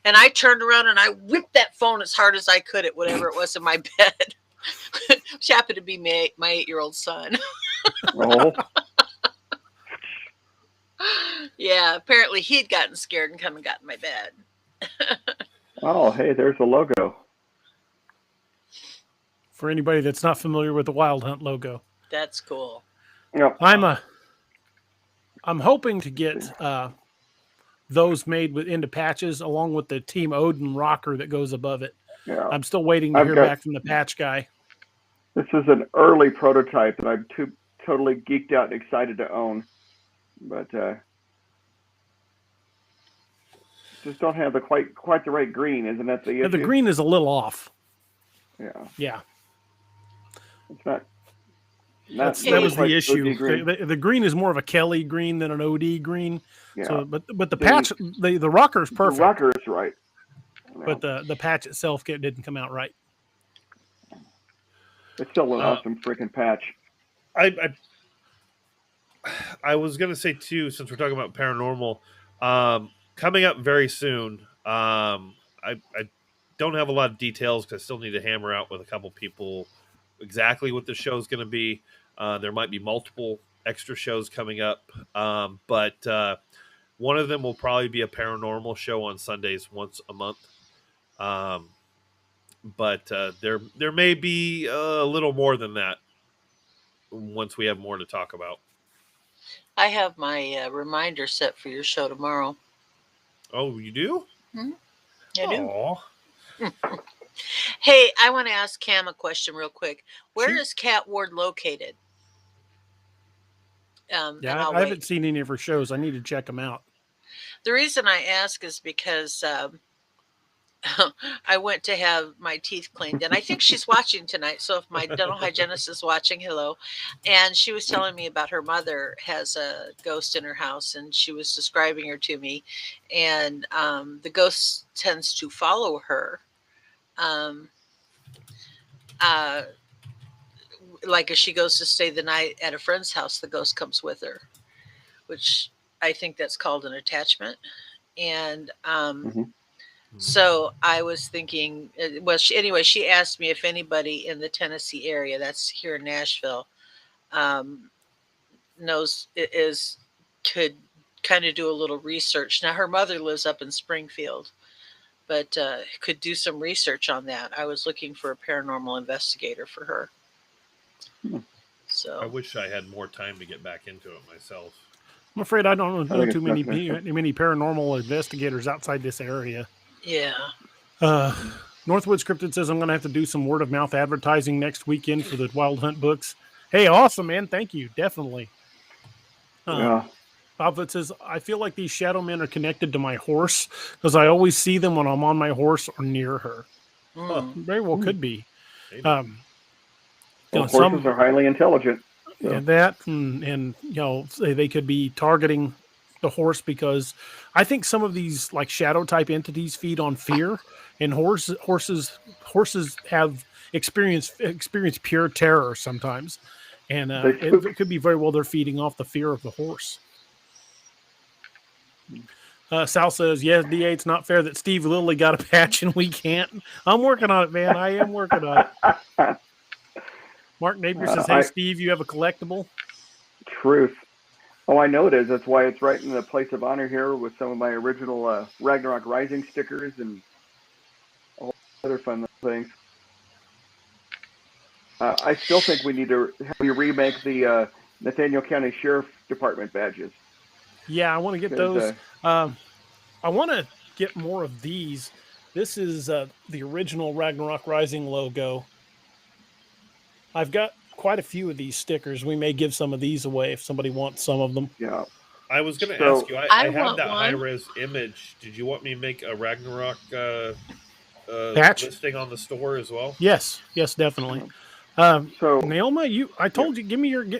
And I turned around, and I whipped that phone as hard as I could at whatever it was in my bed, which happened to be my 8-year-old son. Oh. Yeah, apparently he'd gotten scared and come and got in my bed. Oh, hey, there's a logo. For anybody that's not familiar with the Wild Hunt logo. That's cool. Yep. I'm hoping to get those made into patches along with the Team Odin rocker that goes above it. Yeah. I'm still waiting to hear back from the patch guy. This is an early prototype, and I'm totally geeked out and excited to own, but just don't have the quite the right green. Isn't that the issue? The green is a little off. Yeah. Yeah. It's not. That was the issue. The green is more of a Kelly green than an OD green. Yeah. So, but the patch, the rocker is perfect. The rocker is right. But the patch itself didn't come out right. It's still an awesome freaking patch. I was gonna say too, since we're talking about paranormal, coming up very soon. I don't have a lot of details because I still need to hammer out with a couple people exactly what the show is going to be. There might be multiple extra shows coming up, but one of them will probably be a paranormal show on Sundays once a month. But there may be a little more than that once we have more to talk about. I have my reminder set for your show tomorrow. Oh, you do? Mm-hmm. I do. Aww. Hey, I want to ask Cam a question real quick. Where is Cat Ward located? Yeah, I haven't seen any of her shows. I need to check them out. The reason I ask is because I went to have my teeth cleaned, and I think she's watching tonight. So if my dental hygienist is watching, hello. And she was telling me about her mother has a ghost in her house, and she was describing her to me. And the ghost tends to follow her. Like if she goes to stay the night at a friend's house, the ghost comes with her, which I think that's called an attachment. And so I was thinking, well, she asked me if anybody in the Tennessee area, that's here in Nashville, could kind of do a little research. Now her mother lives up in Springfield, but could do some research on that. I was looking for a paranormal investigator for her. So I wish I had more time to get back into it myself. I'm afraid I don't know too many paranormal investigators outside this area. Yeah. Northwoods Cryptid says I'm going to have to do some word of mouth advertising next weekend for the Wild Hunt books. Hey, awesome, man. Thank you. Definitely. Yeah. Bobfoot says, I feel like these shadow men are connected to my horse because I always see them when I'm on my horse or near her. Very well could be. Horses are highly intelligent. So. And that, and they could be targeting the horse because I think some of these like shadow type entities feed on fear, and horses have experienced pure terror sometimes, and it could be very well they're feeding off the fear of the horse. Sal says, yes, DA, it's not fair that Steve Lilly got a patch and we can't. I'm working on it, man. I am working on it. Mark Napier says, hey, Steve, you have a collectible? Truth. Oh, I know it is. That's why it's right in the place of honor here with some of my original Ragnarok Rising stickers and all other fun things. I still think we need to have you remake the Nathaniel County Sheriff Department badges. Yeah, I want to get those. I want to get more of these. This is the original Ragnarok Rising logo. I've got quite a few of these stickers. We may give some of these away if somebody wants some of them. Yeah. I was going to ask you, I have that high-res image. Did you want me to make a Ragnarok patch listing on the store as well? Yes, definitely. So Naoma, I told you,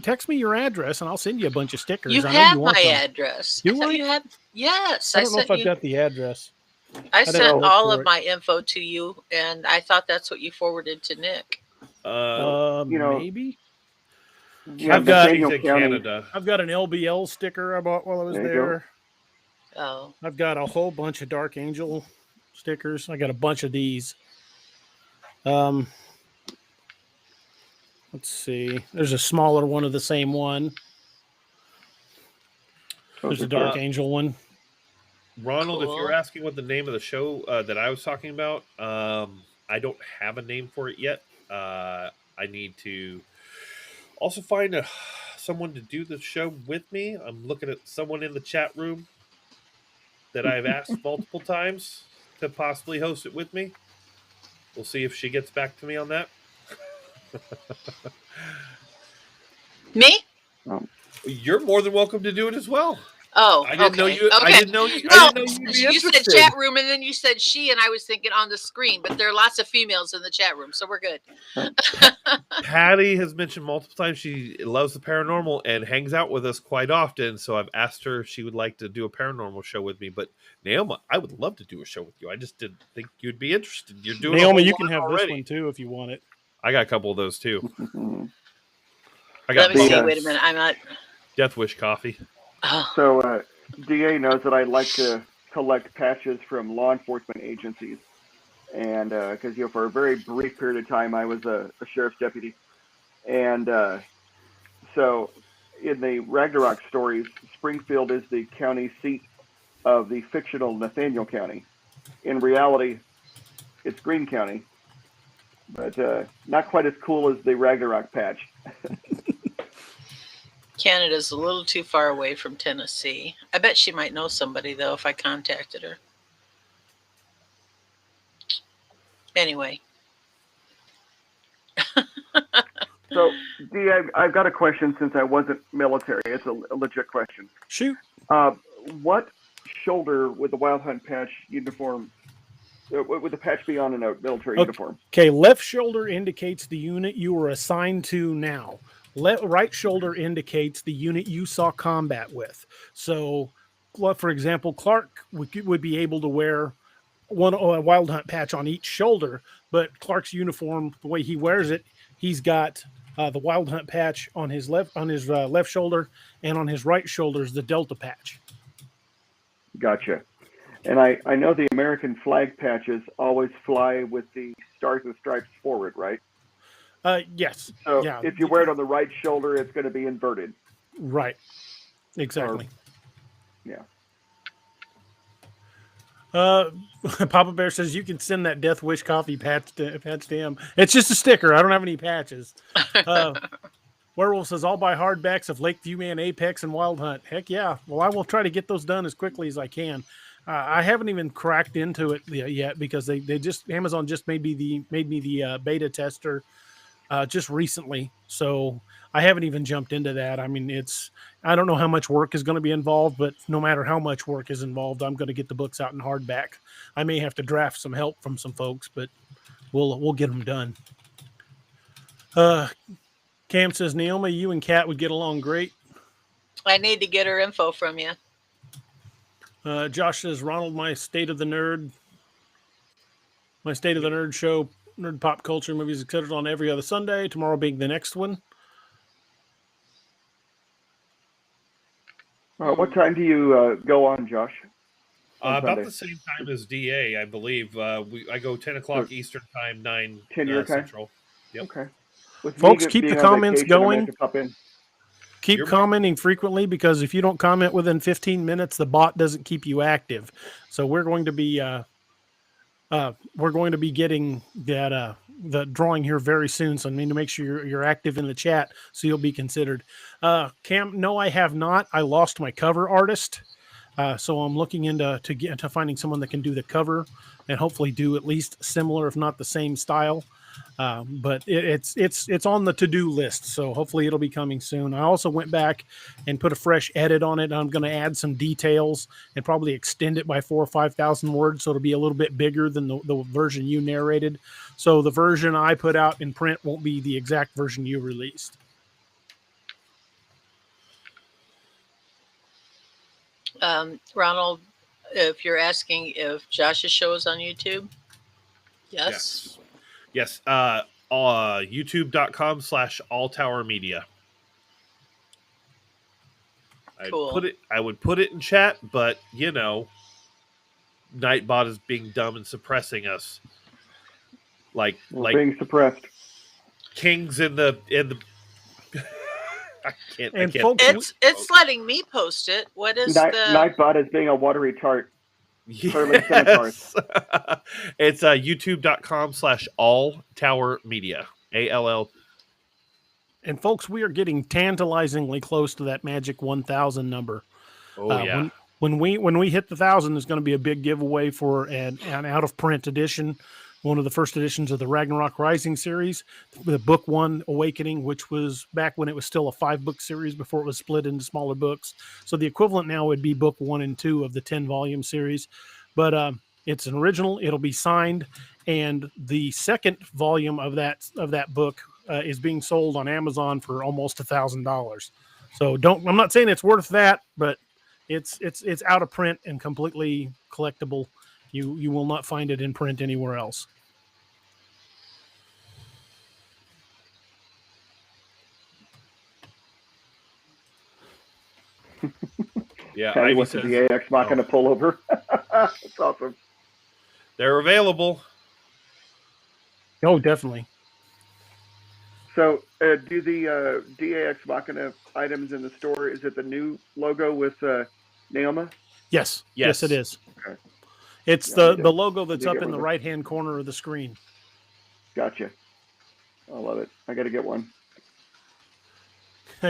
text me your address and I'll send you a bunch of stickers. You have my address. Do I? You had, yes. I don't know if I've got the address. I sent all of my info to you, and I thought that's what you forwarded to Nick. Maybe. I've got Canada. I've got an LBL sticker I bought while I was there. Oh. I've got a whole bunch of Dark Angel stickers. I got a bunch of these. Let's see. There's a smaller one of the same one. There's a Dark Angel one. Ronald, if you're asking what the name of the show that I was talking about, I don't have a name for it yet. I need to also find someone to do the show with me. I'm looking at someone in the chat room that I've asked multiple times to possibly host it with me. We'll see if she gets back to me on that. Me? You're more than welcome to do it as well. Oh, I didn't know okay. you. Okay. I didn't know you. No, I didn't know you'd be you interested. said chat room, and then you said she, and I was thinking on the screen. But there are lots of females in the chat room, so we're good. Patty has mentioned multiple times she loves the paranormal and hangs out with us quite often. So I've asked her if she would like to do a paranormal show with me. But Naomi, I would love to do a show with you. I just didn't think you'd be interested. You're doing Naomi, a you whole can lot have already. this one too if you want it. I got a couple of those too. I Let got me see. Wait a minute. I'm not. Death Wish coffee. Oh. So DA knows that I like to collect patches from law enforcement agencies, and because for a very brief period of time I was a sheriff's deputy, and so in the Ragnarok stories, Springfield is the county seat of the fictional Nathaniel County. In reality, it's Greene County, but not quite as cool as the Ragnarok patch. Canada's a little too far away from Tennessee. I bet she might know somebody, though, if I contacted her. Anyway. So, Dee, I've got a question since I wasn't military. It's a legit question. Shoot. What shoulder would the Wild Hunt patch uniform, would the patch be on in a military uniform? Okay, left shoulder indicates the unit you were assigned to now. Right shoulder indicates the unit you saw combat with. So, for example, Clark would be able to wear a Wild Hunt patch on each shoulder, but Clark's uniform, the way he wears it, he's got the Wild Hunt patch on his left shoulder, and on his right shoulder is the Delta patch. Gotcha. And I know the American flag patches always fly with the stars and stripes forward, right? Yes. So yeah. if you wear it on the right shoulder, it's going to be inverted. Right. Exactly. Papa Bear says you can send that Death Wish coffee patch to him. It's just a sticker. I don't have any patches. Werewolf says I'll buy hardbacks of Lakeview Man, Apex, and Wild Hunt. Heck yeah. Well, I will try to get those done as quickly as I can. I haven't even cracked into it yet because they just Amazon just made me the beta tester just recently. So I haven't even jumped into that. I mean, I don't know how much work is going to be involved, but no matter how much work is involved, I'm going to get the books out in hardback. I may have to draft some help from some folks, but we'll get them done. Cam says, Naomi, you and Kat would get along great. I need to get her info from you. Josh says, Ronald, my State of the Nerd show, nerd pop culture movies, etc. on every other Sunday, tomorrow being the next one. What time do you go on, Josh? About the same time as DA, I believe. I go 10 o'clock Eastern time, 9 Central. Yep. Okay. Folks, keep the comments going. Keep You're commenting frequently, because if you don't comment within 15 minutes, the bot doesn't keep you active. So we're going to be getting that the drawing here very soon. So I need to make sure you're active in the chat so you'll be considered. Cam, no, I have not. I lost my cover artist. So I'm looking into finding someone that can do the cover and hopefully do at least similar, if not the same style. But it's on the to-do list, so hopefully it'll be coming soon. I also went back and put a fresh edit on it. I'm going to add some details and probably extend it by 4,000 or 5,000 words, so it'll be a little bit bigger than the version you narrated. So the version I put out in print won't be the exact version you released. Ronald, if you're asking if Josh's show is on YouTube, yes. Yes. YouTube.com/alltowermedia. Cool. I would put it in chat, but Nightbot is being dumb and suppressing us. Like being suppressed. Kings in the I can't. Folks, it's letting me post it. What is Nightbot is being a watery tart. Yes. It's youtube.com/alltowermedia. ALL. And folks, we are getting tantalizingly close to that magic 1,000 number. Oh yeah. When we hit the 1,000, there's going to be a big giveaway for an out of print edition one of the first editions of the Ragnarok Rising series, the book 1 Awakening, which was back when it was still a 5-book series before it was split into smaller books. So the equivalent now would be book 1 and 2 of the 10-volume series. But it's an original. It'll be signed, and the second volume of that book is being sold on Amazon for almost $1,000. So I'm not saying it's worth that, but it's out of print and completely collectible. You will not find it in print anywhere else. Yeah, Patty Ivy wants says, the DA Ex Machina pull over. That's awesome. They're available. Oh, definitely. So, do the DA Ex Machina items in the store, is it the new logo with Naoma? Yes, it is. Okay. It's the logo that's up in the right-hand corner of the screen. Gotcha. I love it. I got to get one.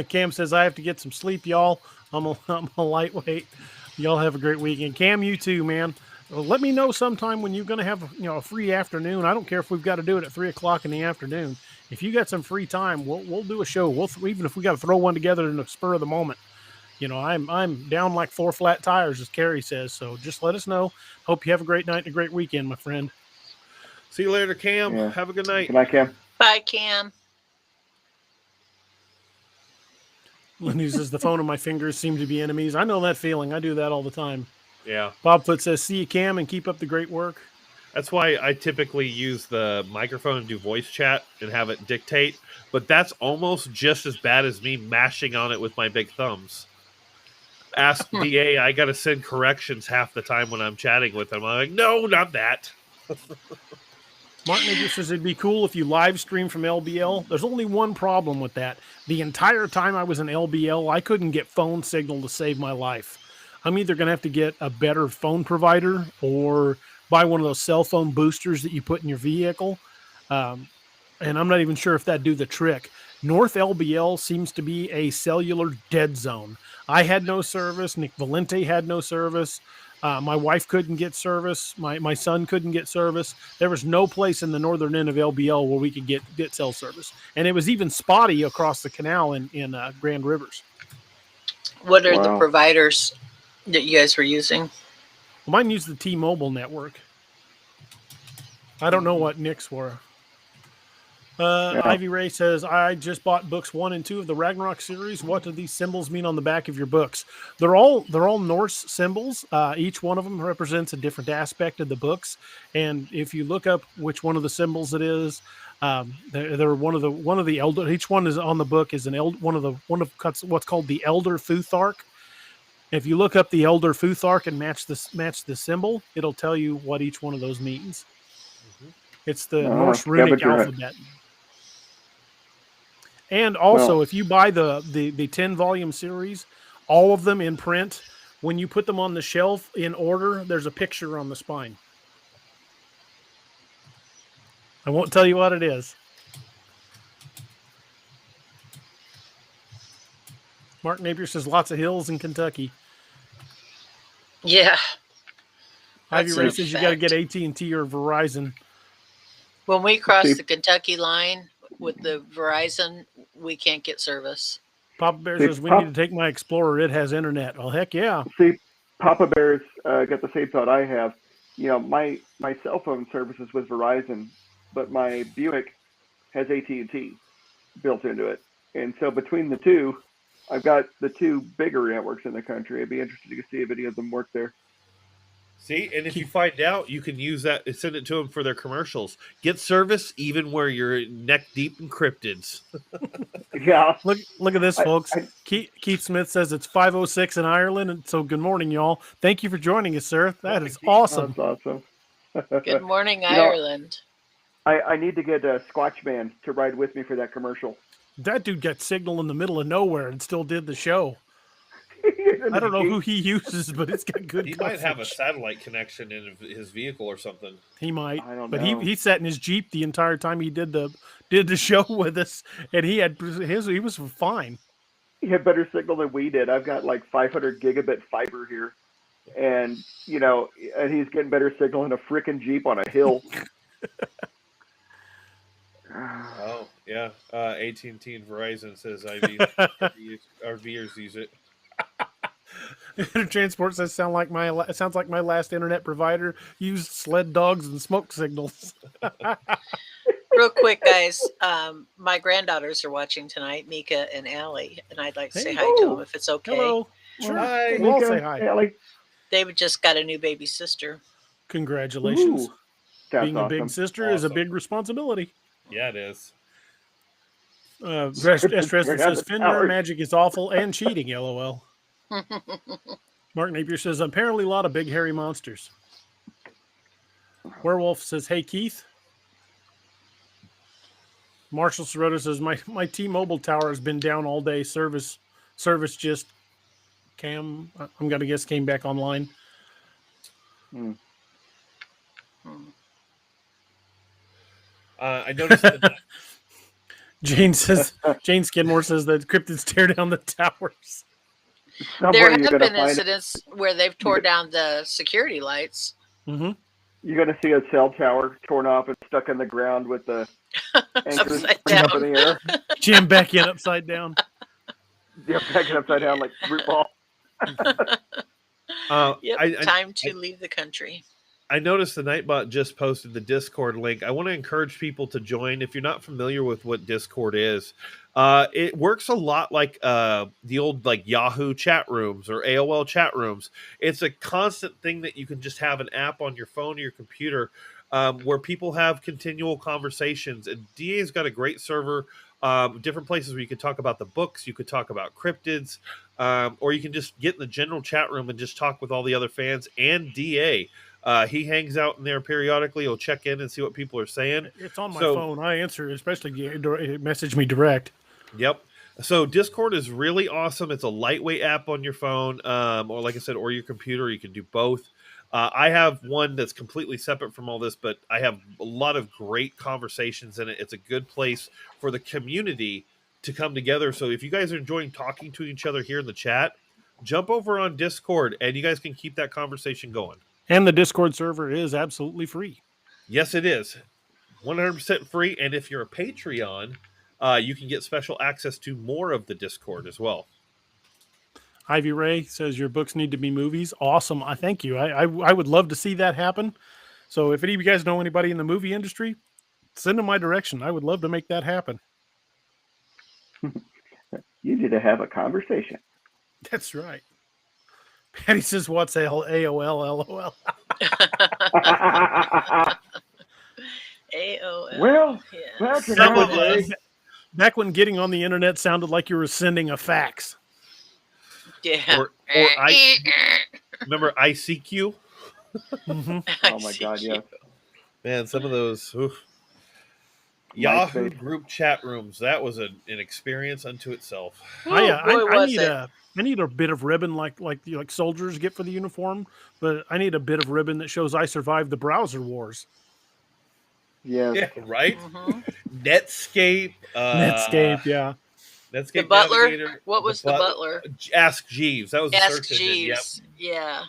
Cam says, I have to get some sleep, y'all. I'm a lightweight. Y'all have a great weekend. Cam, you too, man. Let me know sometime when you're going to have a free afternoon. I don't care if we've got to do it at 3 o'clock in the afternoon. If you got some free time, we'll do a show. Even if we got to throw one together in the spur of the moment. I'm down like 4 flat tires, as Carrie says. So just let us know. Hope you have a great night and a great weekend, my friend. See you later, Cam. Yeah. Have a good night. Good night, Cam. Bye, Cam. Lenny says, the phone and my fingers seem to be enemies. I know that feeling. I do that all the time. Yeah. Bobfoot says, see you, Cam, and keep up the great work. That's why I typically use the microphone and do voice chat and have it dictate. But that's almost just as bad as me mashing on it with my big thumbs. Ask DA, I got to send corrections half the time when I'm chatting with him. I'm like, no, not that. Martin says it'd be cool if you live stream from LBL. There's only one problem with that. The entire time I was in LBL, I couldn't get phone signal to save my life. I'm either going to have to get a better phone provider or buy one of those cell phone boosters that you put in your vehicle. And I'm not even sure if that'd do the trick. North LBL seems to be a cellular dead zone. I had no service. Nick Valente had no service. My wife couldn't get service. My son couldn't get service. There was no place in the northern end of LBL where we could get cell service. And it was even spotty across the canal in Grand Rivers. What are the providers that you guys were using? Well, mine used the T-Mobile network. I don't know what Nick's were. Ivy Ray says, I just bought books 1 and 2 of the Ragnarok series. What do these symbols mean on the back of your books? They're all Norse symbols. Each one of them represents a different aspect of the books. And if you look up which one of the symbols it is, they're one of the elder. Each one is on the book is one of what's called the Elder Futhark. If you look up the Elder Futhark and match the symbol, it'll tell you what each one of those means. Mm-hmm. It's the Norse runic alphabet. And also, if you buy the 10-volume series, all of them in print, when you put them on the shelf in order, there's a picture on the spine. I won't tell you what it is. Mark Napier says lots of hills in Kentucky. Yeah. Ivy Ray says you got to get AT&T or Verizon. When we cross the Kentucky line with the Verizon, we can't get service. Papa Bear says we need to take my Explorer. It has internet. Well, heck yeah. See, Papa Bear's got the same thought I have. My cell phone service is with Verizon, but my Buick has AT&T built into it. And so between the two, I've got the two bigger networks in the country. I'd be interested to see if any of them work there. See, and if you find out, you can use that and send it to them for their commercials. Get service even where you're neck deep in cryptids. Yeah. Look at this, folks. Keith Smith says it's 5:06 in Ireland, and so good morning, y'all. Thank you for joining us, sir. That is awesome. That's awesome. Good morning, Ireland. I need to get a Squatch Man to ride with me for that commercial. That dude got signal in the middle of nowhere and still did the show. I don't know who he uses, but it's got good. He might have a satellite connection in his vehicle or something. He might, I don't but know. he sat in his Jeep the entire time he did the show with us, and he was fine. He had better signal than we did. I've got like 500 gigabit fiber here, and and he's getting better signal in a frickin' Jeep on a hill. Oh yeah, AT&T and Verizon says RVers use it. Transport says sounds like my last internet provider used sled dogs and smoke signals. Real quick, guys. My granddaughters are watching tonight, Mika and Allie, and I'd like to say hi to them if it's okay. Hello. Sure. Hi. We'll all say hi. Allie. They've just got a new baby sister. Congratulations. Ooh, that's Being a big sister is a big responsibility. Yeah, it is. Estreston says Finware magic is awful and cheating, LOL. Mark Napier says apparently a lot of big hairy monsters. Werewolf says, hey Keith. Marshall Sirota says my T-Mobile tower has been down all day. Service just I'm gonna guess came back online. I noticed that Jane Skidmore says that cryptids tear down the towers. There have been incidents where they've torn down the security lights. Mm-hmm. You're going to see a cell tower torn off and stuck in the ground with the anchors Upside up in the air. Jam back in upside down. Yeah, back in upside down like root ball. Time to leave the country. I noticed the Nightbot just posted the Discord link. I want to encourage people to join. If you're not familiar with what Discord is, it works a lot like the old like Yahoo chat rooms or AOL chat rooms. It's a constant thing that you can just have an app on your phone or your computer where people have continual conversations. And DA's got a great server, different places where you can talk about the books, you could talk about cryptids, or you can just get in the general chat room and just talk with all the other fans and DA. He hangs out in there periodically. He'll check in and see what people are saying. It's on my phone. I answer, especially message me direct. Yep. So Discord is really awesome. It's a lightweight app on your phone, or like I said, or your computer. You can do both. I have one that's completely separate from all this, but I have a lot of great conversations in it. It's a good place for the community to come together. So if you guys are enjoying talking to each other here in the chat, jump over on Discord and you guys can keep that conversation going. And the Discord server is absolutely free. Yes, it is. 100% free. And if you're a Patreon, you can get special access to more of the Discord as well. Ivy Ray says your books need to be movies. Awesome. I thank you. I would love to see that happen. So if any of you guys know anybody in the movie industry, send them my direction. I would love to make that happen. You need to have a conversation. That's right. Patty says, what's AOL, LOL? AOL. Well, yes. Back when getting on the internet sounded like you were sending a fax. Yeah. Or remember ICQ? Mm-hmm. Oh my God, yeah. Man, some of those Yahoo group chat rooms, that was an experience unto itself. I need a bit of ribbon like soldiers get for the uniform, but I need a bit of ribbon that shows I survived the browser wars. Yes. Yeah, right? Mm-hmm. Netscape. Netscape, yeah. Netscape the Butler. Navigator, What was the Butler? Ask Jeeves. That was the search Jeeves. engine. Yep. Yeah.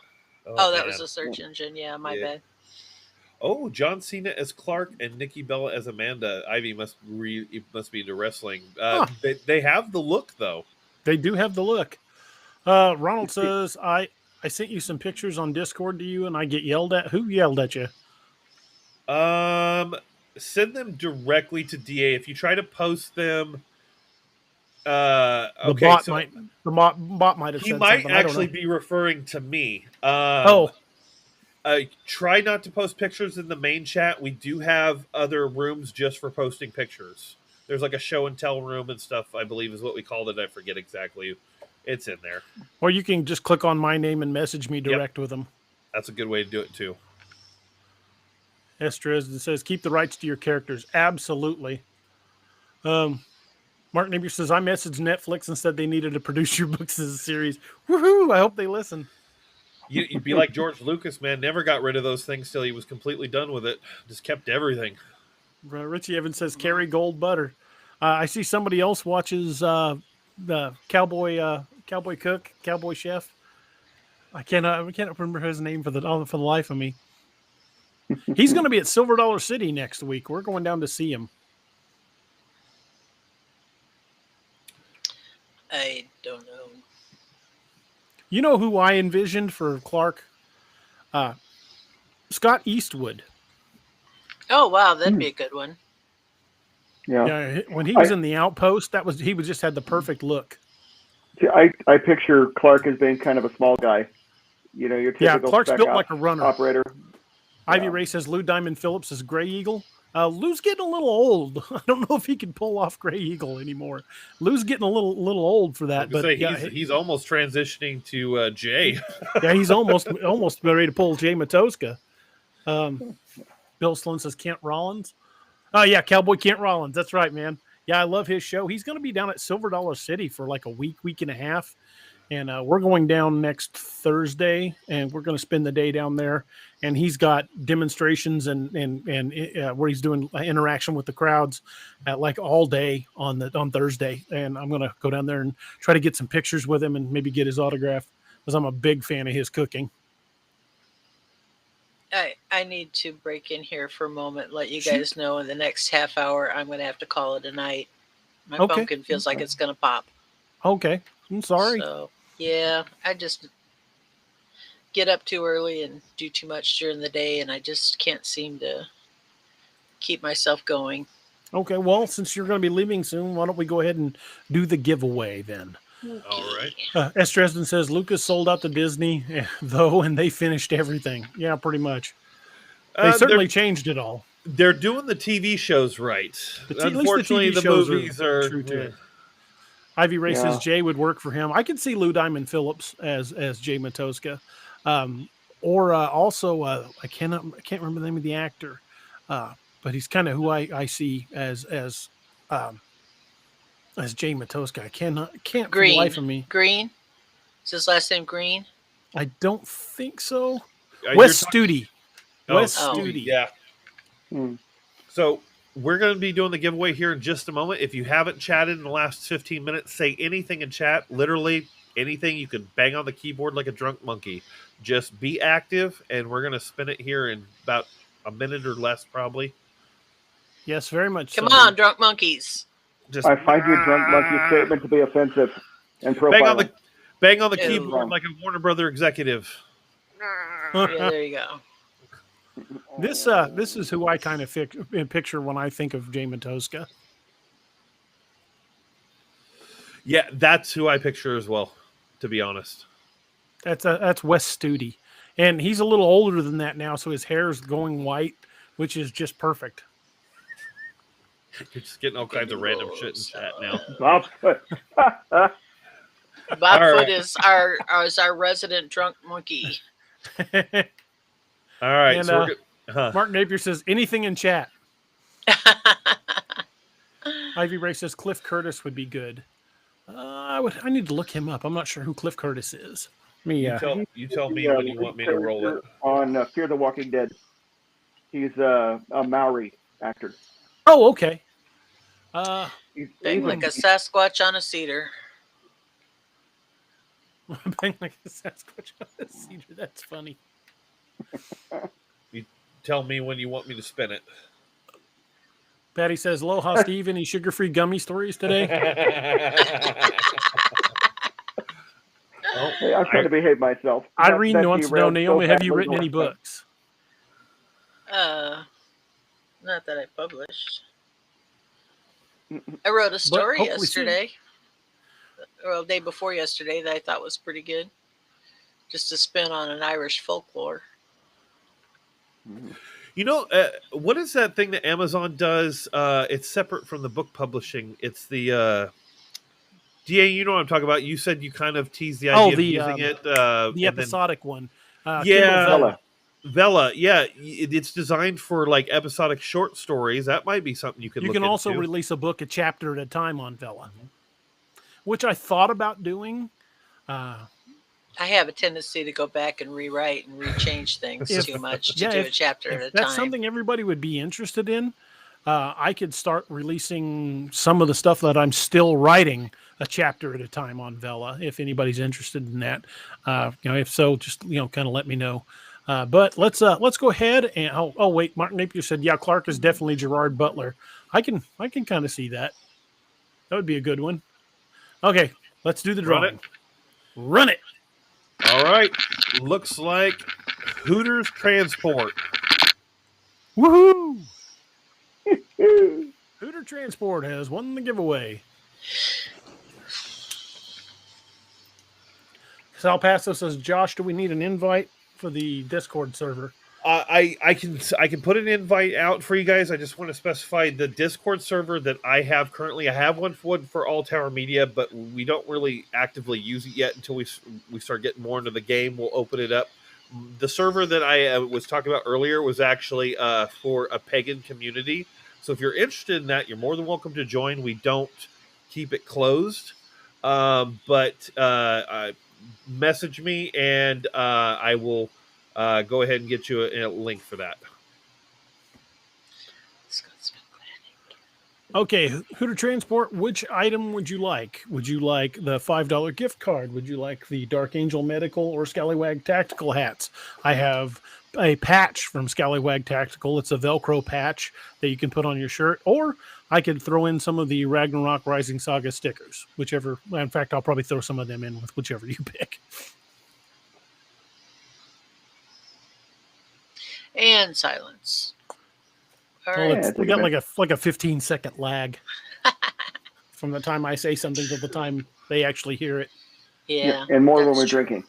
Oh, that was a search engine. Yeah, my bad. Oh, John Cena as Clark and Nikki Bella as Amanda. Ivy must be into wrestling. They have the look, though. They do have the look. Ronald says, I sent you some pictures on Discord to you, and I get yelled at. Who yelled at you? Send them directly to DA. If you try to post them, The bot might have. He said might something. actually be referring to me. Try not to post pictures in the main chat. We do have other rooms just for posting pictures. There's like a show and tell room and stuff, I believe is what we called it. I forget exactly. It's in there. Or you can just click on my name and message me direct with them. That's a good way to do it too. Esther says, keep the rights to your characters. Absolutely. Mark Napier says, I messaged Netflix and said they needed to produce your books as a series. Woohoo! I hope they listen. You'd be like George Lucas, man. Never got rid of those things till he was completely done with it. Just kept everything. Richie Evans says, carry gold butter. I see somebody else watches the cowboy cook, cowboy chef. I cannot remember his name for the life of me. He's going to be at Silver Dollar City next week. We're going down to see him. I don't know. You know who I envisioned for Clark? Scott Eastwood. Oh wow, that'd be a good one. Yeah, when he was in The Outpost, he just had the perfect look. I picture Clark as being kind of a small guy. You know, your typical Clark's built like a runner. Operator. Ivy Ray says Lou Diamond Phillips is Gray Eagle. Lou's getting a little old. I don't know if he can pull off Gray Eagle anymore. Lou's getting a little old for that. But he's almost transitioning to Jay. Yeah, he's almost ready to pull Jay Matoska. Bill Sloan says Kent Rollins. Oh yeah, Cowboy Kent Rollins. That's right, man. Yeah, I love his show. He's going to be down at Silver Dollar City for like a week and a half. And we're going down next Thursday, and we're going to spend the day down there. And he's got demonstrations and where he's doing interaction with the crowds at like all day on Thursday. And I'm going to go down there and try to get some pictures with him and maybe get his autograph because I'm a big fan of his cooking. I need to break in here for a moment, let you guys know in the next half hour I'm going to have to call it a night. My pumpkin feels like it's going to pop. Okay. I'm sorry. So, yeah, I just get up too early and do too much during the day, and I just can't seem to keep myself going. Okay, well, since you're going to be leaving soon, why don't we go ahead and do the giveaway then? Okay. All right. S. Dresden says Lucas sold out to Disney, though, and they finished everything. Yeah, pretty much. They certainly changed it all. They're doing the TV shows right. Unfortunately, the movies are true to it. Ivy Ray says Jay would work for him. I could see Lou Diamond Phillips as Jay Matoska, or also I can't remember the name of the actor, but he's kind of who I see as Jay Matoska. I can't for the life of me. Green? Is his last name Green? I don't think so. Wes Studi. Wes Studi. Yeah. So we're going to be doing the giveaway here in just a moment. If you haven't chatted in the last 15 minutes, say anything in chat. Literally anything. You can bang on the keyboard like a drunk monkey. Just be active, and we're going to spin it here in about a minute or less, probably. Yes, very much. Come on, drunk monkeys. I find your drunk monkey statement to be offensive and profiling. Bang on the keyboard like a Warner Brother executive. Yeah, there you go. This is who I kind of picture when I think of Jay Matoska. Yeah, that's who I picture as well, to be honest. That's Wes Studi. And he's a little older than that now, so his hair is going white, which is just perfect. You're just getting all kinds of random shit in chat now. Bobfoot is our resident drunk monkey. All right. And, so Mark Napier says anything in chat. Ivy Ray says Cliff Curtis would be good. I need to look him up. I'm not sure who Cliff Curtis is. You tell me when you want me to roll it. On Fear the Walking Dead. He's a Maori actor. Oh, okay. Bang like a Sasquatch on a cedar. Bang like a Sasquatch on a cedar. That's funny. You tell me when you want me to spin it. Patty says, aloha, Steve. Any sugar-free gummy stories today? Hey, I'm trying to behave myself. Irene wants to know, Naomi, have you written any books? Not that I published. I wrote a story yesterday. Well, the day before yesterday that I thought was pretty good. Just a spin on an Irish folklore. You know, what is that thing that Amazon does? It's separate from the book publishing. It's the DA. You know what I'm talking about. You said you kind of teased the idea of using it. The episodic one. Vela. Yeah, it's designed for like episodic short stories. That might be something you could. You can also release a book a chapter at a time on Vela, which I thought about doing. I have a tendency to go back and rewrite and rechange things too much to do a chapter at a time. That's something everybody would be interested in. I could start releasing some of the stuff that I'm still writing a chapter at a time on Vela. If anybody's interested in that, if so, just kind of let me know. But let's go ahead and wait, Mark Napier said, yeah, Clark is definitely Gerard Butler. I can kind of see that. That would be a good one. Okay, let's do the drawing. Run it. All right. Looks like Hooters Transport. Woohoo! Hooter Transport has won the giveaway. Sal Paso says, Josh, do we need an invite for the Discord server? I can put an invite out for you guys. I just want to specify the Discord server that I have currently. I have one for All Tower Media, but we don't really actively use it yet until we start getting more into the game. We'll open it up. The server that I was talking about earlier was actually for a pagan community. So if you're interested in that, you're more than welcome to join. We don't keep it closed, but message me and I will go ahead and get you a link for that. Okay, Hooter Transport, which item would you like? Would you like the $5 gift card? Would you like the Dark Angel Medical or Scallywag Tactical hats? I have a patch from Scallywag Tactical. It's a Velcro patch that you can put on your shirt, or I could throw in some of the Ragnarok Rising Saga stickers, whichever. In fact, I'll probably throw some of them in with whichever you pick. And silence. All well, right. We got like a 15-second lag from the time I say something to the time they actually hear it. Yeah. And more when we're drinking.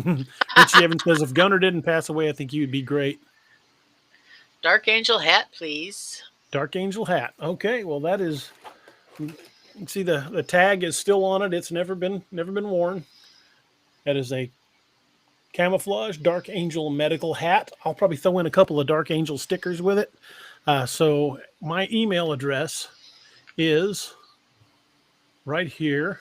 Richie Evans says, if Gunner didn't pass away, I think you'd be great. Dark Angel hat, please. Dark Angel hat. Okay, well that is. You can see the tag is still on it. It's never been worn. That is a camouflage Dark Angel medical hat. I'll probably throw in a couple of Dark Angel stickers with it. So my email address is right here,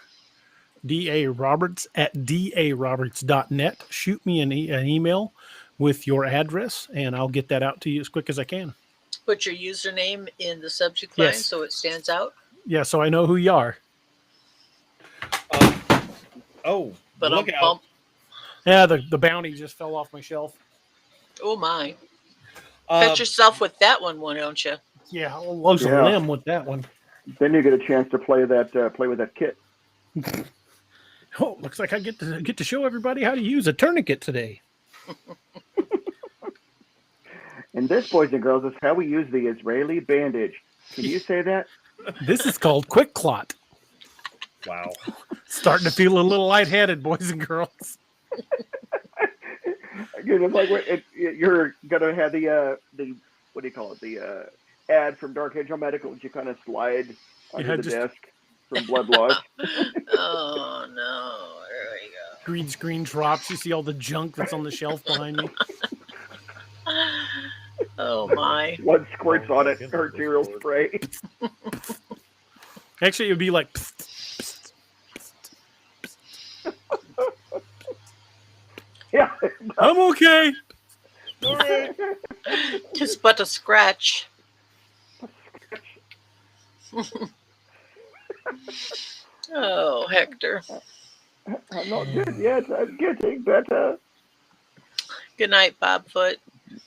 daroberts@daroberts.net. Shoot me an email with your address, and I'll get that out to you as quick as I can. Put your username in the subject line so it stands out. Yeah, so I know who you are. But look out. Yeah, the bounty just fell off my shelf. Oh, my. Pet yourself with that one, don't you? Yeah, I'll lose a limb with that one. Then you get a chance to play with that kit. Oh, looks like I get to show everybody how to use a tourniquet today. And this, boys and girls, is how we use the Israeli bandage. Can you say that? This is called Quick Clot. Wow. Starting to feel a little lightheaded, boys and girls. It's like you're gonna have the what do you call it? The ad from Dark Angel Medical, which you kind of slide under the desk from blood loss. Oh no! There we go. Green screen drops. You see all the junk that's on the shelf behind me. Oh my! Blood squirts on it. Arterial spray. Actually, it would be like. Yeah. I'm okay. All right. Just but a scratch. Oh, Hector. I'm not good yet. I'm getting better. Good night, Bobfoot.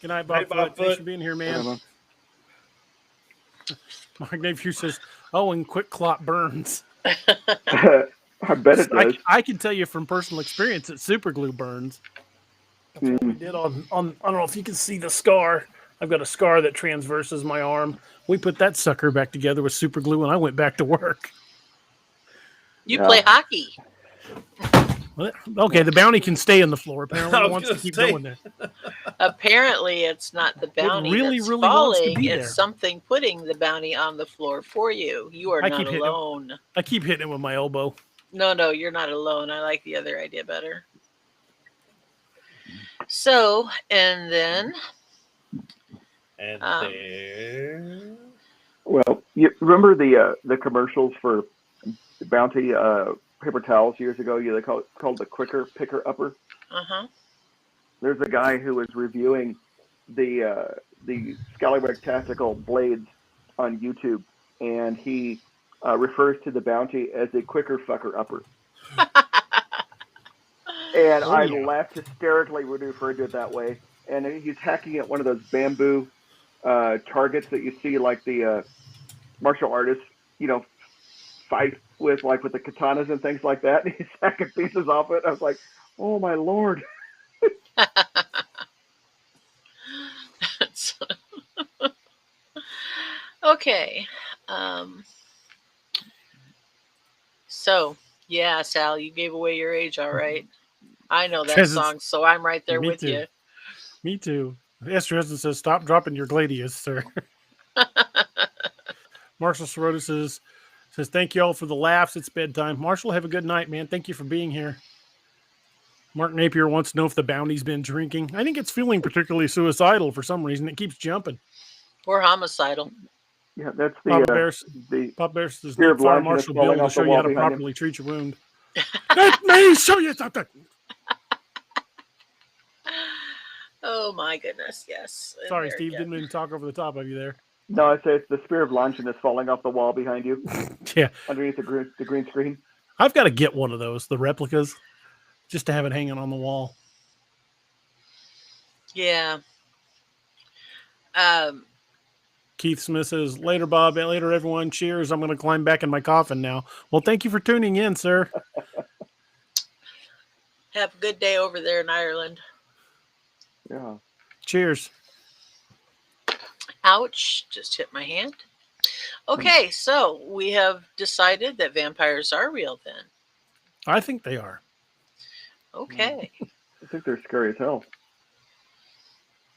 Good night, Bobfoot. Thanks for being here, man. Mark Napier says, "Oh, and Quick Clot burns." I bet it does. I can tell you from personal experience that super glue burns. That's what we did on. I don't know if you can see the scar. I've got a scar that transverses my arm. We put that sucker back together with super glue, and I went back to work. You play hockey. Okay, the bounty can stay on the floor. Apparently, it wants to keep going there. Apparently, it's not the bounty that's falling. It's something putting the bounty on the floor for you. You are not alone. I keep hitting it with my elbow. No, you're not alone. I like the other idea better. So, and then... Well, you remember the commercials for Bounty paper towels years ago? They called the Quicker Picker Upper. There's a guy who was reviewing the Scallywag Tactical blades on YouTube, and he refers to the Bounty as a Quicker Fucker Upper. And I laughed hysterically when he referred to it that way. and he's hacking at one of those bamboo targets that you see, like the martial artists, fight with, like with the katanas and things like that. And he's hacking pieces off it. I was like, oh my lord. Okay. So, yeah, Sal, you gave away your age, all right. I know that song, so I'm right there with you. Me too. Estrezen says, stop dropping your gladius, sir. Marshall Sirota says, thank you all for the laughs. It's bedtime. Marshall, have a good night, man. Thank you for being here. Mark Napier wants to know if the bounty's been drinking. I think it's feeling particularly suicidal for some reason. It keeps jumping. Or homicidal. Yeah, that's Papa Bear says, need Fire Marshal Bill to show you how to properly treat your wound. Let me show you something. Oh my goodness, yes. Sorry, Steve, didn't mean to talk over the top of you there. No, I say it's the Spear of Longinus falling off the wall behind you. Yeah. Underneath the green screen. I've got to get one of those, the replicas, just to have it hanging on the wall. Yeah. Keith Smith says, later, Bob. Later, everyone. Cheers. I'm going to climb back in my coffin now. Well, thank you for tuning in, sir. Have a good day over there in Ireland. Yeah. Cheers. Ouch. Just hit my hand. Okay, so we have decided that vampires are real then. I think they are. Okay. I think they're scary as hell.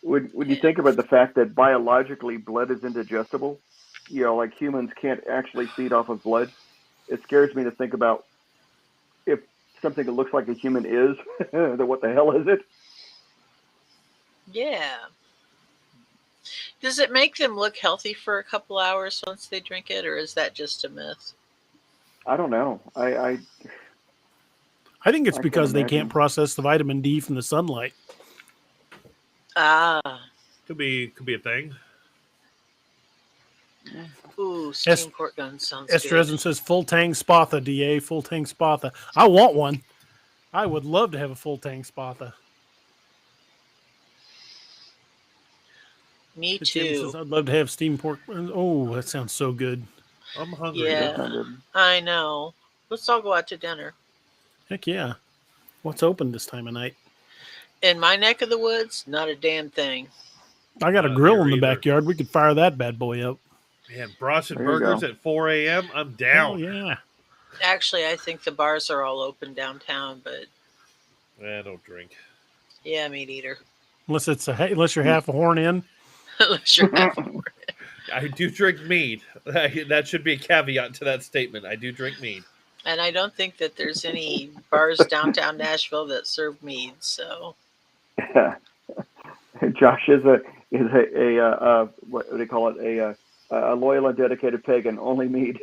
When you think about the fact that biologically blood is indigestible, like humans can't actually feed off of blood, it scares me to think about if something that looks like a human is, then what the hell is it? Yeah. Does it make them look healthy for a couple hours once they drink it, or is that just a myth? I don't know. I think it's because they can't process the vitamin D from the sunlight. Could be a thing. Ooh, steam port gun sounds Estrezen good. says full tang spatha, DA, full tang spatha. I want one. I would love to have a full tang spatha. Me too. Says, I'd love to have steam pork. Oh, that sounds so good. I'm hungry. Yeah, I know. Let's all go out to dinner. Heck yeah. What's open this time of night? In my neck of the woods, not a damn thing. I got a grill in the backyard. We could fire that bad boy up. Man, brats and burgers at 4 a.m. I'm down. Oh, yeah. Actually, I think the bars are all open downtown, but I don't drink. Yeah, me neither. Unless you're half a horn in. Unless you're half a horn in. I do drink mead. That should be a caveat to that statement. I do drink mead. And I don't think that there's any bars downtown Nashville that serve mead. So, Josh is a what do they call it? A loyal and dedicated pagan. Only mead.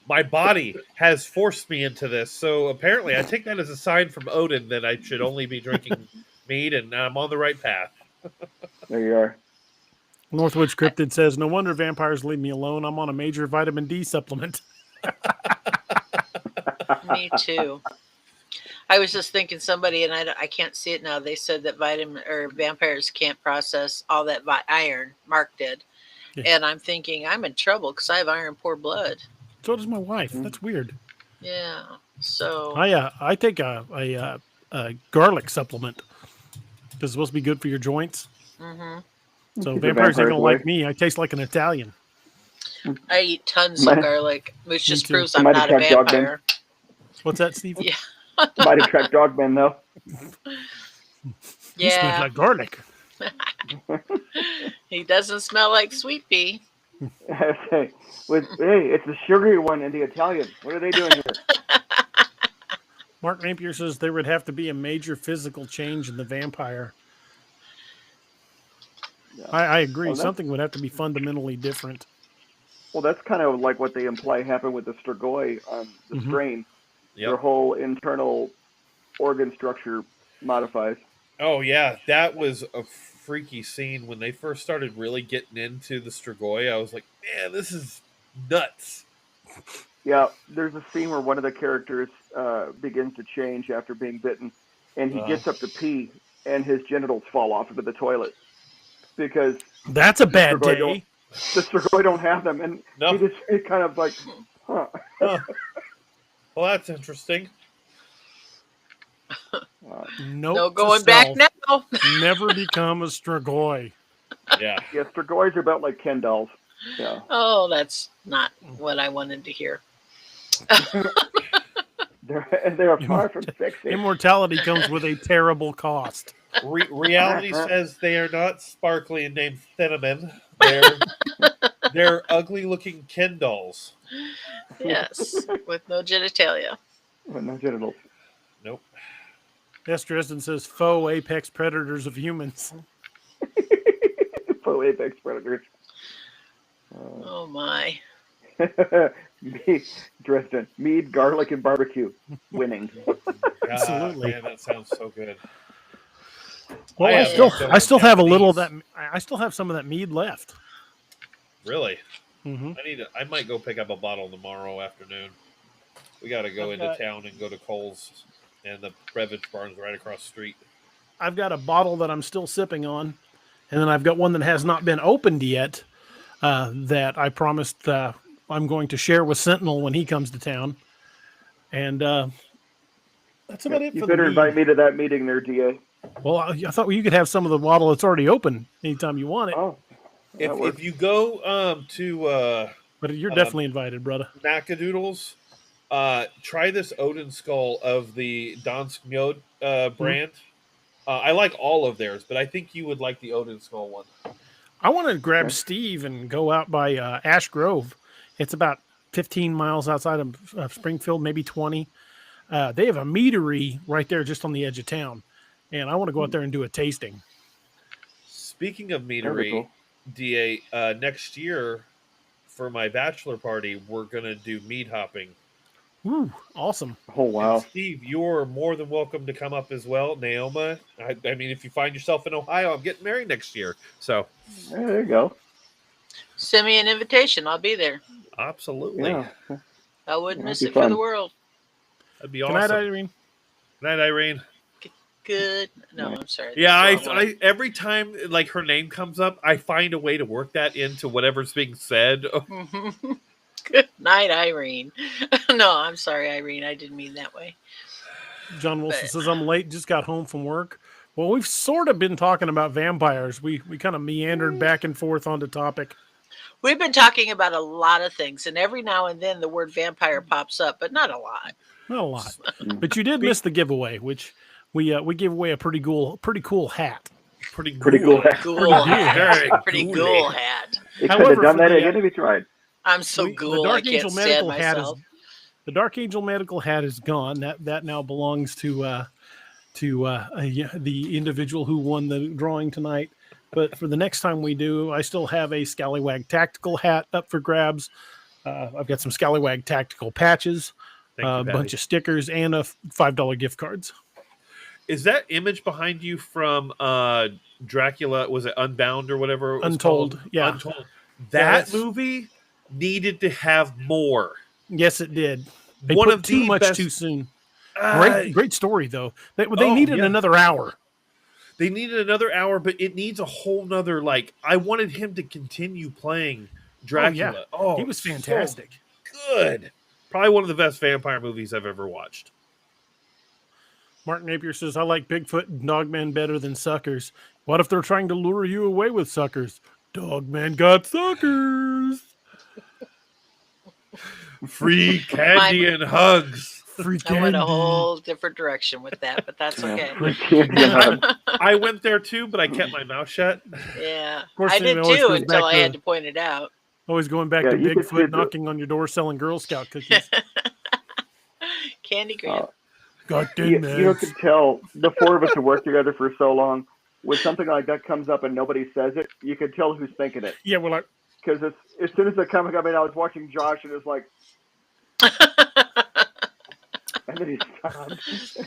My body has forced me into this, so apparently I take that as a sign from Odin that I should only be drinking mead, and I'm on the right path. There you are. Northwoods Cryptid says, no wonder vampires leave me alone. I'm on a major vitamin D supplement. Me too. I was just thinking somebody, and I can't see it now. They said that vampires can't process all that iron. Mark did. Yeah. And I'm thinking I'm in trouble because I have iron poor blood. So does my wife. That's weird. Yeah. So I take a garlic supplement because it's supposed to be good for your joints. Mm-hmm. So vampires ain't gonna like me. I taste like an Italian. I eat tons of garlic, which just proves I'm not a vampire. What's that, Steve? Yeah. Might attract dogmen though. You smell like garlic. He doesn't smell like sweet pea. Hey, it's the sugary one and the Italian. What are they doing here? Mark Napier says there would have to be a major physical change in the vampire. Yeah. I agree. Well, something would have to be fundamentally different. Well, that's kind of like what they imply happened with the Strigoi on the strain. Yep. Their whole internal organ structure modifies. Oh, yeah. That was a freaky scene when they first started really getting into the Strigoi. I was like, man, this is nuts. Yeah, there's a scene where one of the characters begins to change after being bitten, and he gets up to pee, and his genitals fall off into the toilet because That's a bad day. The Strigoi don't have them, and he just kind of like, huh. Well, that's interesting. No going back now. Never become a Strigoi. Yeah. Yeah, Strigois are about like Ken dolls. Yeah. Oh, that's not what I wanted to hear. They're far from sexy. Immortality comes with a terrible cost. Reality says they are not sparkly and named Cinnamon. They're ugly-looking Ken dolls. Yes, with no genitalia. With no genitals. Nope. Yes, Dresden says faux apex predators of humans. Faux apex predators. Oh my. Dresden, mead, garlic, and barbecue. Winning. Absolutely. Man, that sounds so good. Well, I still have a little of that. I still have some of that mead left. Really? Mm-hmm. I might go pick up a bottle tomorrow afternoon. We got to go into town and go to Kohl's, and the beverage barn's right across the street. I've got a bottle that I'm still sipping on, and then I've got one that has not been opened yet that I promised I'm going to share with Sentinel when he comes to town. And that's about it. You better invite me to that meeting there, DA. Well, I thought you could have some of the bottle that's already open anytime you want it. Oh, if you go to but you're definitely invited, brother. Knackadoodles, try this Odin skull of the Dansk Mjod brand. I like all of theirs, but I think you would like the Odin skull one. I want to grab Steve and go out by Ash Grove. It's about 15 miles outside of Springfield, maybe 20. They have a meadery right there just on the edge of town. And I want to go out there and do a tasting. Speaking of meadery, cool. DA, next year for my bachelor party, we're going to do mead hopping. Ooh, awesome. Oh, wow. And Steve, you're more than welcome to come up as well. Naoma, I mean, if you find yourself in Ohio, I'm getting married next year. So there you go. Send me an invitation. I'll be there. Absolutely. Yeah. I wouldn't miss it for the world. That'd be awesome. Good night, Irene. Good night, Irene. Good. No, I'm sorry. Yeah, I every time like her name comes up, I find a way to work that into whatever's being said. Good night, Irene. No, I'm sorry, Irene. I didn't mean that way. John Wilson says, I'm late, just got home from work. Well, we've sort of been talking about vampires. We kind of meandered back and forth on the topic. We've been talking about a lot of things, and every now and then the word vampire pops up, but not a lot. Not a lot. But you did miss the giveaway, which we gave away a pretty cool hat. Pretty cool hat. Pretty cool hat. It could have done that again if you tried. I'm so cool. I can't stand myself. The Dark Angel medical hat is gone. That now belongs to the individual who won the drawing tonight. But for the next time we do, I still have a Scallywag tactical hat up for grabs. I've got some Scallywag tactical patches, a bunch of stickers, and a $5 gift cards. Is that image behind you from Dracula? Was it Unbound or whatever? It was Untold. Called? Yeah. Untold. That movie needed to have more. Yes, it did. They One put of too the much best... too soon. Great story though. They needed another hour. They needed another hour, but it needs a whole nother, like, I wanted him to continue playing Dracula. Oh, he was fantastic. So good. Probably one of the best vampire movies I've ever watched. Martin Napier says, I like Bigfoot and Dogman better than suckers. What if they're trying to lure you away with suckers? Dogman got suckers. Free candy and hugs. Free candy. I went a whole different direction with that, but that's okay. I went there too, but I kept my mouth shut. Yeah, of course, I did too until I had to point it out. Always going back to Bigfoot knocking on your door selling Girl Scout cookies. Candy Graham. You can tell the four of us have worked together for so long. When something like that comes up and nobody says it, you can tell who's thinking it. Yeah, we're like, because as soon as it comes up, I was watching Josh and it was like, and then he stopped.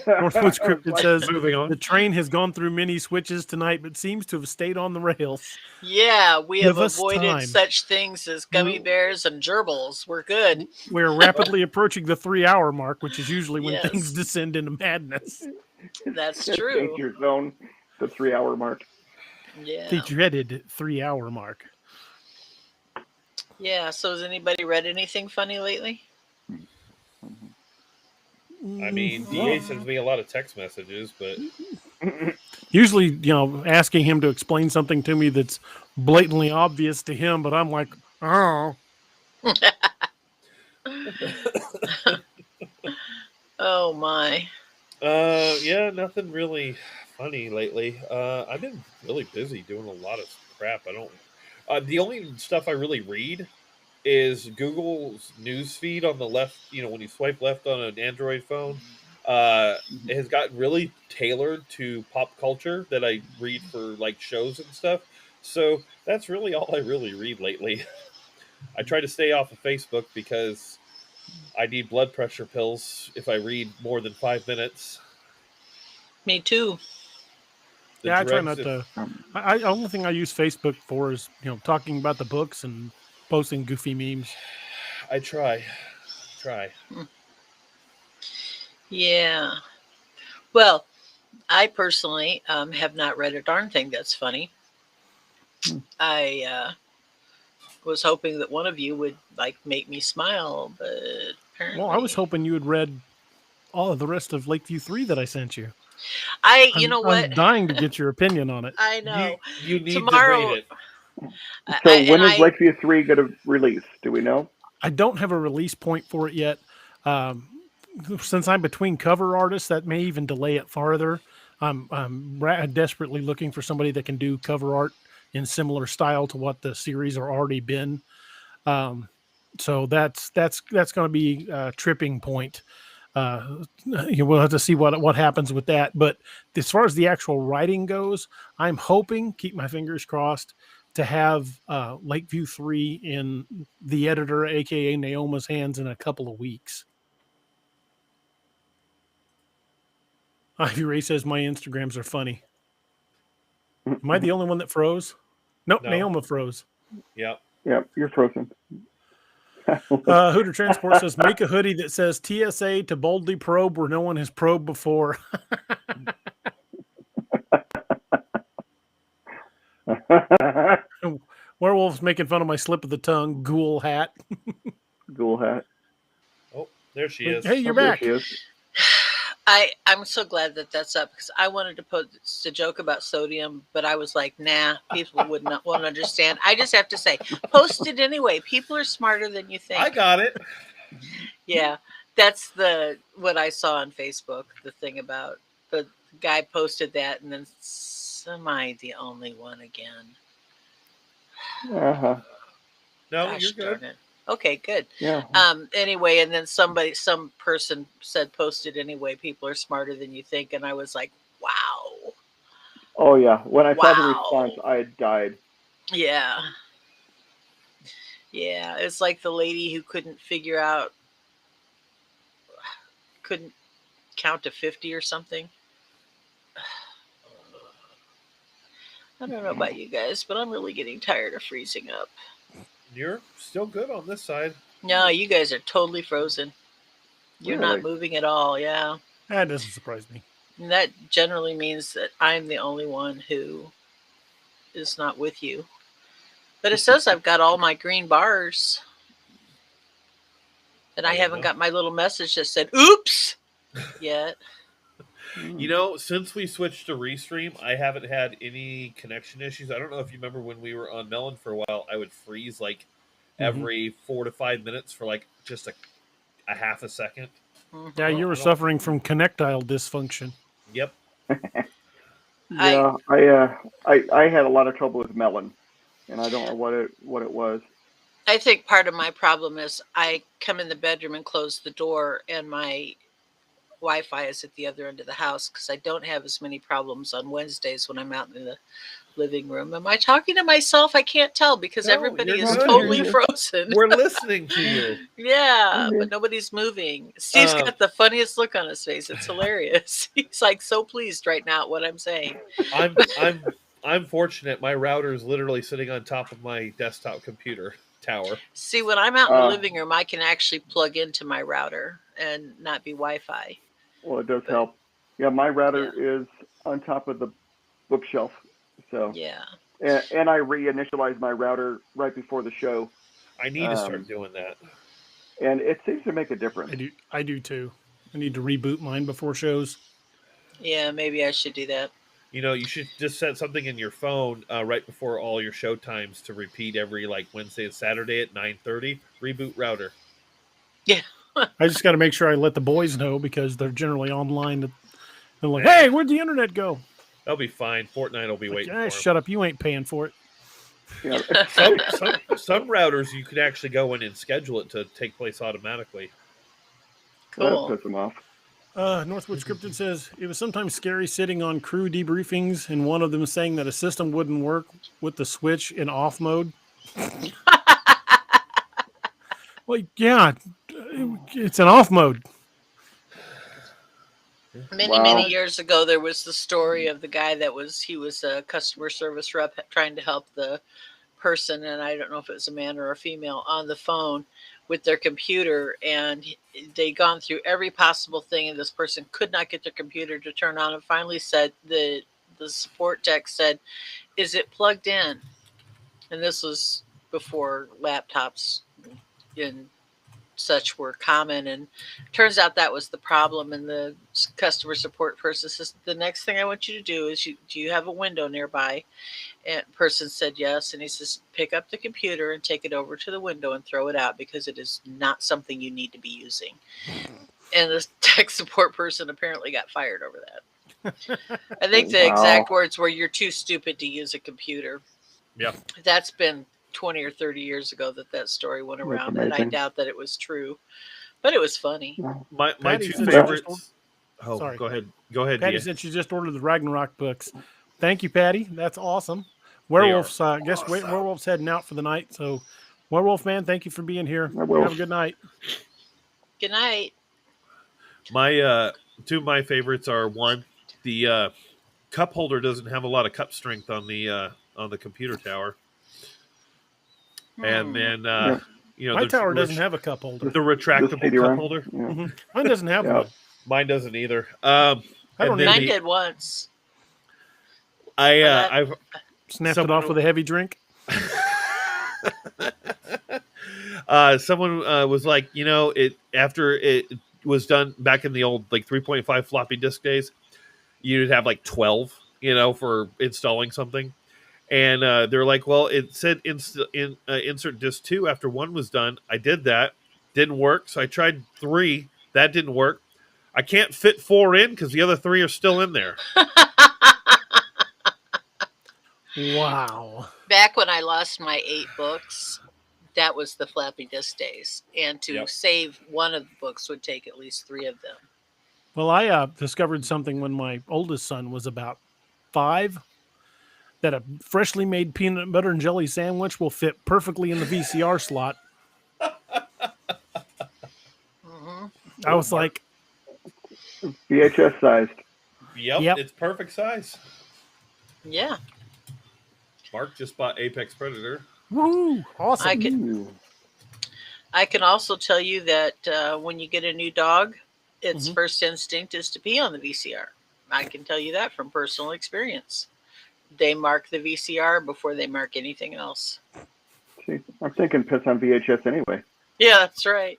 Northwoods Cryptid says, moving on. The train has gone through many switches tonight, but seems to have stayed on the rails. Yeah, we have avoided such things as gummy bears and gerbils. We're good. We're rapidly approaching the 3-hour mark, which is usually when things descend into madness. That's true. Danger zone. the 3-hour mark. Yeah. The dreaded 3-hour mark. Yeah. So has anybody read anything funny lately? I mean, DA sends me a lot of text messages, but Usually, asking him to explain something to me that's blatantly obvious to him, but I'm like, oh. Oh my. Yeah, nothing really funny lately. I've been really busy doing a lot of crap. I don't. The only stuff I really read is Google's news feed on the left. When you swipe left on an Android phone, it has gotten really tailored to pop culture that I read for like shows and stuff. So that's really all I really read lately. I try to stay off of Facebook because I need blood pressure pills if I read more than 5 minutes. Me too. Yeah, I try not to. I only thing I use Facebook for is talking about the books and posting goofy memes. I try. Yeah. Well, I personally have not read a darn thing that's funny. I was hoping that one of you would make me smile, but apparently. Well, I was hoping you had read all of the rest of Lakeview 3 that I sent you. You know what? I'm dying to get your opinion on it. I know. You need Tomorrow, to read it. So when is Lakeview 3 going to release? Do we know? I don't have a release point for it yet. Since I'm between cover artists, that may even delay it farther. I'm desperately looking for somebody that can do cover art in similar style to what the series are already been. So that's going to be a tripping point. We'll have to see what happens with that. But as far as the actual writing goes, I'm hoping, keep my fingers crossed, to have Lakeview 3 in the editor, aka Naoma's hands, in a couple of weeks. Ivy Ray says my Instagrams are funny. Am I the only one that froze? Nope, no. Naoma froze. Yep. Yep, you're frozen. Hooter Transport says, make a hoodie that says TSA to boldly probe where no one has probed before. Werewolf's making fun of my slip of the tongue. Ghoul hat. Ghoul hat. Oh, there she is. Hey, you're back. I'm so glad that that's up because I wanted to post a joke about sodium, but I was like, nah, people would not won't understand. I just have to say, post it anyway. People are smarter than you think. I got it. Yeah, that's what I saw on Facebook. The thing about the guy posted that, and then am I the only one again? Uh-huh. No, Gosh, you're good. Darn it. Okay, good. Yeah. Anyway, and then some person said, post it anyway. People are smarter than you think. And I was like, wow. Oh, yeah. When I saw the response, I had died. Yeah. Yeah. It's like the lady who couldn't count to 50 or something. I don't know about you guys, but I'm really getting tired of freezing up. You're still good on this side. No, you guys are totally frozen. You're not moving at all. Yeah. That doesn't surprise me. And that generally means that I'm the only one who is not with you. But it says I've got all my green bars. And I haven't got my little message that said, oops, yet. Since we switched to Restream, I haven't had any connection issues. I don't know if you remember when we were on Melon for a while, I would freeze every 4 to 5 minutes for just a half a second. Yeah, you were suffering from connectile dysfunction. Yep. Yeah, I had a lot of trouble with Melon, and I don't know what it was. I think part of my problem is I come in the bedroom and close the door, and my Wi-Fi is at the other end of the house because I don't have as many problems on Wednesdays when I'm out in the living room. Am I talking to myself? I can't tell because everybody is totally frozen. We're listening to you. Yeah, but nobody's moving. Steve's got the funniest look on his face. It's hilarious. He's so pleased right now at what I'm saying. I'm fortunate. My router is literally sitting on top of my desktop computer tower. See, when I'm out in the living room, I can actually plug into my router and not be Wi-Fi. Well, it does help. Yeah, my router is on top of the bookshelf. So Yeah. and I reinitialized my router right before the show. I need to start doing that. And it seems to make a difference. I do too. I need to reboot mine before shows. Yeah, maybe I should do that. You know, you should just set something in your phone right before all your show times to repeat every like Wednesday and Saturday at 9:30. Reboot router. Yeah. I just got to make sure I let the boys know because they're generally online. They're like, "Hey, where'd the internet go?" They'll be fine. Fortnite will be waiting for them. Shut up! You ain't paying for it. Yeah. Some routers you can actually go in and schedule it to take place automatically. Cool. That puts them off. Northwood Scripted says it was sometimes scary sitting on crew debriefings and one of them saying that a system wouldn't work with the switch in off mode. Well, yeah, it's an off mode. Many years ago, there was the story of the guy he was a customer service rep trying to help the person, and I don't know if it was a man or a female, on the phone with their computer, and they'd gone through every possible thing, and this person could not get their computer to turn on, and finally said, the support tech said, "Is it plugged in?" And this was before laptops and such were common, and turns out that was the problem. And the customer support person says, "The next thing I want you to do is, do you have a window nearby?" And the person said yes, and he says, "Pick up the computer and take it over to the window and throw it out because it is not something you need to be using." And the tech support person apparently got fired over that. I think the exact words were, "You're too stupid to use a computer." Yeah. That's been 20 or 30 years ago that story went around, and I doubt that it was true, but it was funny. My Patty two said favorites. Oh, sorry. go ahead. Patty Dia. said she just ordered the Ragnarok books. Thank you, Patty. That's awesome. Werewolves, I guess Werewolf's heading out for the night. So, Werewolf man, thank you for being here. Have a good night. Good night. My two of my favorites are, one, the cup holder doesn't have a lot of cup strength on the computer tower. And then my tower doesn't have a cup holder. The retractable cup holder. Yeah. Mm-hmm. Mine doesn't have one. Mine doesn't either. Mine did once. I've snapped it off with a heavy drink. Someone was like, after it was done back in the old like 3.5 floppy disk days, you'd have like 12, for installing something. And they're like, well, it said insert disk 2 after 1 was done. I did that. Didn't work. So I tried 3. That didn't work. I can't fit 4 in because the other 3 are still in there. Wow. Back when I lost my 8 books, that was the floppy disk days. And to save one of the books would take at least 3 of them. Well, I discovered something when my oldest son was about 5, that a freshly made peanut butter and jelly sandwich will fit perfectly in the VCR slot. Mm-hmm. I was like, VHS sized. Yep, it's perfect size. Yeah. Mark just bought Apex Predator. Woo! Awesome. I can also tell you that when you get a new dog, its first instinct is to pee on the VCR. I can tell you that from personal experience. They mark the VCR before they mark anything else. See, I'm thinking piss on VHS anyway. Yeah, that's right.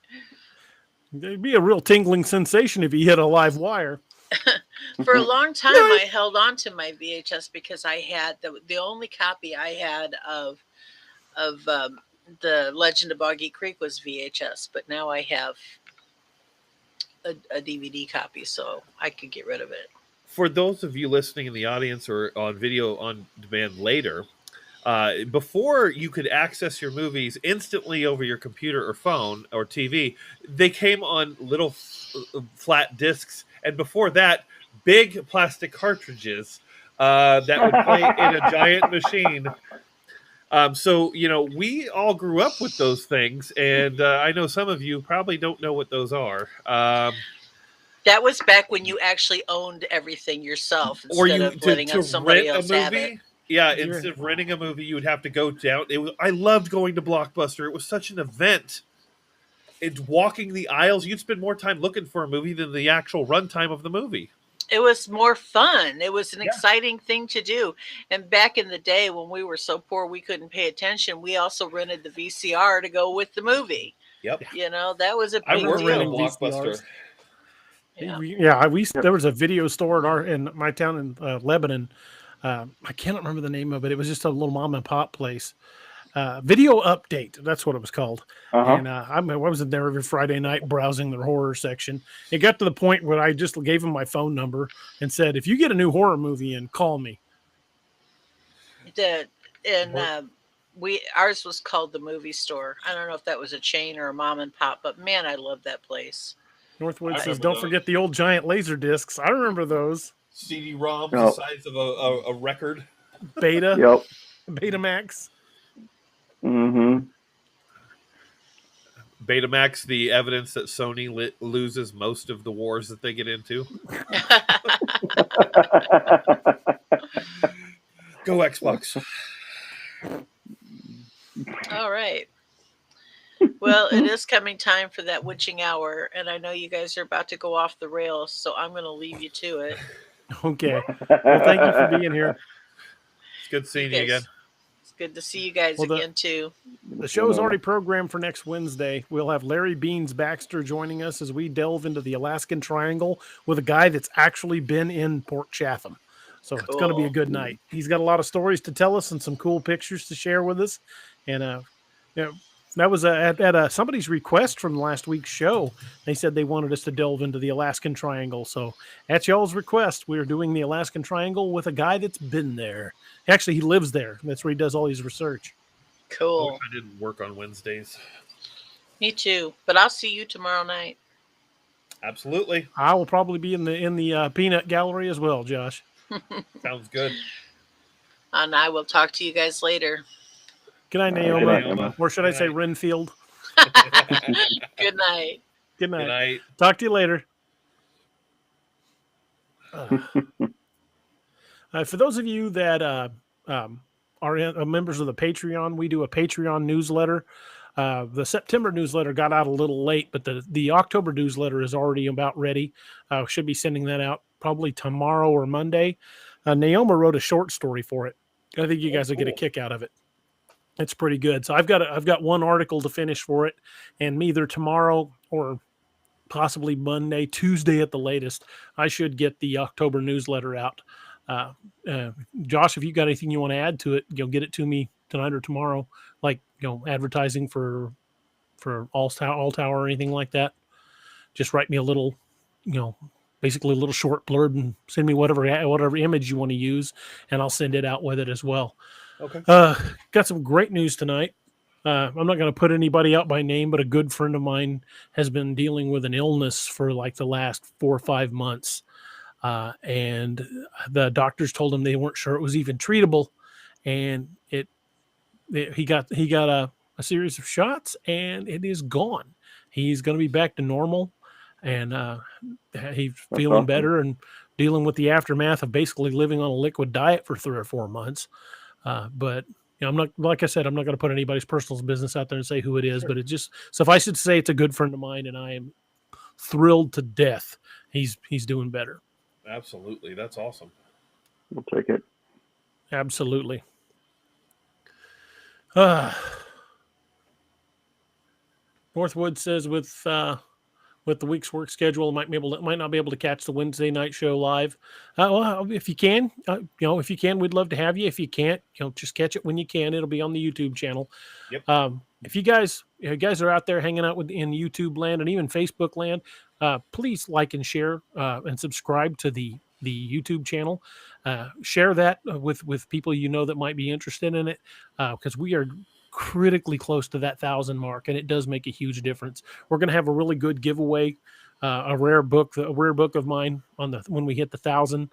It'd be a real tingling sensation if you hit a live wire. For a long time, I held on to my VHS because I had the only copy I had of the Legend of Boggy Creek was VHS, but now I have a DVD copy, so I could get rid of it. For those of you listening in the audience or on video on demand later, before you could access your movies instantly over your computer or phone or TV, they came on little flat discs. And before that, big plastic cartridges that would play in a giant machine. So, we all grew up with those things. And I know some of you probably don't know what those are. That was back when you actually owned everything yourself instead of letting somebody else have it. Yeah, instead of renting a movie, you would have to go down. I loved going to Blockbuster. It was such an event. It's walking the aisles. You'd spend more time looking for a movie than the actual runtime of the movie. it was more fun. It was an exciting thing to do. And back in the day when we were so poor we couldn't pay attention, we also rented the VCR to go with the movie. Yep. You know, that was a I big worked at a deal. Blockbuster. There was a video store in my town in Lebanon. I can't remember the name of it. It was just a little mom and pop place. Video Update, that's what it was called. And I was in there every Friday night browsing the horror section. It got to the point where I just gave him my phone number and said, if you get a new horror movie in, call me. Ours was called the Movie Store. I don't know if that was a chain or a mom and pop, but man, I love that place. Northwood says, don't forget the old giant laser discs. I remember those. CD-ROMs the size of a record. Beta. Yep. Betamax. Mm-hmm. Betamax, the evidence that Sony loses most of the wars that they get into. Go Xbox. All right. Well, it is coming time for that witching hour, and I know you guys are about to go off the rails, so I'm going to leave you to it. Okay. Well, thank you for being here. It's good seeing you again. It's good to see you guys again, too. The show is already programmed for next Wednesday. We'll have Larry Beans Baxter joining us as we delve into the Alaskan Triangle with a guy that's actually been in Port Chatham. So It's going to be a good night. He's got a lot of stories to tell us and some cool pictures to share with us. And, that was at somebody's request from last week's show. They said they wanted us to delve into the Alaskan Triangle. So at y'all's request, we're doing the Alaskan Triangle with a guy that's been there. Actually, he lives there. That's where he does all his research. Cool. I didn't work on Wednesdays. Me too. But I'll see you tomorrow night. Absolutely. I will probably be in the peanut gallery as well, Josh. Sounds good. And I will talk to you guys later. Good night, Naoma. Or should I say Renfield? Good night. Good night. Good night. Talk to you later. For those of you that are members of the Patreon, we do a Patreon newsletter. The September newsletter got out a little late, but the October newsletter is already about ready. Should be sending that out probably tomorrow or Monday. Naoma wrote a short story for it. I think you guys will get a kick out of it. It's pretty good. So I've got one article to finish for it, and either tomorrow or possibly Monday, Tuesday at the latest, I should get the October newsletter out. Josh, if you got anything you want to add to it, get it to me tonight or tomorrow, like advertising for All Tower or anything like that. Just write me a little, basically a little short blurb and send me whatever image you want to use, and I'll send it out with it as well. Okay. Got some great news tonight. I'm not going to put anybody out by name, but a good friend of mine has been dealing with an illness for like the last 4 or 5 months. And the doctors told him they weren't sure it was even treatable. And he got a series of shots and it is gone. He's going to be back to normal, and he's feeling better and dealing with the aftermath of basically living on a liquid diet for 3 or 4 months. But I'm not, like I said, I'm not going to put anybody's personal business out there and say who it is, but it just suffice it to say it's a good friend of mine, and I am thrilled to death. He's doing better. Absolutely. That's awesome. We'll take it. Absolutely. Northwood says with the week's work schedule, might not be able to catch the Wednesday night show live. Well, if you can, we'd love to have you. If you can't, just catch it when you can. It'll be on the YouTube channel. Yep. If you guys are out there hanging out in YouTube land and even Facebook land, please like and share and subscribe to the YouTube channel. Share that with people that might be interested in it, because we are critically close to that 1,000 mark, and it does make a huge difference. We're going to have a really good giveaway, a rare book of mine when we hit the 1,000.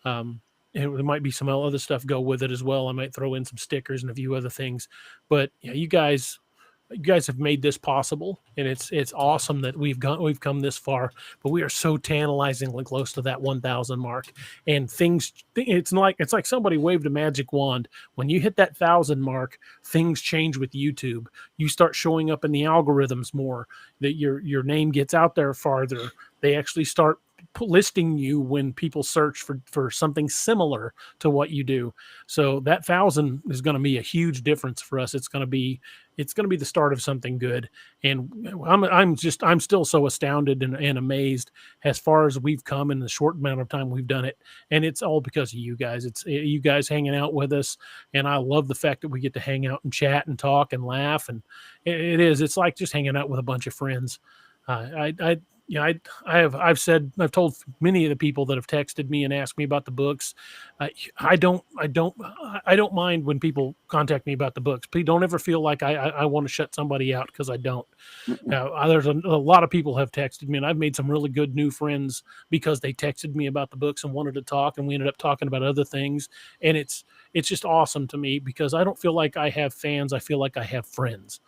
And there might be some other stuff go with it as well. I might throw in some stickers and a few other things, but you guys have made this possible, and it's awesome that we've come this far. But we are so tantalizingly close to that 1,000 mark, and it's like somebody waved a magic wand. When you hit that 1,000 mark, things change with YouTube. You start showing up in the algorithms more. That your name gets out there farther. They actually start listing you when people search for something similar to what you do. So that 1,000 is going to be a huge difference for us. It's going to be the start of something good. And I'm still so astounded and amazed as far as we've come in the short amount of time we've done it. And it's all because of you guys. It's you guys hanging out with us. And I love the fact that we get to hang out and chat and talk and laugh. And it's like just hanging out with a bunch of friends. I've told many of the people that have texted me and asked me about the books. I don't mind when people contact me about the books. Please don't ever feel like I want to shut somebody out, because I don't. There's a lot of people have texted me, and I've made some really good new friends because they texted me about the books and wanted to talk, and we ended up talking about other things. And it's just awesome to me, because I don't feel like I have fans. I feel like I have friends.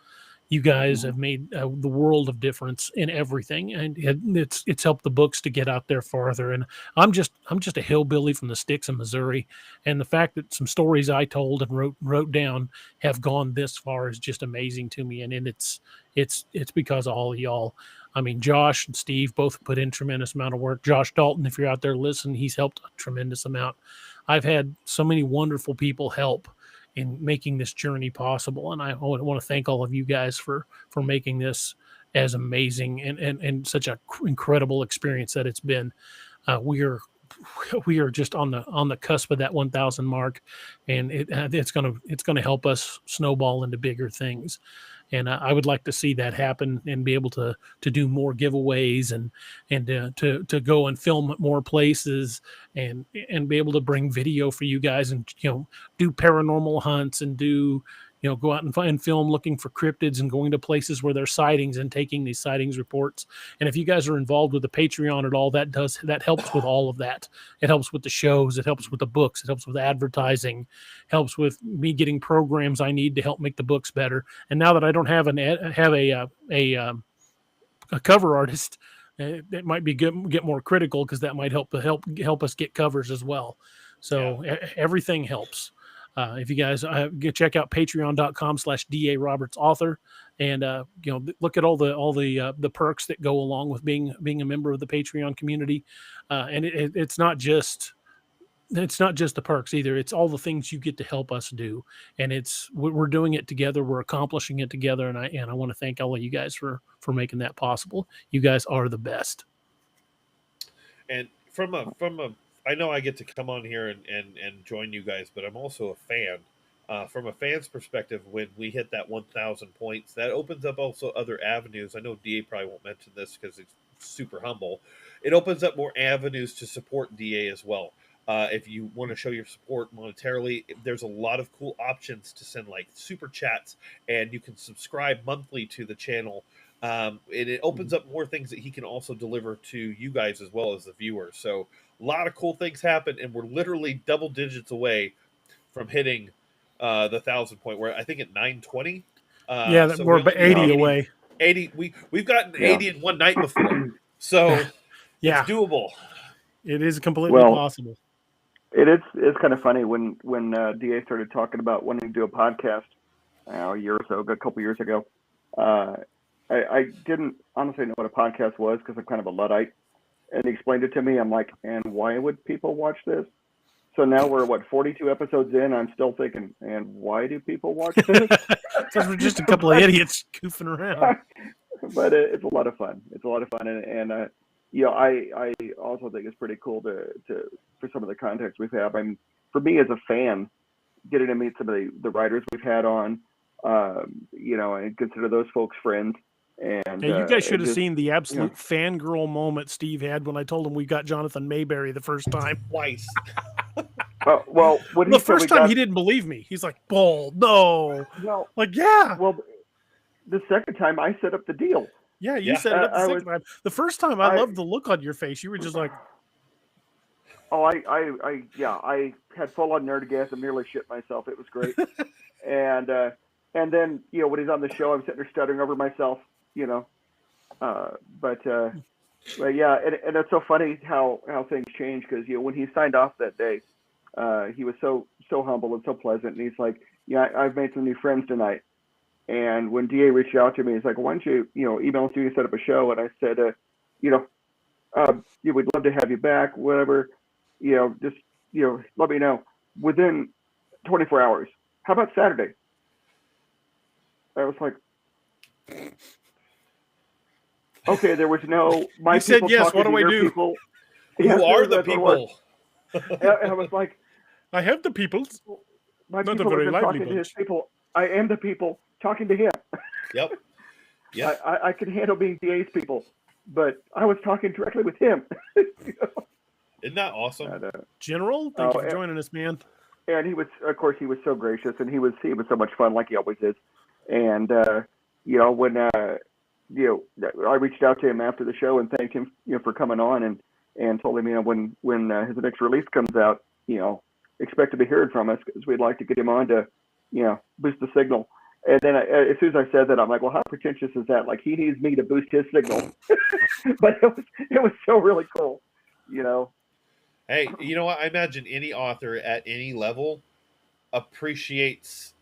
You guys have made the world of difference in everything, and it's helped the books to get out there farther. And I'm just a hillbilly from the sticks of Missouri, and the fact that some stories I told and wrote down have gone this far is just amazing to me. And it's because of all of y'all. I mean, Josh and Steve both put in tremendous amount of work. Josh Dalton, if you're out there listening, he's helped a tremendous amount. I've had so many wonderful people help in making this journey possible. And I want to thank all of you guys for making this as amazing and such an incredible experience that it's been. We are just on the cusp of that 1,000 mark, and it's going to help us snowball into bigger things. And I would like to see that happen and be able to do more giveaways and to go and film at more places and be able to bring video for you guys and, do paranormal hunts and do, go out and find film looking for cryptids and going to places where there's sightings and taking these sightings reports. And if you guys are involved with the Patreon at all, that helps with all of that. It helps with the shows. It helps with the books. It helps with advertising, helps with me getting programs I need to help make the books better. And now that I don't have a cover artist, it might be good, get more critical, because that might help us get covers as well. So everything helps. If you guys check out patreon.com/DA Roberts author, and look at all the perks that go along with being a member of the Patreon community. And it's not just the perks either. It's all the things you get to help us do, and we're doing it together. We're accomplishing it together, and I want to thank all of you guys for making that possible. You guys are the best. And from a I know I get to come on here and join you guys, but I'm also a fan. From a fan's perspective, when we hit that 1,000 points, that opens up also other avenues. I know DA probably won't mention this because it's super humble. It opens up more avenues to support DA as well. If you want to show your support monetarily, there's a lot of cool options to send, like super chats, and you can subscribe monthly to the channel. And it opens up more things that he can also deliver to you guys as well as the viewers. So a lot of cool things happen, and we're literally double digits away from hitting the 1,000 point. We're I think at 920. So we're 80 away. 80. We've gotten 80 in one night before, so it's doable. It is completely possible. It's kind of funny when DA started talking about wanting to do a podcast a year or so, a couple years ago. I didn't honestly know what a podcast was, because I'm kind of a Luddite. And he explained it to me. I'm like, and why would people watch this? So now we're 42 episodes in. I'm still thinking, and why do people watch this? Because we're just a couple of idiots goofing around. But it's a lot of fun. It's a lot of fun, and I also think it's pretty cool for some of the contacts we've had. I mean, for me as a fan, getting to meet some of the writers we've had on, and consider those folks friends. And you guys should have seen the absolute fangirl moment Steve had when I told him we got Jonathan Mayberry the first time. Twice. Well, the first time he didn't believe me. He's like, "Bull, no." Like, yeah. Well, the second time I set up the deal. Yeah, you set it up the second time. The first time, I loved the look on your face. You were just like, "Oh, I had full on nerdgasm, nearly shit myself. It was great." and then when he's on the show, I'm sitting there stuttering over myself. But yeah, and it's so funny how things change, because when he signed off that day, he was so humble and so pleasant, and he's like, I've made some new friends tonight. And when DA reached out to me, he's like, why don't you email us to set up a show? And I said, We'd love to have you back, whatever. Just let me know within 24 hours. How about Saturday? I was like, okay, there was no my you people said yes. talking What do to I your do? people. Who Yes, are the that's what it was. people? And I was like, I have the peoples. my Not a people very have been lively talking to his bunch. people. I am the people talking to him. Yep. Yep. I can handle being DA's people, but I was talking directly with him. Isn't that awesome? And, General, thank you for joining us, man. and he was, of course, he was so gracious, and he was so much fun, like he always is. And when I reached out to him after the show and thanked him, for coming on, and told him, when his next release comes out, expect to be hearing from us, because we'd like to get him on to, boost the signal. And then as soon as I said that, I'm like, well, how pretentious is that? Like, he needs me to boost his signal. But it was so really cool, Hey, you know what? I imagine any author at any level appreciates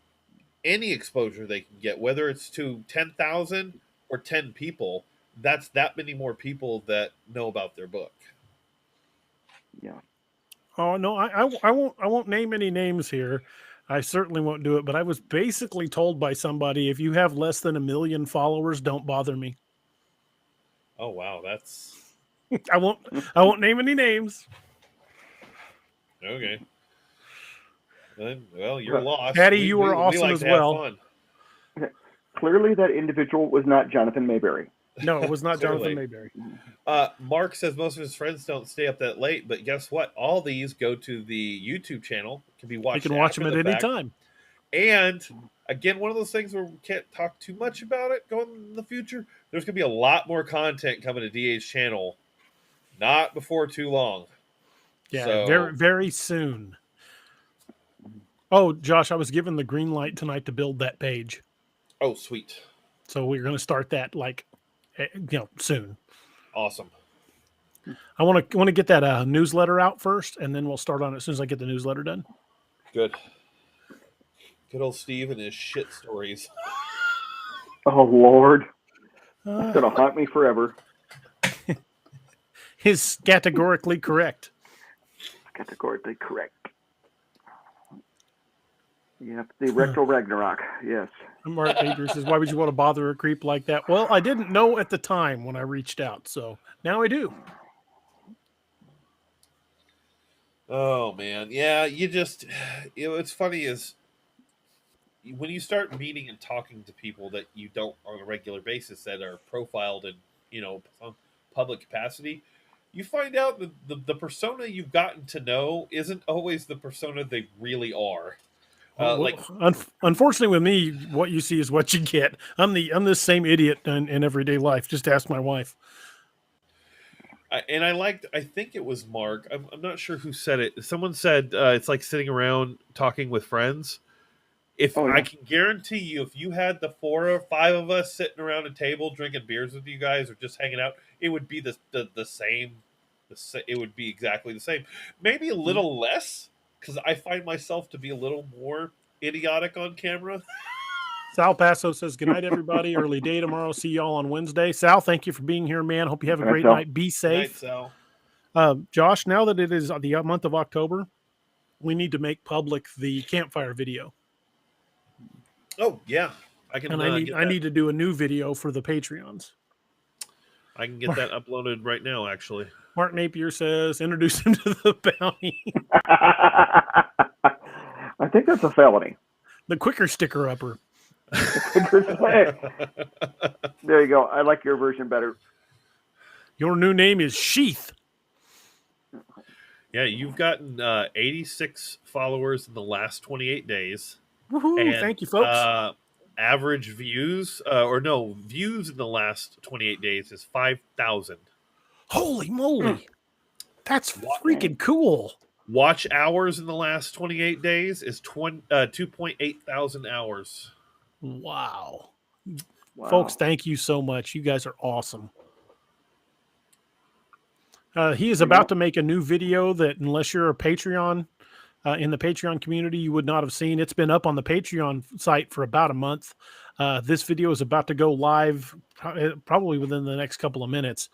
any exposure they can get, whether it's to 10,000 or 10 people. That's that many more people that know about their book. Yeah. Oh no, I won't name any names here. I certainly won't do it. But I was basically told by somebody, if you have less than 1 million followers, don't bother me. Oh wow, that's I won't name any names. okay. Well, you're lost. Patty, you were awesome like as to have well. fun. Clearly, that individual was not Jonathan Mayberry. No, it was not Clearly. Jonathan Mayberry. Mark says most of his friends don't stay up that late, but guess what? All these go to the YouTube channel. Can be watched. You can watch them at any fact. time. And again, one of those things where we can't talk too much about it going in the future. There's going to be a lot more content coming to DA's channel, not before too long. Yeah, so, very, very soon. Oh, Josh, I was given the green light tonight to build that page. Oh, sweet. So we're going to start that soon. Awesome. I want to get that newsletter out first, and then we'll start on it as soon as I get the newsletter done. Good. Good old Steve and his shit stories. Oh, Lord. It's going to haunt me forever. Is categorically correct. Categorically correct. Yep, the rectal Ragnarok, yes. Mark Baker says, why would you want to bother a creep like that? Well, I didn't know at the time when I reached out, so now I do. Oh, man. Yeah, what's funny is when you start meeting and talking to people that you don't on a regular basis that are profiled in, some public capacity, you find out that the persona you've gotten to know isn't always the persona they really are. Unfortunately, with me, what you see is what you get. I'm the same idiot in everyday life. Just ask my wife. I think it was Mark. I'm not sure who said it. Someone said it's like sitting around talking with friends. I can guarantee you, if you had the 4 or 5 of us sitting around a table drinking beers with you guys or just hanging out, it would be the same. It would be exactly the same. Maybe a little less, because I find myself to be a little more idiotic on camera. Sal Paso says, good night, everybody. Early day tomorrow. See y'all on Wednesday. Sal, thank you for being here, man. Hope you have a great night. Be safe. Good night, Sal. Josh, now that it is the month of October, we need to make public the campfire video. Oh, yeah. I need to do a new video for the Patreons. I can get that uploaded right now, actually. Mark Napier says, introduce him to the bounty. I think that's a felony. The quicker sticker upper. There you go. I like your version better. Your new name is Sheath. Yeah, you've gotten 86 followers in the last 28 days. Woohoo, and, thank you, folks. Average views, views in the last 28 days is 5,000. Holy moly. That's freaking cool. Watch hours in the last 28 days is 2.8 thousand hours. Wow. Folks, thank you so much. You guys are awesome. He is about to make a new video that, unless you're a Patreon, in the Patreon community, you would not have seen. It's been up on the Patreon site for about a month. This video is about to go live probably within the next couple of minutes.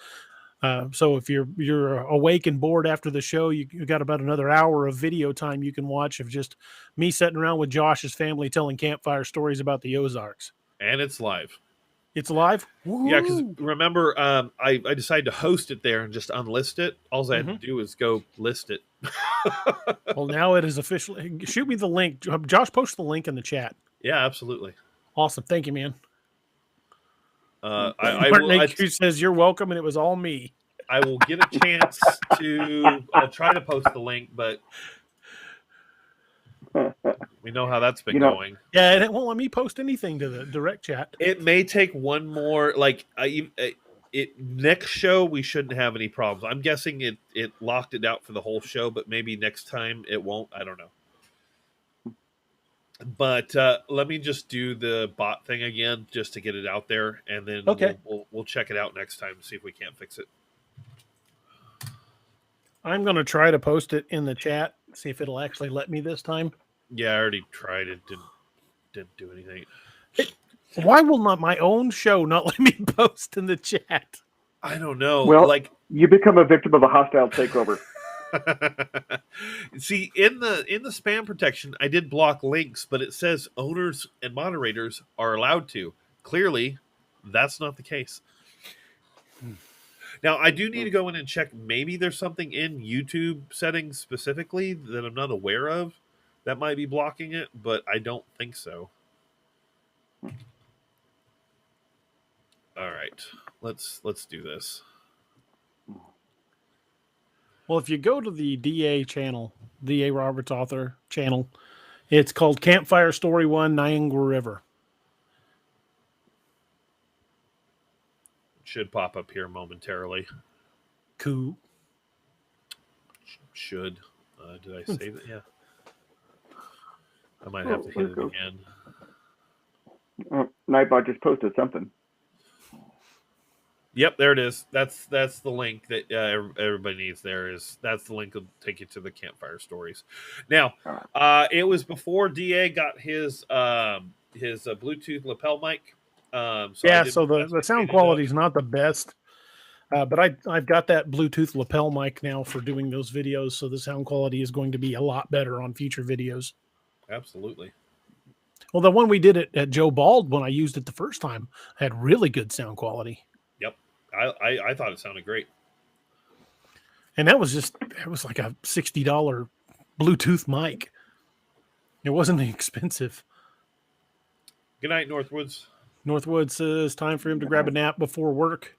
So if you're awake and bored after the show, you got about another hour of video time you can watch of just me sitting around with Josh's family telling campfire stories about the Ozarks. And it's live. It's live? Woo-hoo. Yeah, because remember, I decided to host it there and just unlist it. All I had to do was go list it. Well, now it is officially. Shoot me the link. Josh, post the link in the chat. Yeah, absolutely. Awesome. Thank you, man. Martin says you're welcome, and it was all me. I will get a chance to. I'll try to post the link, but we know how that's been going. Yeah, and it won't let me post anything to the direct chat. It may take one more. Next show we shouldn't have any problems. I'm guessing it locked it out for the whole show, but maybe next time it won't. I don't know. But let me just do the bot thing again just to get it out there, and then we'll check it out next time and see if we can't fix it. I'm going to try to post it in the chat, see if it'll actually let me this time. Yeah, I already tried it. Didn't do anything. Why will not my own show not let me post in the chat? I don't know. Well, you become a victim of a hostile takeover. See, in the spam protection, I did block links, but it says owners and moderators are allowed to. Clearly, that's not the case. Now, I do need to go in and check. Maybe there's something in YouTube settings specifically that I'm not aware of that might be blocking it, but I don't think so. All right, let's do this. Well, if you go to the DA channel, DA Roberts author channel, it's called Campfire Story 1 Niagara River. It should pop up here momentarily. Cool. Should. Did I save it? Yeah. I might have to hit it again. Nightbot just posted something. Yep, there it is. That's the link that everybody needs. That's the link that'll take you to the campfire stories. Now, it was before DA got his Bluetooth lapel mic. So the sound quality is not the best, but I've got that Bluetooth lapel mic now for doing those videos, so the sound quality is going to be a lot better on future videos. Absolutely. Well, the one we did at Joe Bald when I used it the first time had really good sound quality. Yep. I thought it sounded great. And it was like a $60 Bluetooth mic. It wasn't expensive. Good night, Northwoods. Northwood says time for him to grab a nap before work.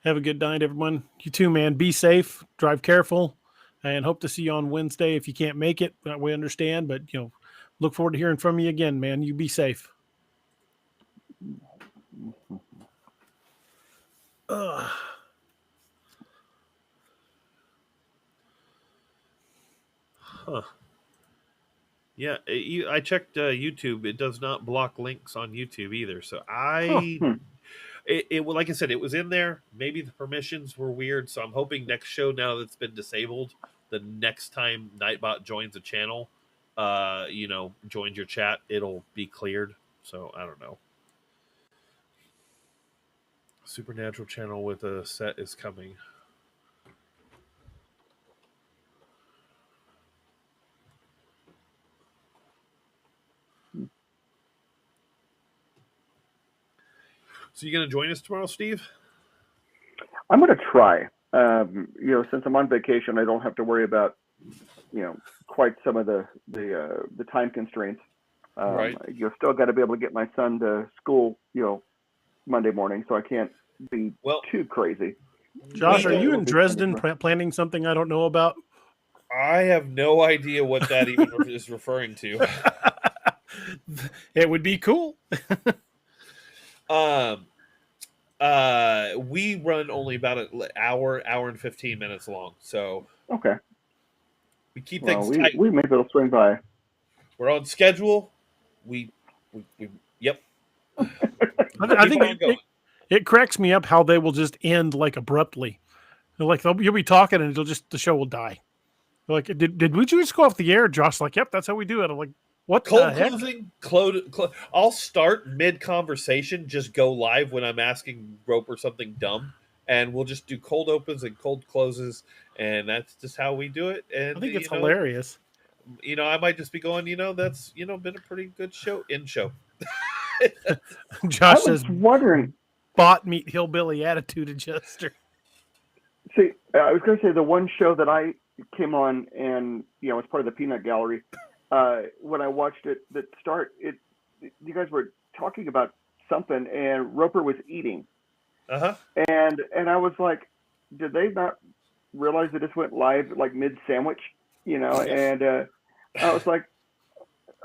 Have a good night, everyone. You too, man. Be safe. Drive careful. And hope to see you on Wednesday. If you can't make it, we understand. But, look forward to hearing from you again, man. You be safe. Huh. Yeah, I checked YouTube. It does not block links on YouTube either. So it like I said, it was in there. Maybe the permissions were weird. So I'm hoping next show, now that it's been disabled, the next time Nightbot joins a channel, joins your chat, it'll be cleared. So I don't know. Supernatural channel with a set is coming. So you going to join us tomorrow, Steve? I'm going to try. Since I'm on vacation, I don't have to worry about, quite some of the time constraints. Right. You've still got to be able to get my son to school, Monday morning, so I can't be too crazy. Josh, are you in Dresden planning something I don't know about? I have no idea what that even is referring to. It would be cool. We run only about an hour and 15 minutes long, so okay. We keep things tight. We maybe it'll swing by. We're on schedule. Yep. I think it cracks me up how they will just end like abruptly. Like you'll be talking and the show will die. Like, did we just go off the air? Josh, like, yep, that's how we do it. I'm like, what? Cold closing. I'll start mid conversation, just go live when I'm asking Roper something dumb, and we'll just do cold opens and cold closes, and that's just how we do it. And I think it's hilarious. I might just be going, that's been a pretty good show. Josh says, wondering, bot meet hillbilly attitude adjuster. See, I was going to say the one show that I came on and was part of the Peanut Gallery. When I watched it, you guys were talking about something, and Roper was eating. And I was like, did they not realize that this went live like mid sandwich? And I was like,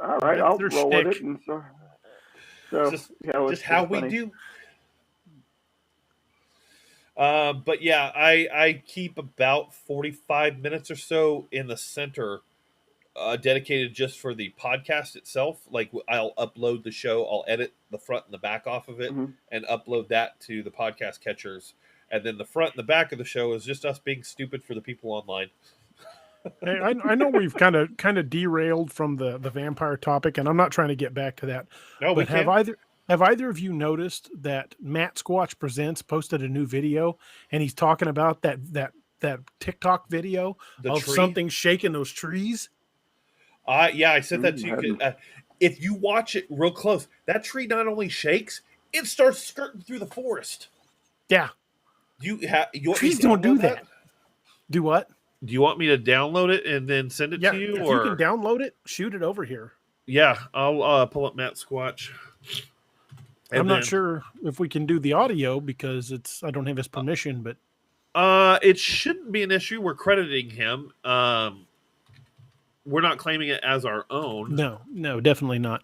all right, I'll roll with it. And so just how we do. But yeah, I keep about 45 minutes or so in the center, dedicated just for the podcast itself. Like I'll upload the show, I'll edit the front and the back off of it, and upload that to the podcast catchers. And then the front and the back of the show is just us being stupid for the people online. Hey, I know we've kind of derailed from the vampire topic, and I'm not trying to get back to that. No, but have either of you noticed that Matt Squatch Presents posted a new video, and he's talking about that TikTok video of something shaking those trees? Yeah, I said that to you. If you watch it real close, that tree not only shakes, it starts skirting through the forest. Yeah. Trees don't do that. Do what? Do you want me to download it and then send it to you? If you can download it, shoot it over here. Yeah, I'll pull up Matt Squatch. I'm not sure if we can do the audio because I don't have his permission, but it shouldn't be an issue. We're crediting him. We're not claiming it as our own. No, definitely not.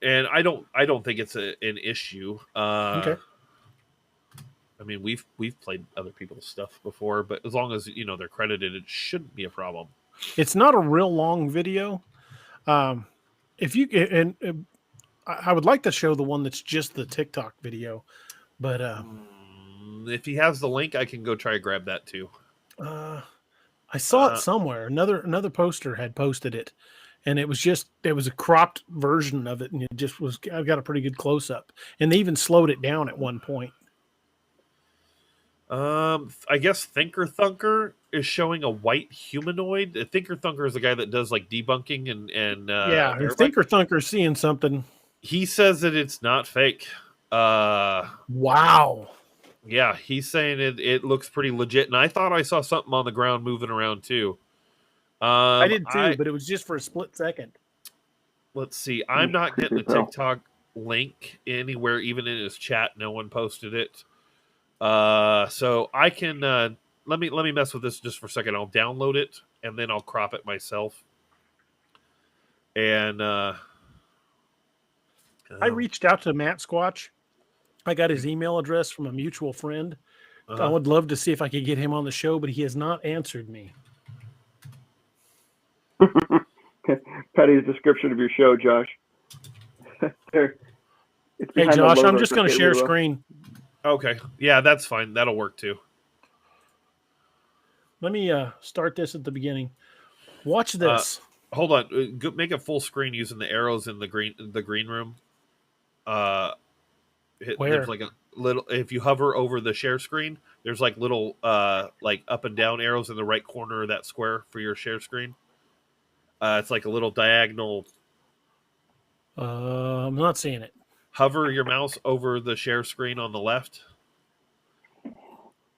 And I don't think it's an issue. Okay. I mean, we've played other people's stuff before, but as long as they're credited, it shouldn't be a problem. It's not a real long video. If you I would like to show the one that's just the TikTok video, but if he has the link, I can go try to grab that too. I saw it somewhere. Another poster had posted it, and it was a cropped version of it, and it just was. I've got a pretty good close up, and they even slowed it down at one point. I guess Thinker Thunker is showing a white humanoid. Thinker Thunker is the guy that does like debunking and if Thinker Thunker's seeing something, he says that it's not fake. Wow. Yeah, he's saying it looks pretty legit, and I thought I saw something on the ground moving around too. I did too, but it was just for a split second. Let's see. I'm not getting a TikTok link anywhere, even in his chat. No one posted it. So I can let me mess with this just for a second. I'll download it and then I'll crop it myself. And I reached out to Matt Squatch. I got his email address from a mutual friend. I would love to see if I could get him on the show, but he has not answered me. Patty's description of your show, Josh. Hey, Josh, I'm just going to share screen. Okay. Yeah, that's fine. That'll work too. Let me start this at the beginning. Watch this. Hold on. Make it full screen using the arrows in the green room. Where? There's like a little. If you hover over the share screen, there's like little like up and down arrows in the right corner of that square for your share screen. It's like a little diagonal. I'm not seeing it. Hover your mouse over the share screen on the left.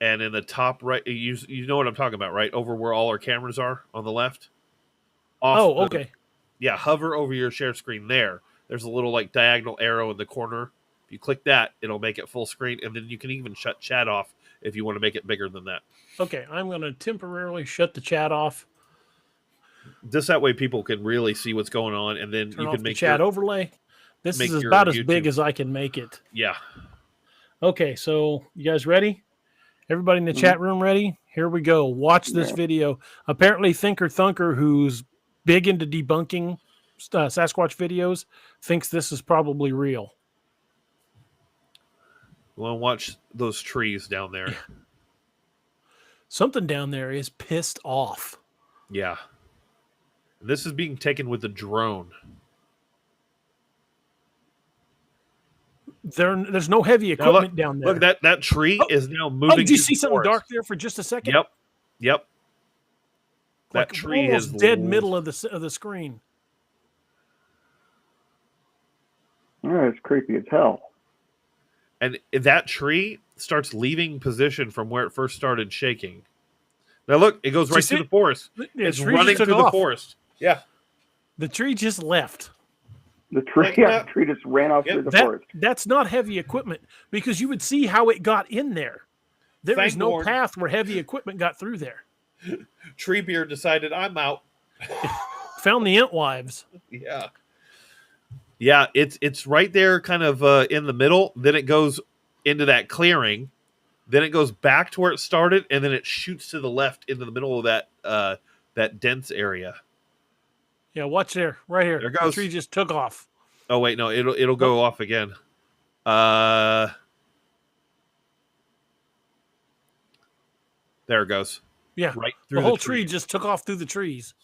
And in the top right, you know what I'm talking about, right? Over where all our cameras are on the left. Okay. Yeah, hover over your share screen there. There's a little like diagonal arrow in the corner. If you click that, it'll make it full screen. And then you can even shut chat off if you want to make it bigger than that. Okay, I'm going to temporarily shut the chat off. Just that way people can really see what's going on. And then Turn you off can make the chat overlay. This is about as big as I can make it. Yeah. Okay, so you guys ready? Everybody in the chat room ready? Here we go. Watch this video. Apparently, Thinker Thunker, who's big into debunking Sasquatch videos, thinks this is probably real. You want to watch those trees down there? Something down there is pissed off. Yeah. This is being taken with a drone. There's no heavy equipment down there. Look, that tree is now moving. Did you see something dark there for just a second? Yep. That tree is dead middle of the screen. Oh, it's creepy as hell. And that tree starts leaving position from where it first started shaking. Now look, it goes right through the forest. It's running through the forest. Yeah. The tree just left. The tree just ran off through the forest. That's not heavy equipment, because you would see how it got in there. There is no path where heavy equipment got through there. Treebeard decided, I'm out. Found the Entwives. Yeah. Yeah, it's right there kind of in the middle. Then it goes into that clearing. Then it goes back to where it started, and then it shoots to the left into the middle of that dense area. Yeah, watch there. Right here. There goes. The tree just took off. Oh, wait, no, it'll go off again. There it goes. Yeah, right through the whole tree just took off through the trees.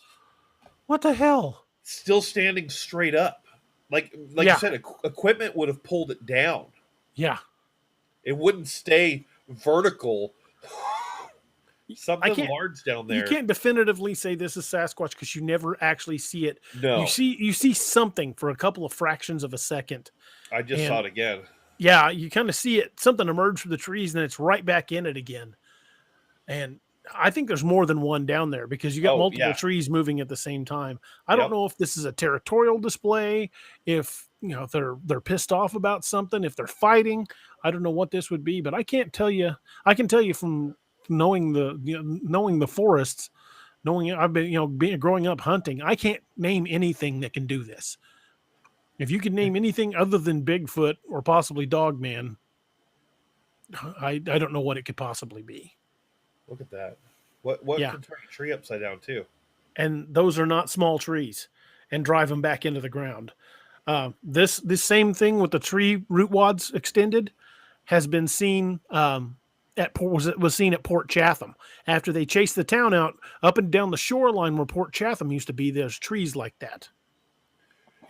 What the hell? Still standing straight up. Like you said, equipment would have pulled it down. Yeah. It wouldn't stay vertical. Something large down there. You can't definitively say this is Sasquatch because you never actually see it. No. You see something for a couple of fractions of a second. I just saw it again. Yeah, you kind of see it. Something emerge from the trees, and it's right back in it again. And I think there's more than one down there because you got multiple trees moving at the same time. I don't know if this is a territorial display, if they're pissed off about something, if they're fighting. I don't know what this would be, but I can't tell you. I can tell you from knowing the forests, I've been growing up hunting. I can't name anything that can do this. If you can name anything other than Bigfoot or possibly Dogman, I don't know what it could possibly be. Look at that. What can turn a tree upside down too? And those are not small trees, and drive them back into the ground. This same thing with the tree root wads extended has been seen was seen at Port Chatham. After they chased the town out, up and down the shoreline where Port Chatham used to be, there's trees like that.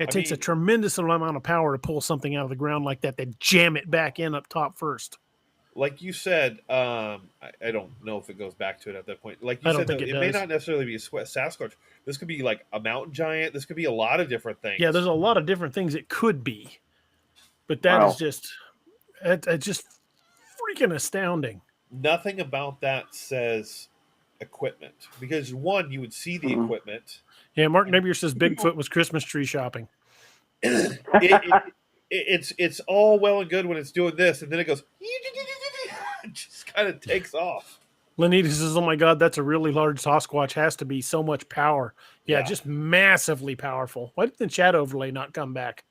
It takes a tremendous amount of power to pull something out of the ground like that. They jam it back in up top first. Like you said, I don't know if it goes back to it at that point. Like you said, it may not necessarily be a Sasquatch. This could be like a mountain giant. This could be a lot of different things. Yeah, there's a lot of different things it could be. But that is just freaking astounding. Nothing about that says equipment. Because one, you would see the equipment. Yeah, Mark Nebier says Bigfoot was Christmas tree shopping. It's all well and good when it's doing this, and then it goes, it just kind of takes off. Lenita says, oh my God, that's a really large Sasquatch. Has to be so much power. Yeah, just massively powerful. Why did the chat overlay not come back?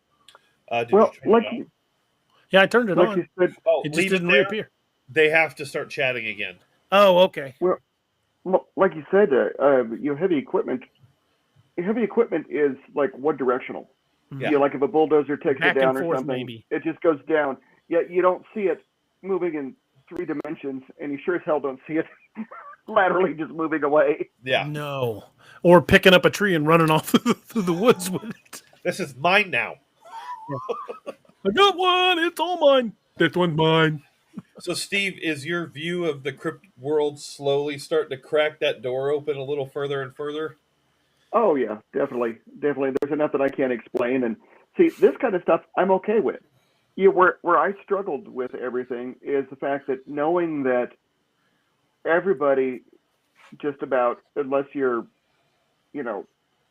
I turned it on. Said, it just didn't reappear. They have to start chatting again. Oh, okay. Well, like you said, heavy equipment. Heavy equipment is like one directional. Yeah. Like if a bulldozer takes it down or something, maybe. It just goes down. Yet you don't see it moving in 3 dimensions, and you sure as hell don't see it laterally just moving away. Yeah. No. Or picking up a tree and running off through the woods with it. This is mine now. I got one. It's all mine. This one's mine. So, Steve, is your view of the crypt world slowly starting to crack that door open a little further and further? Oh, yeah, definitely. There's enough that I can't explain. And see, this kind of stuff I'm okay with. Where I struggled with everything is the fact that knowing that everybody, just about, unless you're,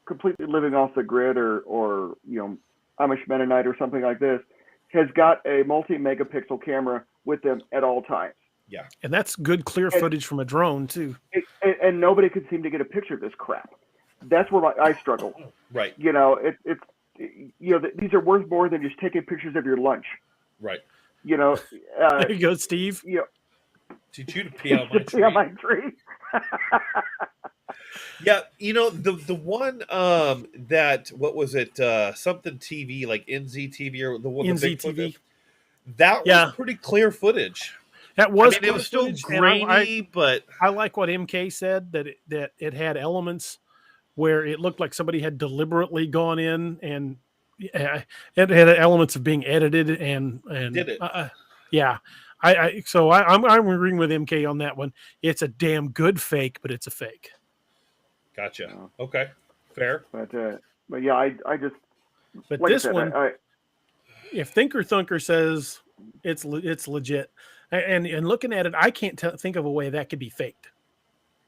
completely living off the grid or Amish Mennonite or something like this, has got a multi-megapixel camera with them at all times. Yeah. And that's good clear footage from a drone, too. And nobody could seem to get a picture of this crap. That's where I struggle. Right. These are worth more than just taking pictures of your lunch. Right. There you go, Steve. Teach you to pee on my tree. Pee on my tree. Yeah, the one that, what was it? Something TV, like NZTV or the one NZTV. That was pretty clear footage. That was. It was still grainy, but I like what MK said that it had elements where it looked like somebody had deliberately gone in and Yeah, it had elements of being edited and Did it? Yeah. I'm agreeing with MK on that one. It's a damn good fake, but it's a fake. Gotcha. Okay, fair. But yeah, I just. But like this I said, one, if Thinker Thunker says it's legit, and looking at it, I can't think of a way that could be faked,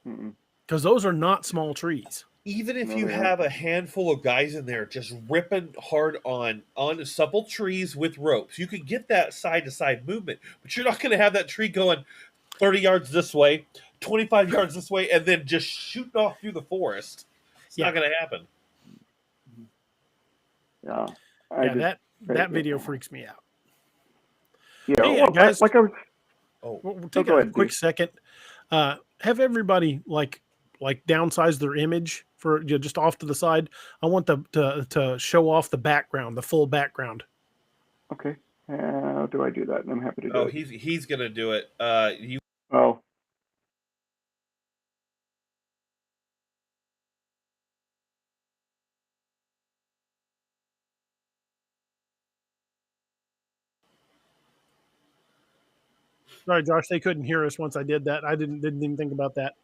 because those are not small trees. Even if you have a handful of guys in there just ripping hard on supple trees with ropes, you could get that side to side movement, but you're not going to have that tree going 30 yards this way, 25 yards this way, and then just shooting off through the forest. It's not going to happen. Yeah. That video freaks me out. Yeah, hey, guys. We'll take a quick second. Have everybody like downsize their image for just off to the side. I want them to show off the background, the full background. Okay. How do I do that? I'm happy to do it. He's gonna do it. Sorry, Josh, they couldn't hear us once I did that. I didn't even think about that.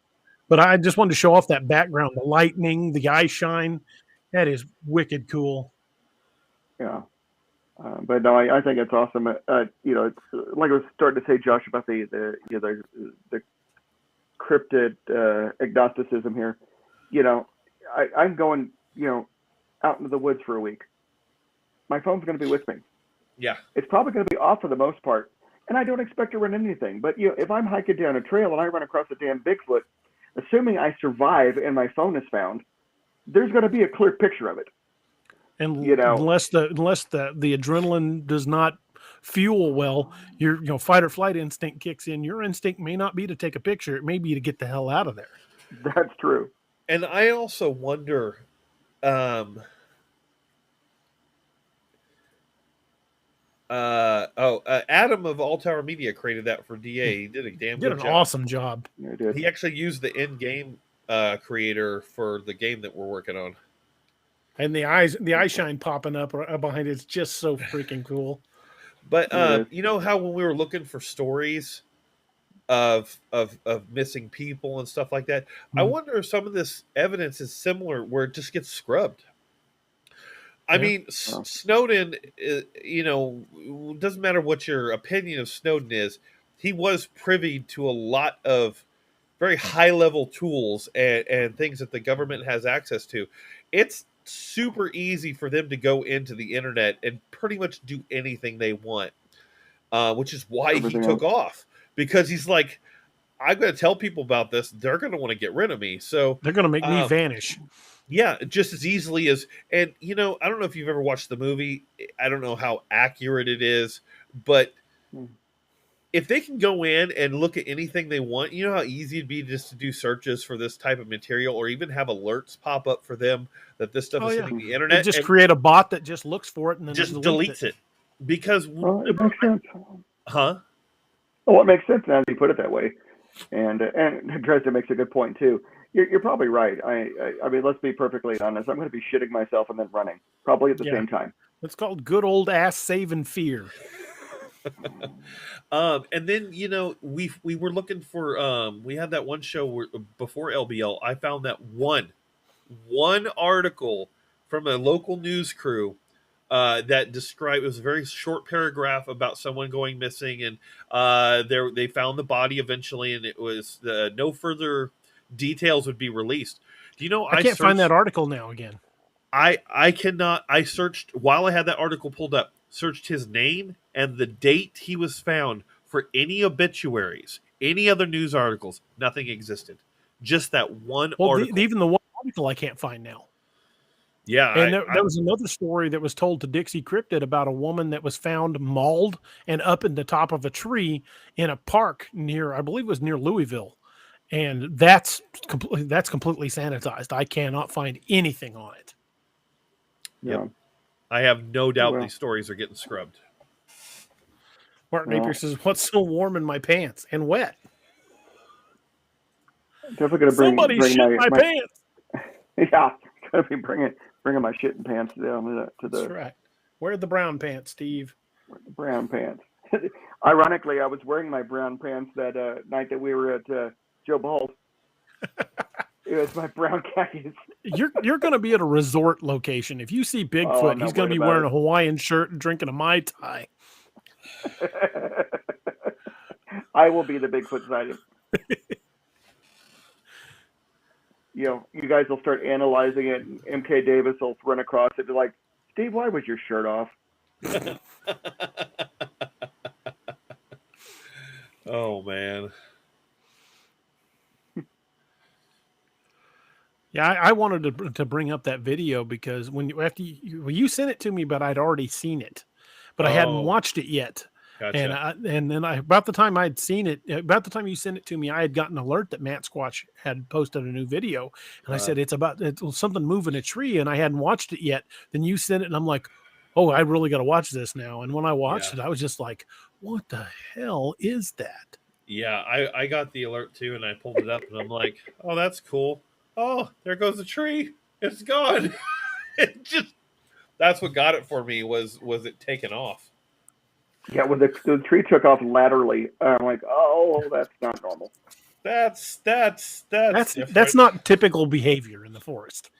But I just wanted to show off that background, the lightning, the eye shine. That is wicked cool. Yeah. But no, I think it's awesome. It's like I was starting to say, Josh, about the cryptid agnosticism here. I'm going out into the woods for a week. My phone's going to be with me. Yeah. It's probably going to be off for the most part, and I don't expect to run anything. But if I'm hiking down a trail and I run across a damn Bigfoot, assuming I survive and my phone is found, there's going to be a clear picture of it. And unless the adrenaline does not fuel well, your fight or flight instinct kicks in. Your instinct may not be to take a picture; it may be to get the hell out of there. That's true. And I also wonder, Adam of All Tower Media created that for DA. He did a damn good job. Awesome job. He actually used the in-game creator for the game that we're working on. And the eye shine popping up behind it is just so freaking cool. But you know how when we were looking for stories of missing people and stuff like that, I wonder if some of this evidence is similar, where it just gets scrubbed. I mean, Snowden, doesn't matter what your opinion of Snowden is, he was privy to a lot of very high-level tools and things that the government has access to. It's super easy for them to go into the internet and pretty much do anything they want, which is why he took off. Because he's like, I'm going to tell people about this. They're going to want to get rid of me. So they're going to make me vanish. Yeah, just as easily as, and I don't know if you've ever watched the movie. I don't know how accurate it is, but if they can go in and look at anything they want, you know how easy it'd be just to do searches for this type of material, or even have alerts pop up for them that this stuff is hitting the internet. And just create a bot that just looks for it and then just deletes it. Because it makes sense. Huh? Well, it makes sense now that you put it that way. And Dresden makes a good point too. You're probably right. I mean, let's be perfectly honest. I'm going to be shitting myself and then running, probably at the same time. It's called good old ass saving fear. And then we were looking for we had that one show where, before LBL, I found that one article from a local news crew that described, it was a very short paragraph about someone going missing, and they found the body eventually, and it was no further details would be released. Do you know? I can't find that article now again. I cannot. I searched while I had that article pulled up, searched his name and the date he was found for any obituaries, any other news articles. Nothing existed. Just that one article. Even the one article I can't find now. Yeah. And there was another story that was told to Dixie Cryptid about a woman that was found mauled and up in the top of a tree in a park near, I believe it was near Louisville. And that's completely sanitized. I cannot find anything on it. Yep. I have no doubt these stories are getting scrubbed. Martin Napier says, "What's so warm in my pants and wet?" Definitely going to bring my pants. Yeah, going to be bringing bringing my shitting pants down to That's the right. Wear the brown pants, Steve. brown pants. Ironically, I was wearing my brown pants that night that we were at Joe Ball's. It was my brown khakis. You're going to be at a resort location. If you see Bigfoot, he's going to be wearing a Hawaiian shirt and drinking a Mai Tai. I will be the Bigfoot sighting. You guys will start analyzing it, and MK Davis will run across it and be like, Steve, why was your shirt off? Oh, man. Yeah, I wanted to bring up that video because when you sent it to me, but I'd already seen it, but I hadn't watched it yet. Gotcha. And then about the time I'd seen it, about the time you sent it to me, I had gotten an alert that Matt Squatch had posted a new video, and I said it's something moving a tree, and I hadn't watched it yet. Then you sent it, and I'm like, oh, I really got to watch this now. And when I watched it, I was just like, what the hell is that? Yeah, I got the alert too, and I pulled it up, and I'm like, oh, that's cool. Oh, there goes the tree. It's gone. That's what got it for me was it taken off. Yeah, when the tree took off laterally, I'm like, oh, that's not normal. That's not typical behavior in the forest.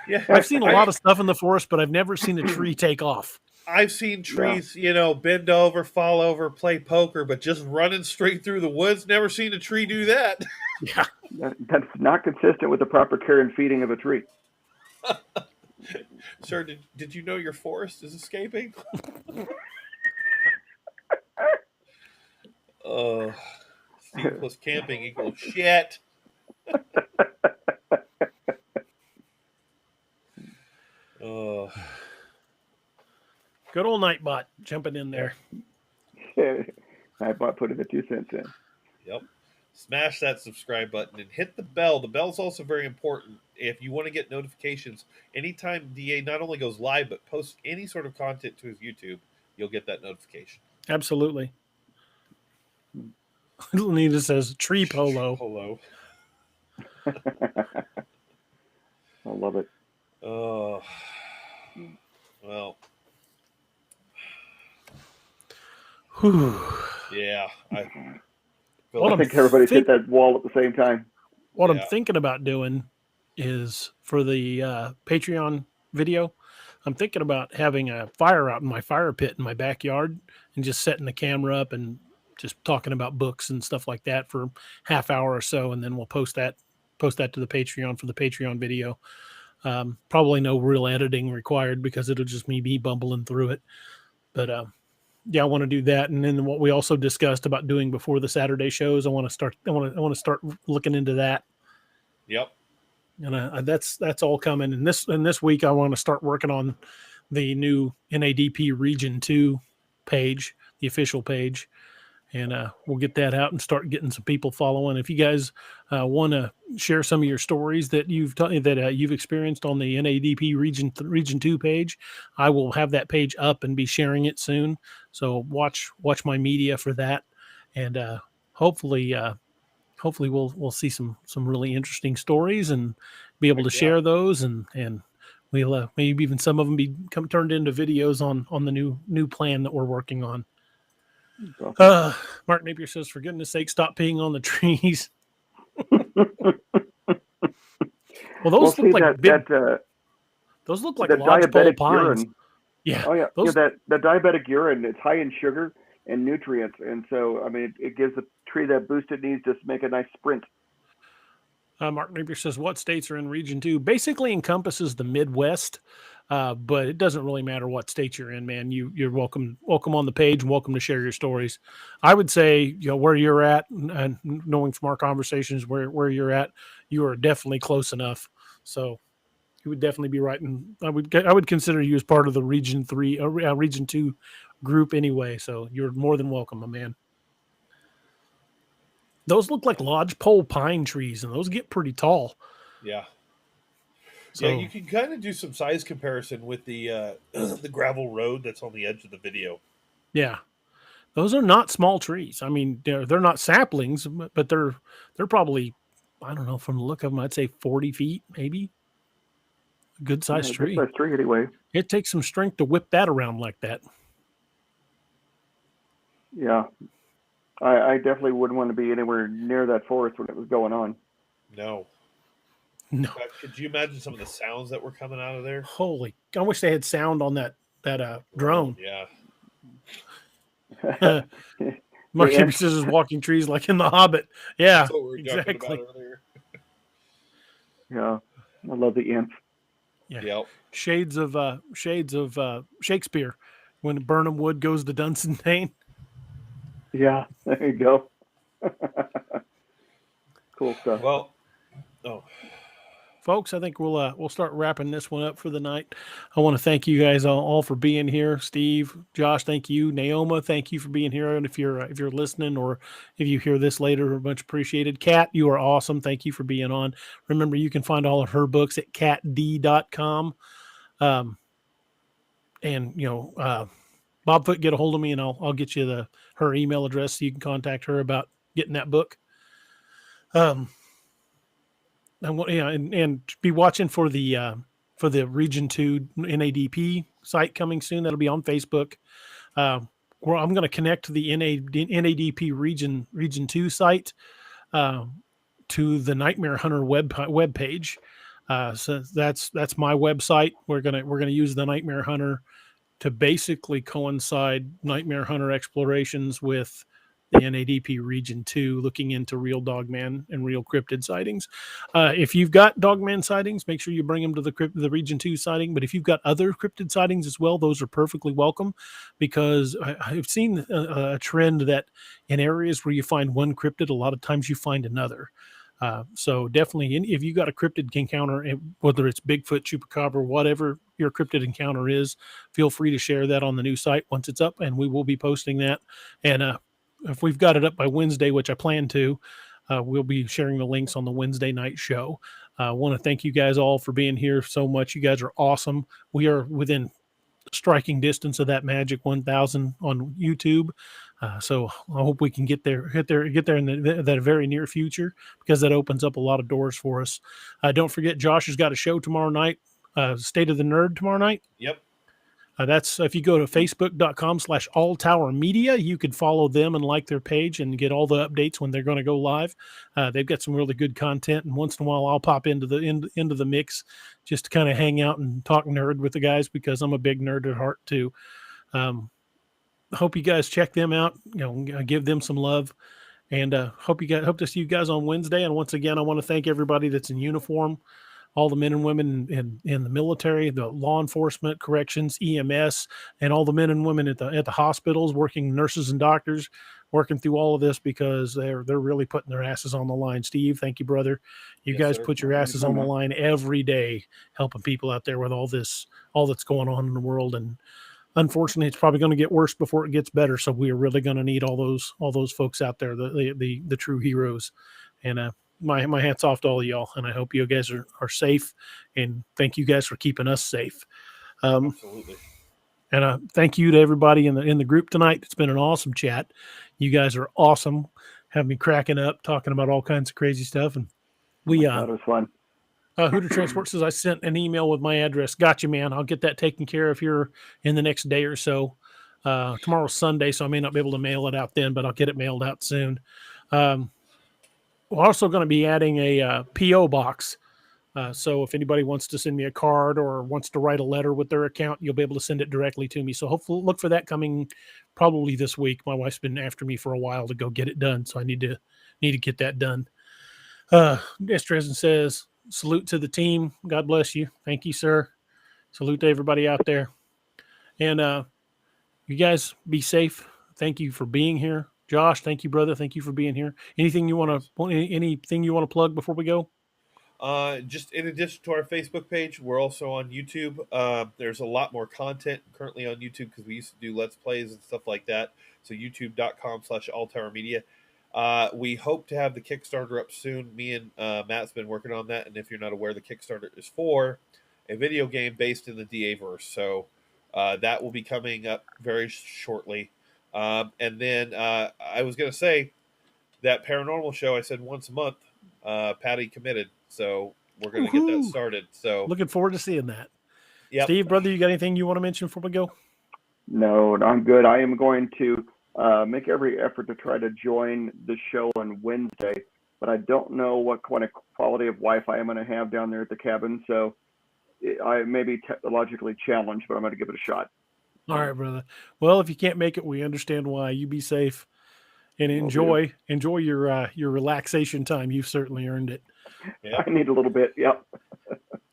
Yeah, I've seen a lot of stuff in the forest, but I've never seen a tree take off. I've seen trees, bend over, fall over, play poker, but just running straight through the woods. Never seen a tree do that. Yeah, that's not consistent with the proper care and feeding of a tree. Sir, did you know your forest is escaping? Steve plus camping equals shit. Good old Nightbot jumping in there. Nightbot putting the 2 cents in. Yep. Smash that subscribe button and hit the bell. The bell's also very important if you want to get notifications. Anytime DA not only goes live, but posts any sort of content to his YouTube, you'll get that notification. Absolutely. Little Nita says tree polo. Polo. I love it. Oh, well. Whew. Yeah. I think everybody's hit that wall at the same time. What I'm thinking about doing is for the Patreon video, I'm thinking about having a fire out in my fire pit in my backyard and just setting the camera up and just talking about books and stuff like that for half hour or so, and then we'll post that to the Patreon for the Patreon video. Probably no real editing required because it'll just be bumbling through it. But yeah, I want to do that, and then what we also discussed about doing before the Saturday shows, I want to start looking into that. Yep. And that's all coming. And this week, I want to start working on the new NADP Region 2 page, the official page. And we'll get that out and start getting some people following. If you guys want to share some of your stories that you've experienced on the NADP Region 2 page, I will have that page up and be sharing it soon. So watch my media for that, and hopefully we'll see some really interesting stories and be able to share those, and we'll maybe even some of them become turned into videos on the new plan that we're working on. Mark Napier says, for goodness sake, stop peeing on the trees. Well, those look like those look like lodgepole pines. Urine. Yeah. Oh yeah. That diabetic urine, it's high in sugar and nutrients, and so I mean it gives the tree that boost it needs to make a nice sprint. Mark Napier says, what states are in Region 2? Basically encompasses the Midwest, but it doesn't really matter what state you're in, man. You're welcome on the page and welcome to share your stories. I would say, where you're at, and knowing from our conversations where you're at, you are definitely close enough. So you would definitely be right. And I would consider you as part of the Region 2 group anyway. So you're more than welcome, my man. Those look like lodgepole pine trees, and those get pretty tall. Yeah. So, yeah, you can kind of do some size comparison with the the gravel road that's on the edge of the video. Yeah. Those are not small trees. I mean, they're not saplings, but they're probably, I don't know, from the look of them, I'd say 40 feet, maybe. Good sized tree. Good sized tree, anyway. It takes some strength to whip that around like that. Yeah. I definitely wouldn't want to be anywhere near that forest when it was going on. No. No. Could you imagine some of the sounds that were coming out of there? Holy! I wish they had sound on that drone. Yeah. Mark Paper Scissors Walking Trees like in The Hobbit. Yeah, that's what we were exactly. About earlier. Yeah, I love the imp. Yeah. Yep. Shades of Shakespeare when Burnham Wood goes to Dunsinane. Yeah, there you go. Cool stuff. Well, folks, I think we'll start wrapping this one up for the night. I want to thank you guys all for being here. Steve, Josh, thank you. Naoma, thank you for being here. And if you're listening or if you hear this later, much appreciated. Kat, you are awesome. Thank you for being on. Remember, you can find all of her books at katd.com. And Bobfoot, get a hold of me and I'll get you her email address so you can contact her about getting that book. And be watching for the Region 2 NADP site coming soon. That'll be on Facebook. Where I'm going to connect the NADP Region 2 site to the Nightmare Hunter web page. So that's my website. We're gonna use the Nightmare Hunter to basically coincide Nightmare Hunter explorations with the NADP Region 2, looking into real Dogman and real cryptid sightings. If you've got Dogman sightings, make sure you bring them to the Region 2 sighting. But if you've got other cryptid sightings as well, those are perfectly welcome, because I've seen a trend that in areas where you find one cryptid, a lot of times you find another. So definitely, if you got a cryptid encounter, whether it's Bigfoot, Chupacabra, whatever your cryptid encounter is, feel free to share that on the new site once it's up, and we will be posting that. And if we've got it up by Wednesday, which I plan to, we'll be sharing the links on the Wednesday night show. I want to thank you guys all for being here so much. You guys are awesome. We are within striking distance of that magic 1,000 on YouTube. So I hope we can get there in that very near future, because that opens up a lot of doors for us. Don't forget, Josh has got a show tomorrow night, State of the Nerd tomorrow night. Yep. That's if you go to facebook.com/alltowermedia, you can follow them and like their page and get all the updates when they're going to go live. They've got some really good content, and once in a while I'll pop into the mix just to kind of hang out and talk nerd with the guys, because I'm a big nerd at heart too. Hope you guys check them out, give them some love, and hope to see you guys on Wednesday. And once again, I want to thank everybody that's in uniform, all the men and women in the military, the law enforcement, corrections, EMS, and all the men and women at the hospitals, working nurses and doctors, working through all of this, because they're really putting their asses on the line. Steve, thank you, brother. You guys put your asses on the line every day, helping people out there with all that's going on in the world. And unfortunately, it's probably going to get worse before it gets better. So we are really going to need all those folks out there, the true heroes. And my hat's off to all of y'all, and I hope you guys are safe, and thank you guys for keeping us safe. Absolutely. And thank you to everybody in the group tonight. It's been an awesome chat. You guys are awesome. Have me cracking up, talking about all kinds of crazy stuff. And that was fun. Hooter Transport says I sent an email with my address. Gotcha, man. I'll get that taken care of here in the next day or so. Tomorrow's Sunday, so I may not be able to mail it out then, but I'll get it mailed out soon. We're also going to be adding a P.O. box. So if anybody wants to send me a card or wants to write a letter with their account, you'll be able to send it directly to me. So hopefully look for that coming probably this week. My wife's been after me for a while to go get it done, so I need to get that done. Destrezen says, salute to the team. God bless you. Thank you, sir. Salute to everybody out there. And you guys be safe. Thank you for being here. Josh, thank you, brother. Thank you for being here. Anything you want to plug before we go? Just in addition to our Facebook page, we're also on YouTube. There's a lot more content currently on YouTube, because we used to do Let's Plays and stuff like that. So youtube.com/alltowermedia. We hope to have the Kickstarter up soon. Me and Matt's been working on that. And if you're not aware, the Kickstarter is for a video game based in the DA-verse. So that will be coming up very shortly. And then I was going to say that paranormal show, I said once a month, Patty committed. So we're going to get that Woohoo! started. So Looking forward to seeing that. Yep. Steve, brother, you got anything you want to mention before we go? No, I'm good. I am going to make every effort to try to join the show on Wednesday, but I don't know what kind of quality of Wi-Fi I'm going to have down there at the cabin. So I may be technologically challenged, but I'm going to give it a shot. All right, brother. Well, if you can't make it, we understand why. You be safe and enjoy your relaxation time. You've certainly earned it. Yep. I need a little bit. Yep.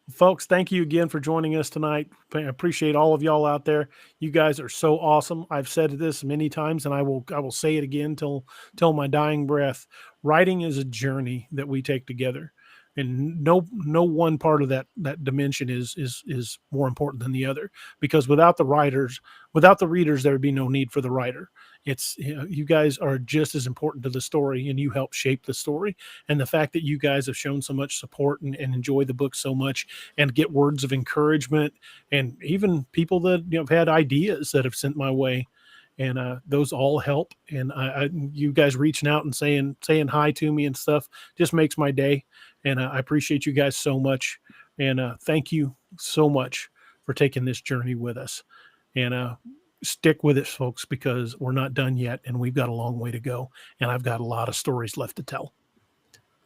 Folks, thank you again for joining us tonight. I appreciate all of y'all out there. You guys are so awesome. I've said this many times, and I will say it again till my dying breath. Writing is a journey that we take together, and no one part of that dimension is more important than the other. Because without the readers, there would be no need for the writer. It's, you guys are just as important to the story, and you help shape the story. And the fact that you guys have shown so much support and enjoy the book so much and get words of encouragement, and even people that have had ideas that have sent my way, and those all help. And you guys reaching out and saying hi to me and stuff just makes my day. And I appreciate you guys so much. And thank you so much for taking this journey with us. And stick with it, folks, because we're not done yet, and we've got a long way to go. And I've got a lot of stories left to tell.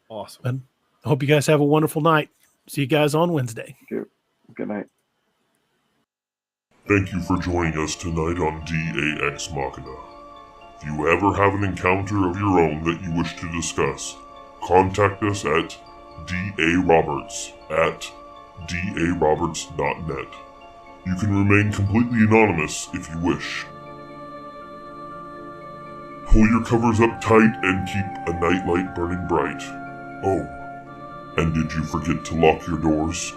Awesome. And I hope you guys have a wonderful night. See you guys on Wednesday. Good night. Thank you for joining us tonight on DAX Machina. If you ever have an encounter of your own that you wish to discuss, contact us at daroberts@daroberts.net. You can remain completely anonymous if you wish. Pull your covers up tight and keep a nightlight burning bright. Oh, and did you forget to lock your doors?